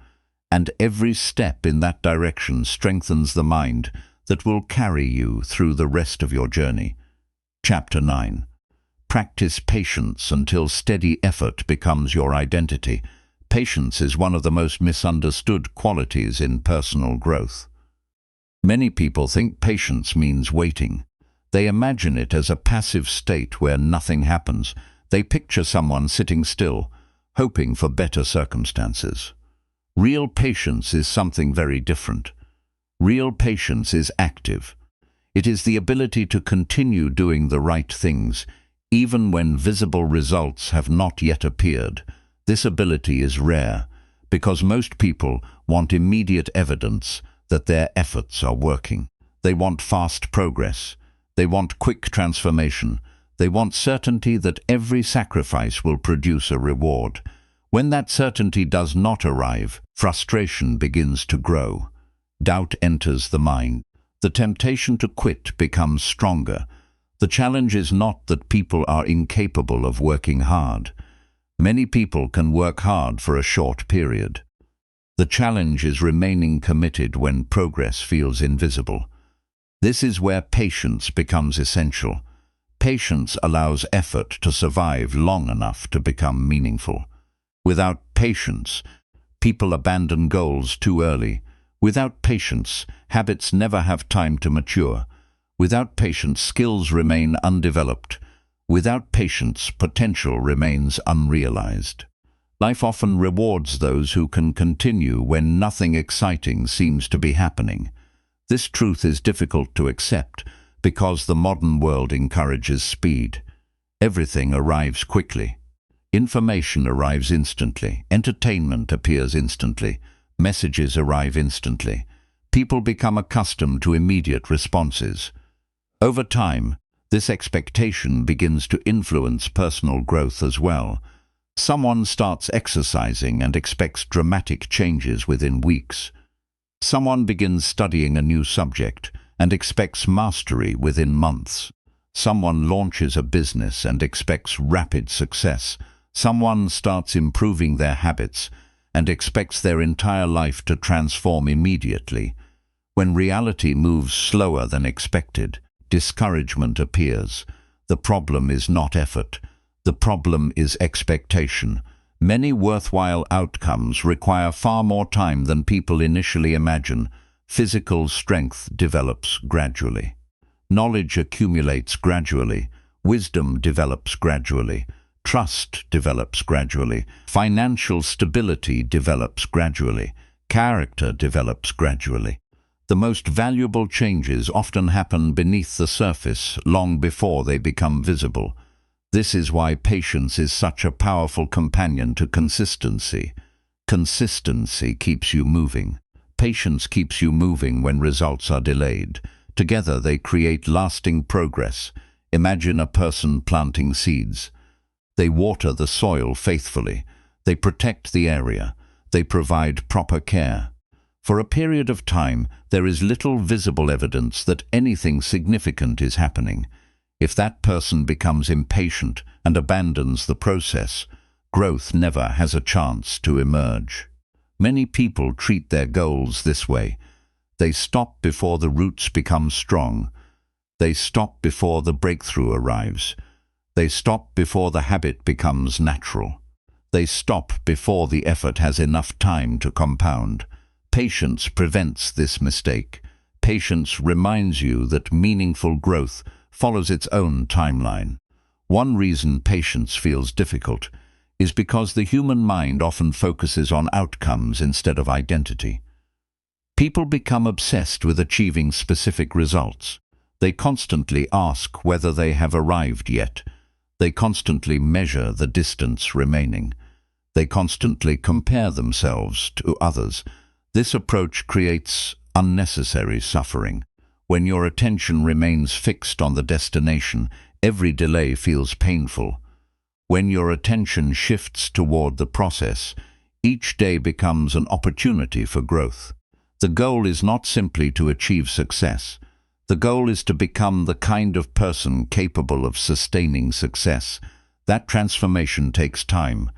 S1: and every step in that direction strengthens the mind that will carry you through the rest of your journey. Chapter 9. Practice patience until steady effort becomes your identity. Patience is one of the most misunderstood qualities in personal growth. Many people think patience means waiting. They imagine it as a passive state where nothing happens. They picture someone sitting still, hoping for better circumstances. Real patience is something very different. Real patience is active. It is the ability to continue doing the right things, even when visible results have not yet appeared. This ability is rare, because most people want immediate evidence that their efforts are working. They want fast progress. They want quick transformation. They want certainty that every sacrifice will produce a reward. When that certainty does not arrive, frustration begins to grow. Doubt enters the mind. The temptation to quit becomes stronger. The challenge is not that people are incapable of working hard. Many people can work hard for a short period. The challenge is remaining committed when progress feels invisible. This is where patience becomes essential. Patience allows effort to survive long enough to become meaningful. Without patience, people abandon goals too early. Without patience, habits never have time to mature. Without patience, skills remain undeveloped. Without patience, potential remains unrealized. Life often rewards those who can continue when nothing exciting seems to be happening. This truth is difficult to accept because the modern world encourages speed. Everything arrives quickly. Information arrives instantly. Entertainment appears instantly. Messages arrive instantly. People become accustomed to immediate responses. Over time, this expectation begins to influence personal growth as well. Someone starts exercising and expects dramatic changes within weeks. Someone begins studying a new subject and expects mastery within months. Someone launches a business and expects rapid success. Someone starts improving their habits and expects their entire life to transform immediately. When reality moves slower than expected, discouragement appears. The problem is not effort. The problem is expectation. Many worthwhile outcomes require far more time than people initially imagine. Physical strength develops gradually. Knowledge accumulates gradually. Wisdom develops gradually. Trust develops gradually. Financial stability develops gradually. Character develops gradually. The most valuable changes often happen beneath the surface, long before they become visible. This is why patience is such a powerful companion to consistency. Consistency keeps you moving. Patience keeps you moving when results are delayed. Together they create lasting progress. Imagine a person planting seeds. They water the soil faithfully. They protect the area. They provide proper care. For a period of time, there is little visible evidence that anything significant is happening. If that person becomes impatient and abandons the process, growth never has a chance to emerge. Many people treat their goals this way. They stop before the roots become strong. They stop before the breakthrough arrives. They stop before the habit becomes natural. They stop before the effort has enough time to compound. Patience prevents this mistake. Patience reminds you that meaningful growth follows its own timeline. One reason patience feels difficult is because the human mind often focuses on outcomes instead of identity. People become obsessed with achieving specific results. They constantly ask whether they have arrived yet. They constantly measure the distance remaining. They constantly compare themselves to others. This approach creates unnecessary suffering. When your attention remains fixed on the destination, every delay feels painful. When your attention shifts toward the process, each day becomes an opportunity for growth. The goal is not simply to achieve success. The goal is to become the kind of person capable of sustaining success. That transformation takes time.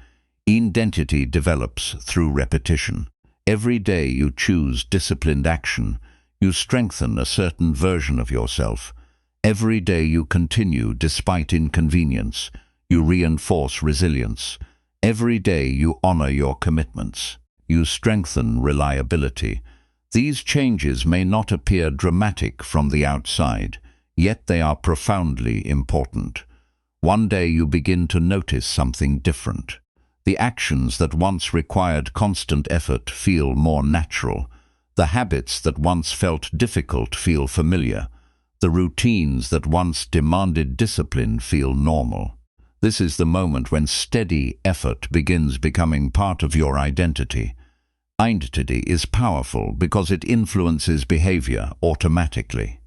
S1: Identity develops through repetition. Every day you choose disciplined action. You strengthen a certain version of yourself. Every day you continue despite inconvenience. You reinforce resilience. Every day you honor your commitments. You strengthen reliability. These changes may not appear dramatic from the outside, yet they are profoundly important. One day you begin to notice something different. The actions that once required constant effort feel more natural. The habits that once felt difficult feel familiar. The routines that once demanded discipline feel normal. This is the moment when steady effort begins becoming part of your identity. Identity is powerful because it influences behavior automatically.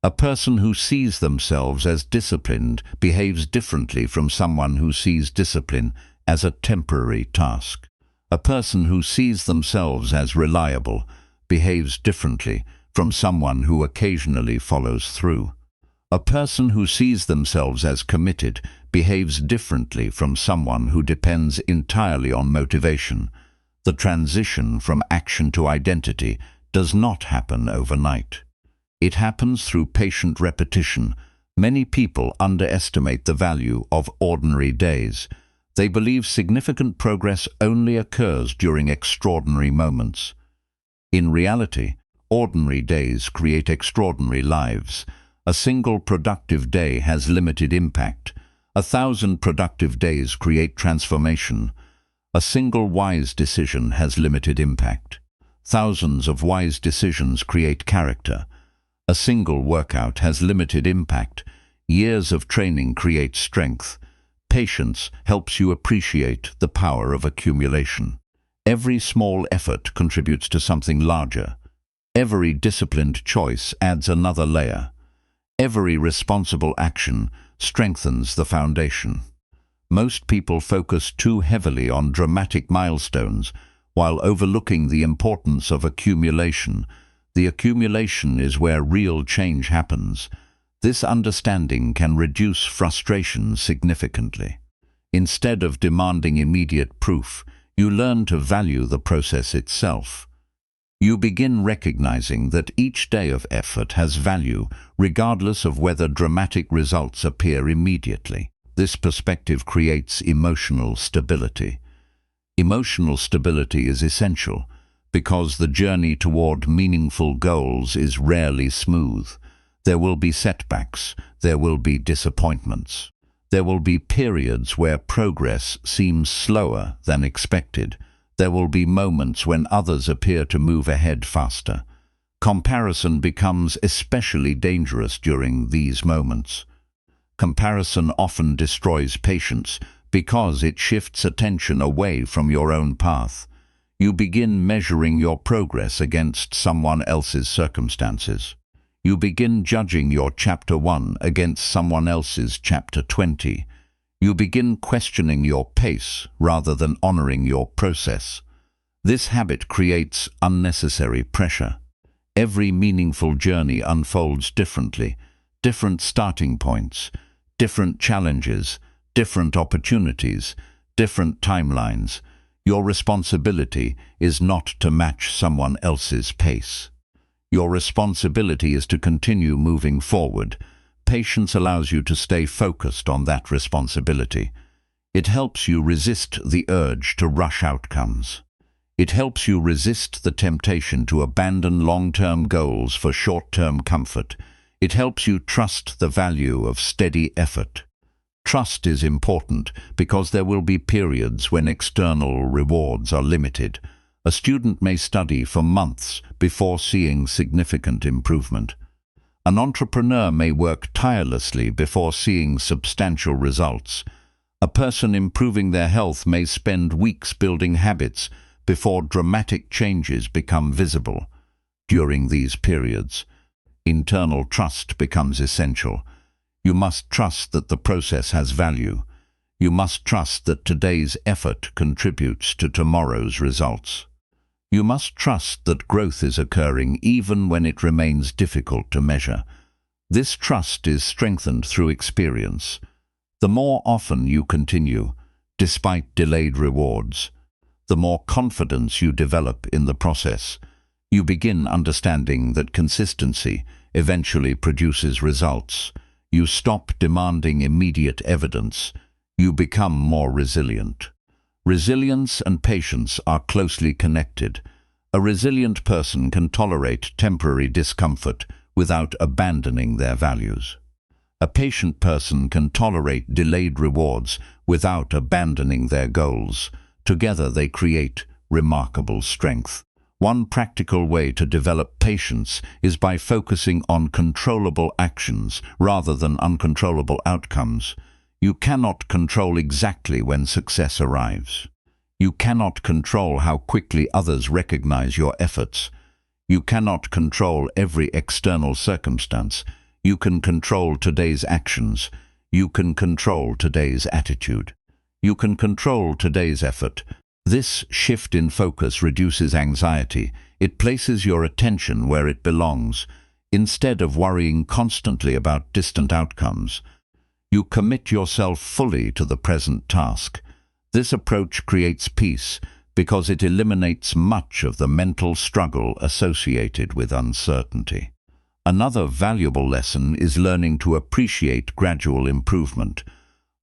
S1: A person who sees themselves as disciplined behaves differently from someone who sees discipline as a temporary task. A person who sees themselves as reliable behaves differently from someone who occasionally follows through. A person who sees themselves as committed behaves differently from someone who depends entirely on motivation. The transition from action to identity does not happen overnight. It happens through patient repetition. Many people underestimate the value of ordinary days. They believe significant progress only occurs during extraordinary moments. In reality, ordinary days create extraordinary lives. A single productive day has limited impact. 1,000 productive days create transformation. A single wise decision has limited impact. Thousands of wise decisions create character. A single workout has limited impact. Years of training create strength. Patience helps you appreciate the power of accumulation. Every small effort contributes to something larger. Every disciplined choice adds another layer. Every responsible action strengthens the foundation. Most people focus too heavily on dramatic milestones while overlooking the importance of accumulation. The accumulation is where real change happens. This understanding can reduce frustration significantly. Instead of demanding immediate proof, you learn to value the process itself. You begin recognizing that each day of effort has value, regardless of whether dramatic results appear immediately. This perspective creates emotional stability. Emotional stability is essential because the journey toward meaningful goals is rarely smooth. There will be setbacks, there will be disappointments. There will be periods where progress seems slower than expected. There will be moments when others appear to move ahead faster. Comparison becomes especially dangerous during these moments. Comparison often destroys patience because it shifts attention away from your own path. You begin measuring your progress against someone else's circumstances. You begin judging your chapter 1 against someone else's chapter 20. You begin questioning your pace rather than honoring your process. This habit creates unnecessary pressure. Every meaningful journey unfolds differently. Different starting points, different challenges, different opportunities, different timelines. Your responsibility is not to match someone else's pace. Your responsibility is to continue moving forward. Patience allows you to stay focused on that responsibility. It helps you resist the urge to rush outcomes. It helps you resist the temptation to abandon long-term goals for short-term comfort. It helps you trust the value of steady effort. Trust is important because there will be periods when external rewards are limited. A student may study for months before seeing significant improvement. An entrepreneur may work tirelessly before seeing substantial results. A person improving their health may spend weeks building habits before dramatic changes become visible. During these periods, internal trust becomes essential. You must trust that the process has value. You must trust that today's effort contributes to tomorrow's results. You must trust that growth is occurring even when it remains difficult to measure. This trust is strengthened through experience. The more often you continue, despite delayed rewards, the more confidence you develop in the process. You begin understanding that consistency eventually produces results. You stop demanding immediate evidence. You become more resilient. Resilience and patience are closely connected. A resilient person can tolerate temporary discomfort without abandoning their values. A patient person can tolerate delayed rewards without abandoning their goals. Together they create remarkable strength. One practical way to develop patience is by focusing on controllable actions rather than uncontrollable outcomes. You cannot control exactly when success arrives. You cannot control how quickly others recognize your efforts. You cannot control every external circumstance. You can control today's actions. You can control today's attitude. You can control today's effort. This shift in focus reduces anxiety. It places your attention where it belongs. Instead of worrying constantly about distant outcomes, you commit yourself fully to the present task. This approach creates peace because it eliminates much of the mental struggle associated with uncertainty. Another valuable lesson is learning to appreciate gradual improvement.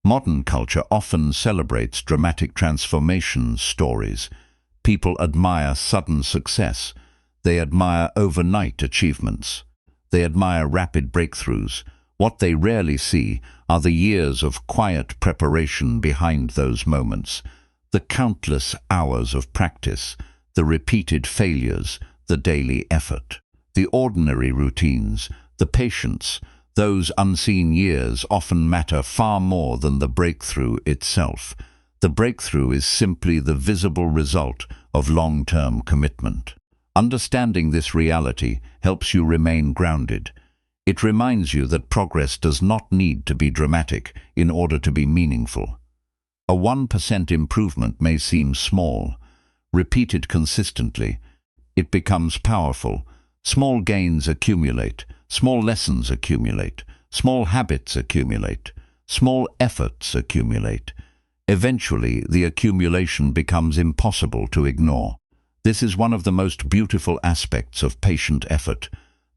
S1: Modern culture often celebrates dramatic transformation stories. People admire sudden success. They admire overnight achievements. They admire rapid breakthroughs. What they rarely see are the years of quiet preparation behind those moments, the countless hours of practice, the repeated failures, the daily effort, the ordinary routines, the patience, Those unseen years often matter far more than the breakthrough itself. The breakthrough is simply the visible result of long-term commitment. Understanding this reality helps you remain grounded. It reminds you that progress does not need to be dramatic in order to be meaningful. A 1% improvement may seem small. Repeated consistently, it becomes powerful. Small gains accumulate, small lessons accumulate, small habits accumulate, small efforts accumulate. Eventually, the accumulation becomes impossible to ignore. This is one of the most beautiful aspects of patient effort.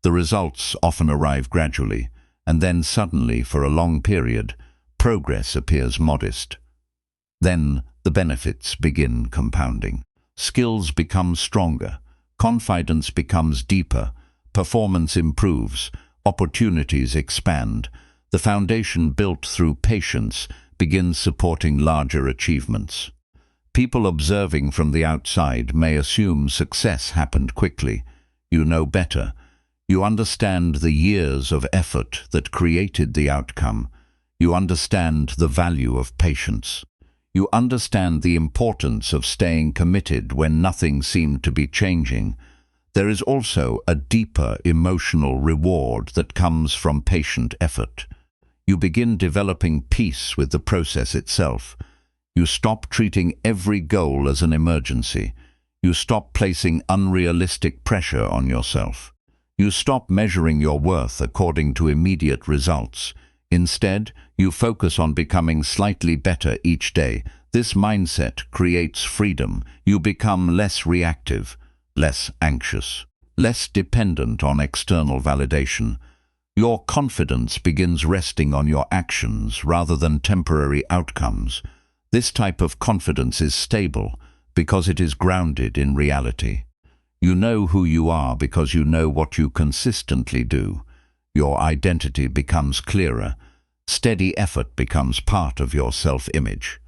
S1: The results often arrive gradually, and then suddenly, for a long period, progress appears modest. Then the benefits begin compounding. Skills become stronger, confidence becomes deeper, performance improves, opportunities expand. The foundation built through patience begins supporting larger achievements. People observing from the outside may assume success happened quickly. You know better. You understand the years of effort that created the outcome. You understand the value of patience. You understand the importance of staying committed when nothing seemed to be changing. There is also a deeper emotional reward that comes from patient effort. You begin developing peace with the process itself. You stop treating every goal as an emergency. You stop placing unrealistic pressure on yourself. You stop measuring your worth according to immediate results. Instead, you focus on becoming slightly better each day. This mindset creates freedom. You become less reactive, less anxious, less dependent on external validation. Your confidence begins resting on your actions rather than temporary outcomes. This type of confidence is stable because it is grounded in reality. You know who you are because you know what you consistently do. Your identity becomes clearer. Steady effort becomes part of your self-image.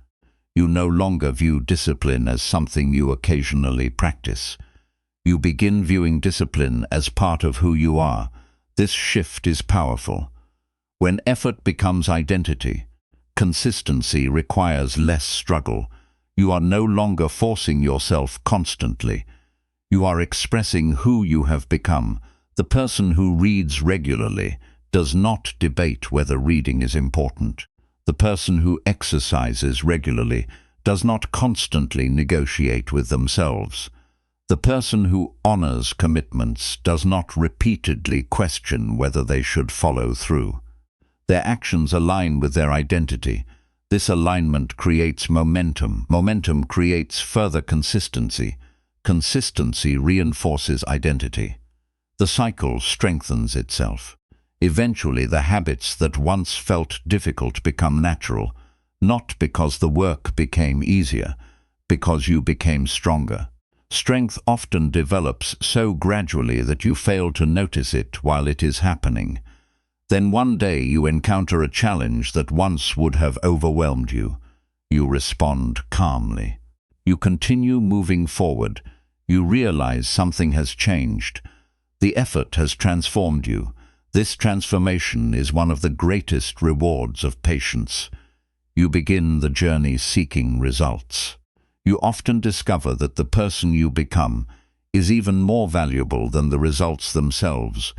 S1: You no longer view discipline as something you occasionally practice. You begin viewing discipline as part of who you are. This shift is powerful. When effort becomes identity, consistency requires less struggle. You are no longer forcing yourself constantly. You are expressing who you have become. The person who reads regularly does not debate whether reading is important. The person who exercises regularly does not constantly negotiate with themselves. The person who honors commitments does not repeatedly question whether they should follow through. Their actions align with their identity. This alignment creates momentum. Momentum creates further consistency. Consistency reinforces identity. The cycle strengthens itself. Eventually, the habits that once felt difficult become natural, not because the work became easier, because you became stronger. Strength often develops so gradually that you fail to notice it while it is happening. Then one day you encounter a challenge that once would have overwhelmed you. You respond calmly. You continue moving forward. You realize something has changed. The effort has transformed you. This transformation is one of the greatest rewards of patience. You begin the journey seeking results. You often discover that the person you become is even more valuable than the results themselves.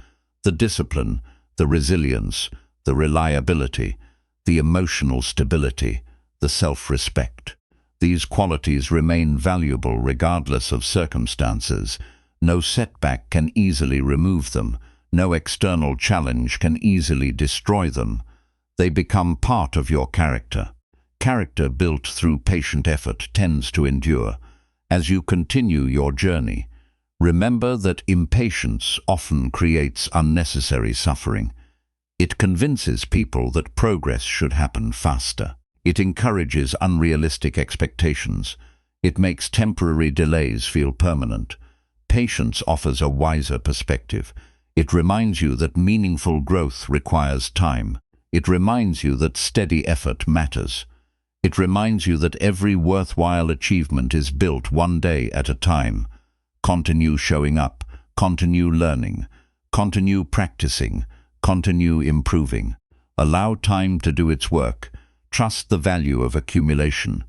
S1: The discipline, the resilience, the reliability, the emotional stability, the self-respect. These qualities remain valuable regardless of circumstances. No setback can easily remove them. No external challenge can easily destroy them. They become part of your character. Character built through patient effort tends to endure. As you continue your journey, remember that impatience often creates unnecessary suffering. It convinces people that progress should happen faster. It encourages unrealistic expectations. It makes temporary delays feel permanent. Patience offers a wiser perspective. It reminds you that meaningful growth requires time. It reminds you that steady effort matters. It reminds you that every worthwhile achievement is built one day at a time. Continue showing up, continue learning, continue practicing, continue improving. Allow time to do its work. Trust the value of accumulation.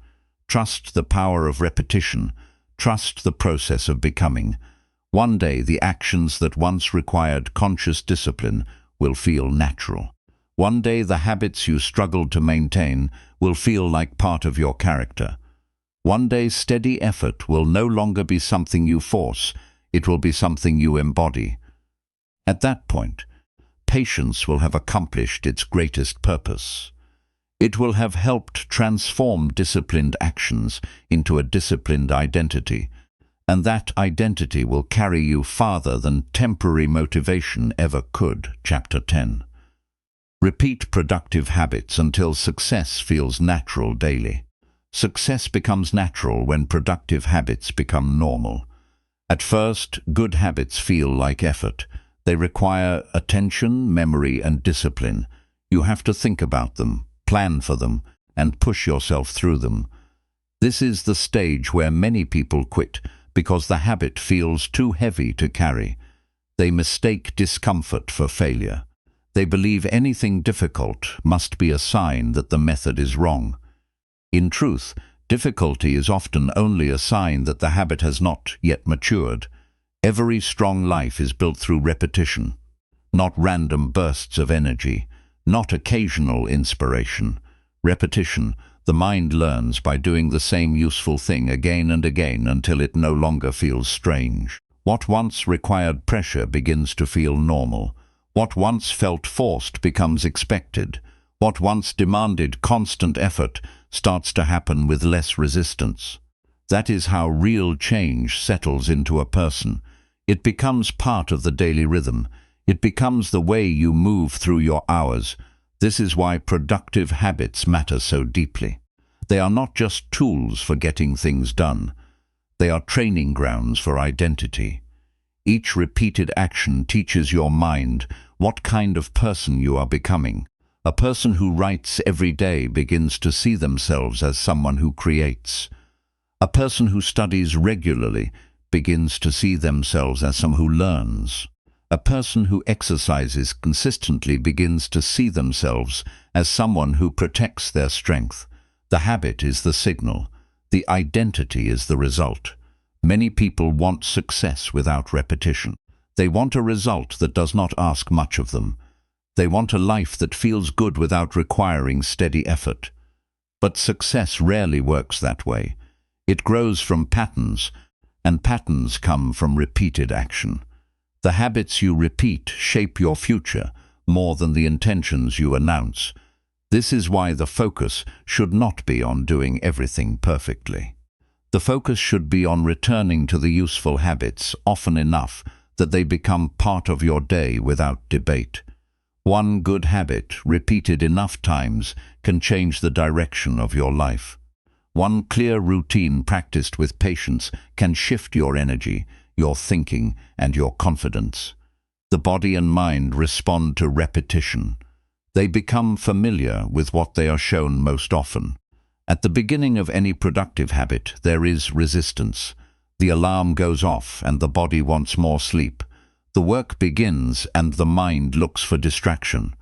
S1: Trust the power of repetition. Trust the process of becoming. One day, the actions that once required conscious discipline will feel natural. One day, the habits you struggled to maintain will feel like part of your character. One day, steady effort will no longer be something you force. It will be something you embody. At that point, patience will have accomplished its greatest purpose. It will have helped transform disciplined actions into a disciplined identity, and that identity will carry you farther than temporary motivation ever could. Chapter 10. Repeat productive habits until success feels natural daily. Success becomes natural when productive habits become normal. At first, good habits feel like effort. They require attention, memory, and discipline. You have to think about them, plan for them, and push yourself through them. This is the stage where many people quit because the habit feels too heavy to carry. They mistake discomfort for failure. They believe anything difficult must be a sign that the method is wrong. In truth, difficulty is often only a sign that the habit has not yet matured. Every strong life is built through repetition, not random bursts of energy, not occasional inspiration. Repetition. The mind learns by doing the same useful thing again and again until it no longer feels strange. What once required pressure begins to feel normal. What once felt forced becomes expected. What once demanded constant effort starts to happen with less resistance. That is how real change settles into a person. It becomes part of the daily rhythm. It becomes the way you move through your hours. This is why productive habits matter so deeply. They are not just tools for getting things done. They are training grounds for identity. Each repeated action teaches your mind what kind of person you are becoming. A person who writes every day begins to see themselves as someone who creates. A person who studies regularly begins to see themselves as someone who learns. A person who exercises consistently begins to see themselves as someone who protects their strength. The habit is the signal. The identity is the result. Many people want success without repetition. They want a result that does not ask much of them. They want a life that feels good without requiring steady effort. But success rarely works that way. It grows from patterns, and patterns come from repeated action. The habits you repeat shape your future more than the intentions you announce. This is why the focus should not be on doing everything perfectly. The focus should be on returning to the useful habits often enough that they become part of your day without debate. One good habit, repeated enough times, can change the direction of your life. One clear routine practiced with patience can shift your energy, your thinking, and your confidence. The body and mind respond to repetition. They become familiar with what they are shown most often. At the beginning of any productive habit, there is resistance. The alarm goes off and the body wants more sleep. The work begins and the mind looks for distraction.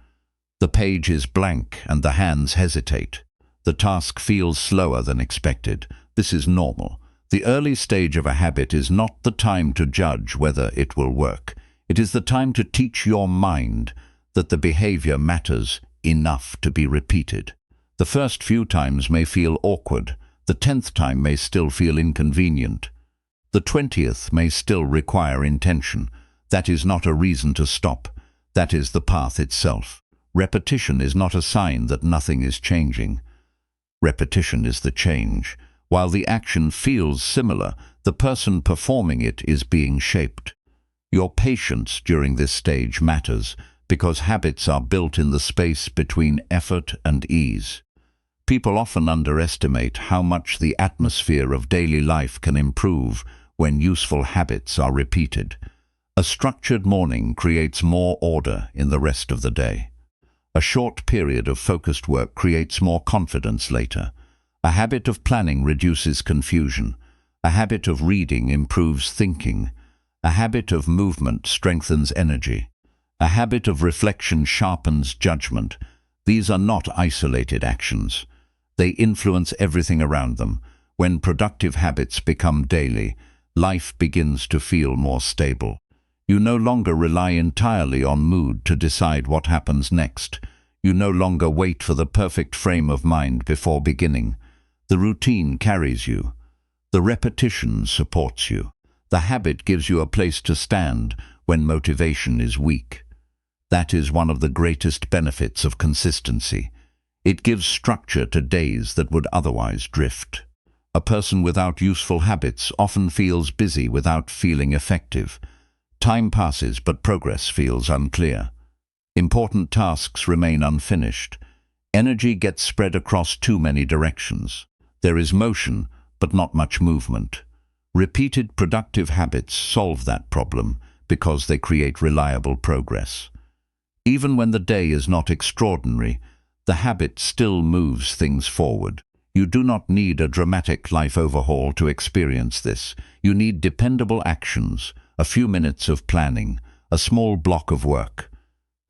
S1: The page is blank and the hands hesitate. The task feels slower than expected. This is normal. The early stage of a habit is not the time to judge whether it will work. It is the time to teach your mind that the behavior matters enough to be repeated. The first few times may feel awkward. The 10th time may still feel inconvenient. The 20th may still require intention. That is not a reason to stop. That is the path itself. Repetition is not a sign that nothing is changing. Repetition is the change. While the action feels similar, the person performing it is being shaped. Your patience during this stage matters because habits are built in the space between effort and ease. People often underestimate how much the atmosphere of daily life can improve when useful habits are repeated. A structured morning creates more order in the rest of the day. A short period of focused work creates more confidence later. A habit of planning reduces confusion. A habit of reading improves thinking. A habit of movement strengthens energy. A habit of reflection sharpens judgment. These are not isolated actions. They influence everything around them. When productive habits become daily, life begins to feel more stable. You no longer rely entirely on mood to decide what happens next. You no longer wait for the perfect frame of mind before beginning. The routine carries you. The repetition supports you. The habit gives you a place to stand when motivation is weak. That is one of the greatest benefits of consistency. It gives structure to days that would otherwise drift. A person without useful habits often feels busy without feeling effective. Time passes, but progress feels unclear. Important tasks remain unfinished. Energy gets spread across too many directions. There is motion, but not much movement. Repeated productive habits solve that problem because they create reliable progress. Even when the day is not extraordinary, the habit still moves things forward. You do not need a dramatic life overhaul to experience this. You need dependable actions, a few minutes of planning, a small block of work,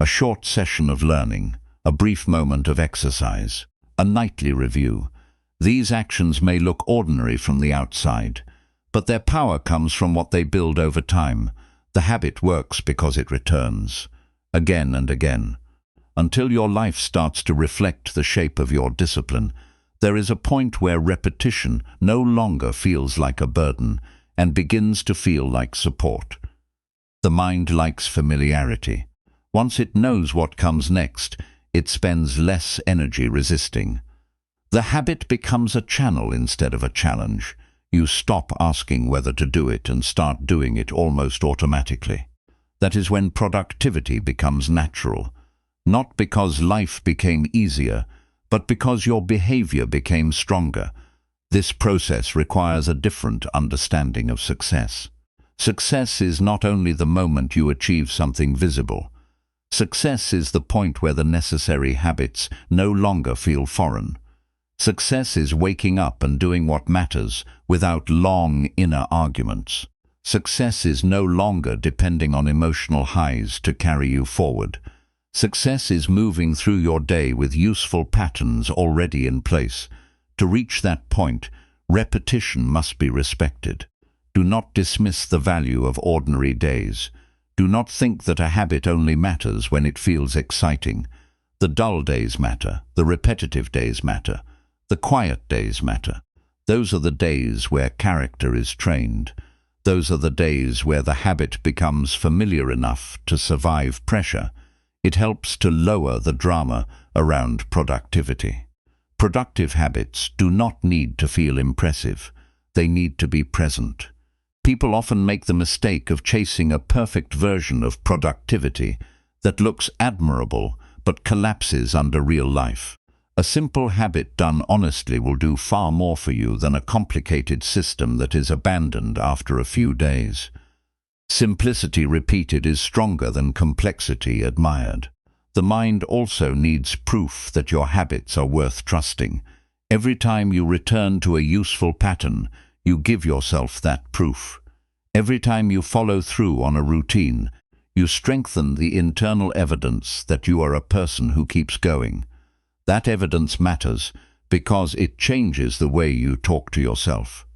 S1: a short session of learning, a brief moment of exercise, a nightly review. These actions may look ordinary from the outside, but their power comes from what they build over time. The habit works because it returns, again and again, until your life starts to reflect the shape of your discipline. There is a point where repetition no longer feels like a burden and begins to feel like support. The mind likes familiarity. Once it knows what comes next, it spends less energy resisting. The habit becomes a channel instead of a challenge. You stop asking whether to do it and start doing it almost automatically. That is when productivity becomes natural, not because life became easier, but because your behavior became stronger. This process requires a different understanding of success. Success is not only the moment you achieve something visible. Success is the point where the necessary habits no longer feel foreign. Success is waking up and doing what matters without long inner arguments. Success is no longer depending on emotional highs to carry you forward. Success is moving through your day with useful patterns already in place. To reach that point, repetition must be respected. Do not dismiss the value of ordinary days. Do not think that a habit only matters when it feels exciting. The dull days matter. The repetitive days matter. The quiet days matter. Those are the days where character is trained. Those are the days where the habit becomes familiar enough to survive pressure. It helps to lower the drama around productivity. Productive habits do not need to feel impressive. They need to be present. People often make the mistake of chasing a perfect version of productivity that looks admirable but collapses under real life. A simple habit done honestly will do far more for you than a complicated system that is abandoned after a few days. Simplicity repeated is stronger than complexity admired. The mind also needs proof that your habits are worth trusting. Every time you return to a useful pattern, you give yourself that proof. Every time you follow through on a routine, you strengthen the internal evidence that you are a person who keeps going. That evidence matters because it changes the way you talk to yourself.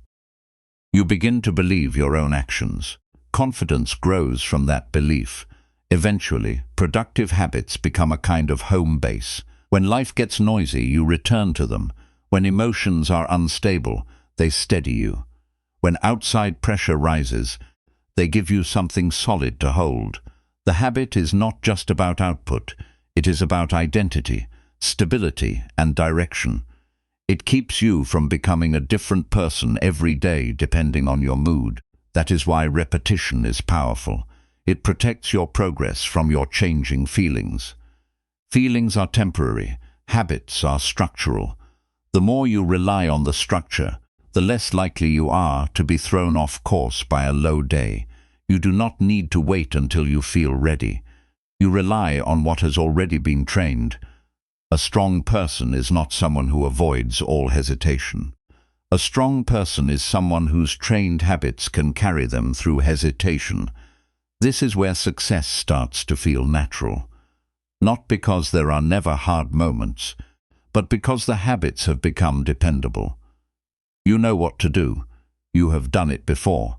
S1: You begin to believe your own actions. Confidence grows from that belief. Eventually, productive habits become a kind of home base. When life gets noisy, you return to them. When emotions are unstable, they steady you. When outside pressure rises, they give you something solid to hold. The habit is not just about output. It is about identity, stability, and direction. It keeps you from becoming a different person every day depending on your mood. That is why repetition is powerful. It protects your progress from your changing feelings. Feelings are temporary. Habits are structural. The more you rely on the structure, the less likely you are to be thrown off course by a low day. You do not need to wait until you feel ready. You rely on what has already been trained. A strong person is not someone who avoids all hesitation. A strong person is someone whose trained habits can carry them through hesitation. This is where success starts to feel natural. Not because there are never hard moments, but because the habits have become dependable. You know what to do. You have done it before.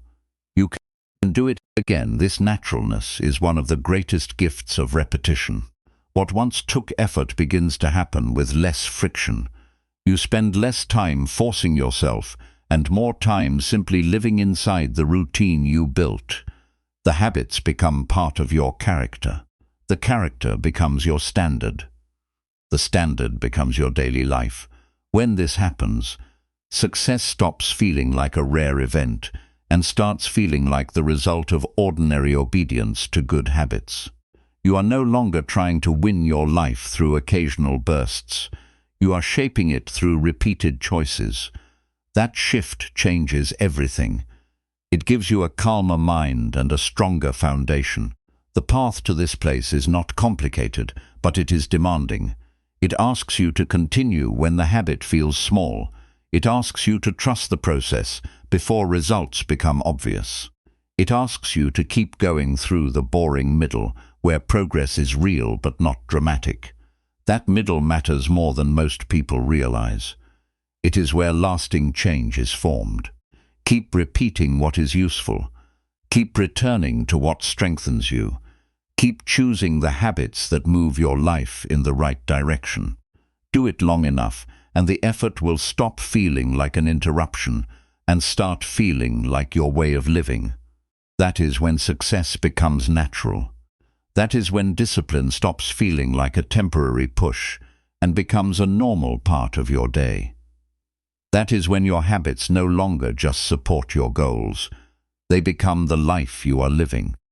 S1: You can do it again. This naturalness is one of the greatest gifts of repetition. What once took effort begins to happen with less friction. You spend less time forcing yourself and more time simply living inside the routine you built. The habits become part of your character. The character becomes your standard. The standard becomes your daily life. When this happens, success stops feeling like a rare event and starts feeling like the result of ordinary obedience to good habits. You are no longer trying to win your life through occasional bursts. You are shaping it through repeated choices. That shift changes everything. It gives you a calmer mind and a stronger foundation. The path to this place is not complicated, but it is demanding. It asks you to continue when the habit feels small. It asks you to trust the process before results become obvious. It asks you to keep going through the boring middle, where progress is real but not dramatic. That middle matters more than most people realize. It is where lasting change is formed. Keep repeating what is useful. Keep returning to what strengthens you. Keep choosing the habits that move your life in the right direction. Do it long enough, and the effort will stop feeling like an interruption and start feeling like your way of living. That is when success becomes natural. That is when discipline stops feeling like a temporary push and becomes a normal part of your day. That is when your habits no longer just support your goals. They become the life you are living.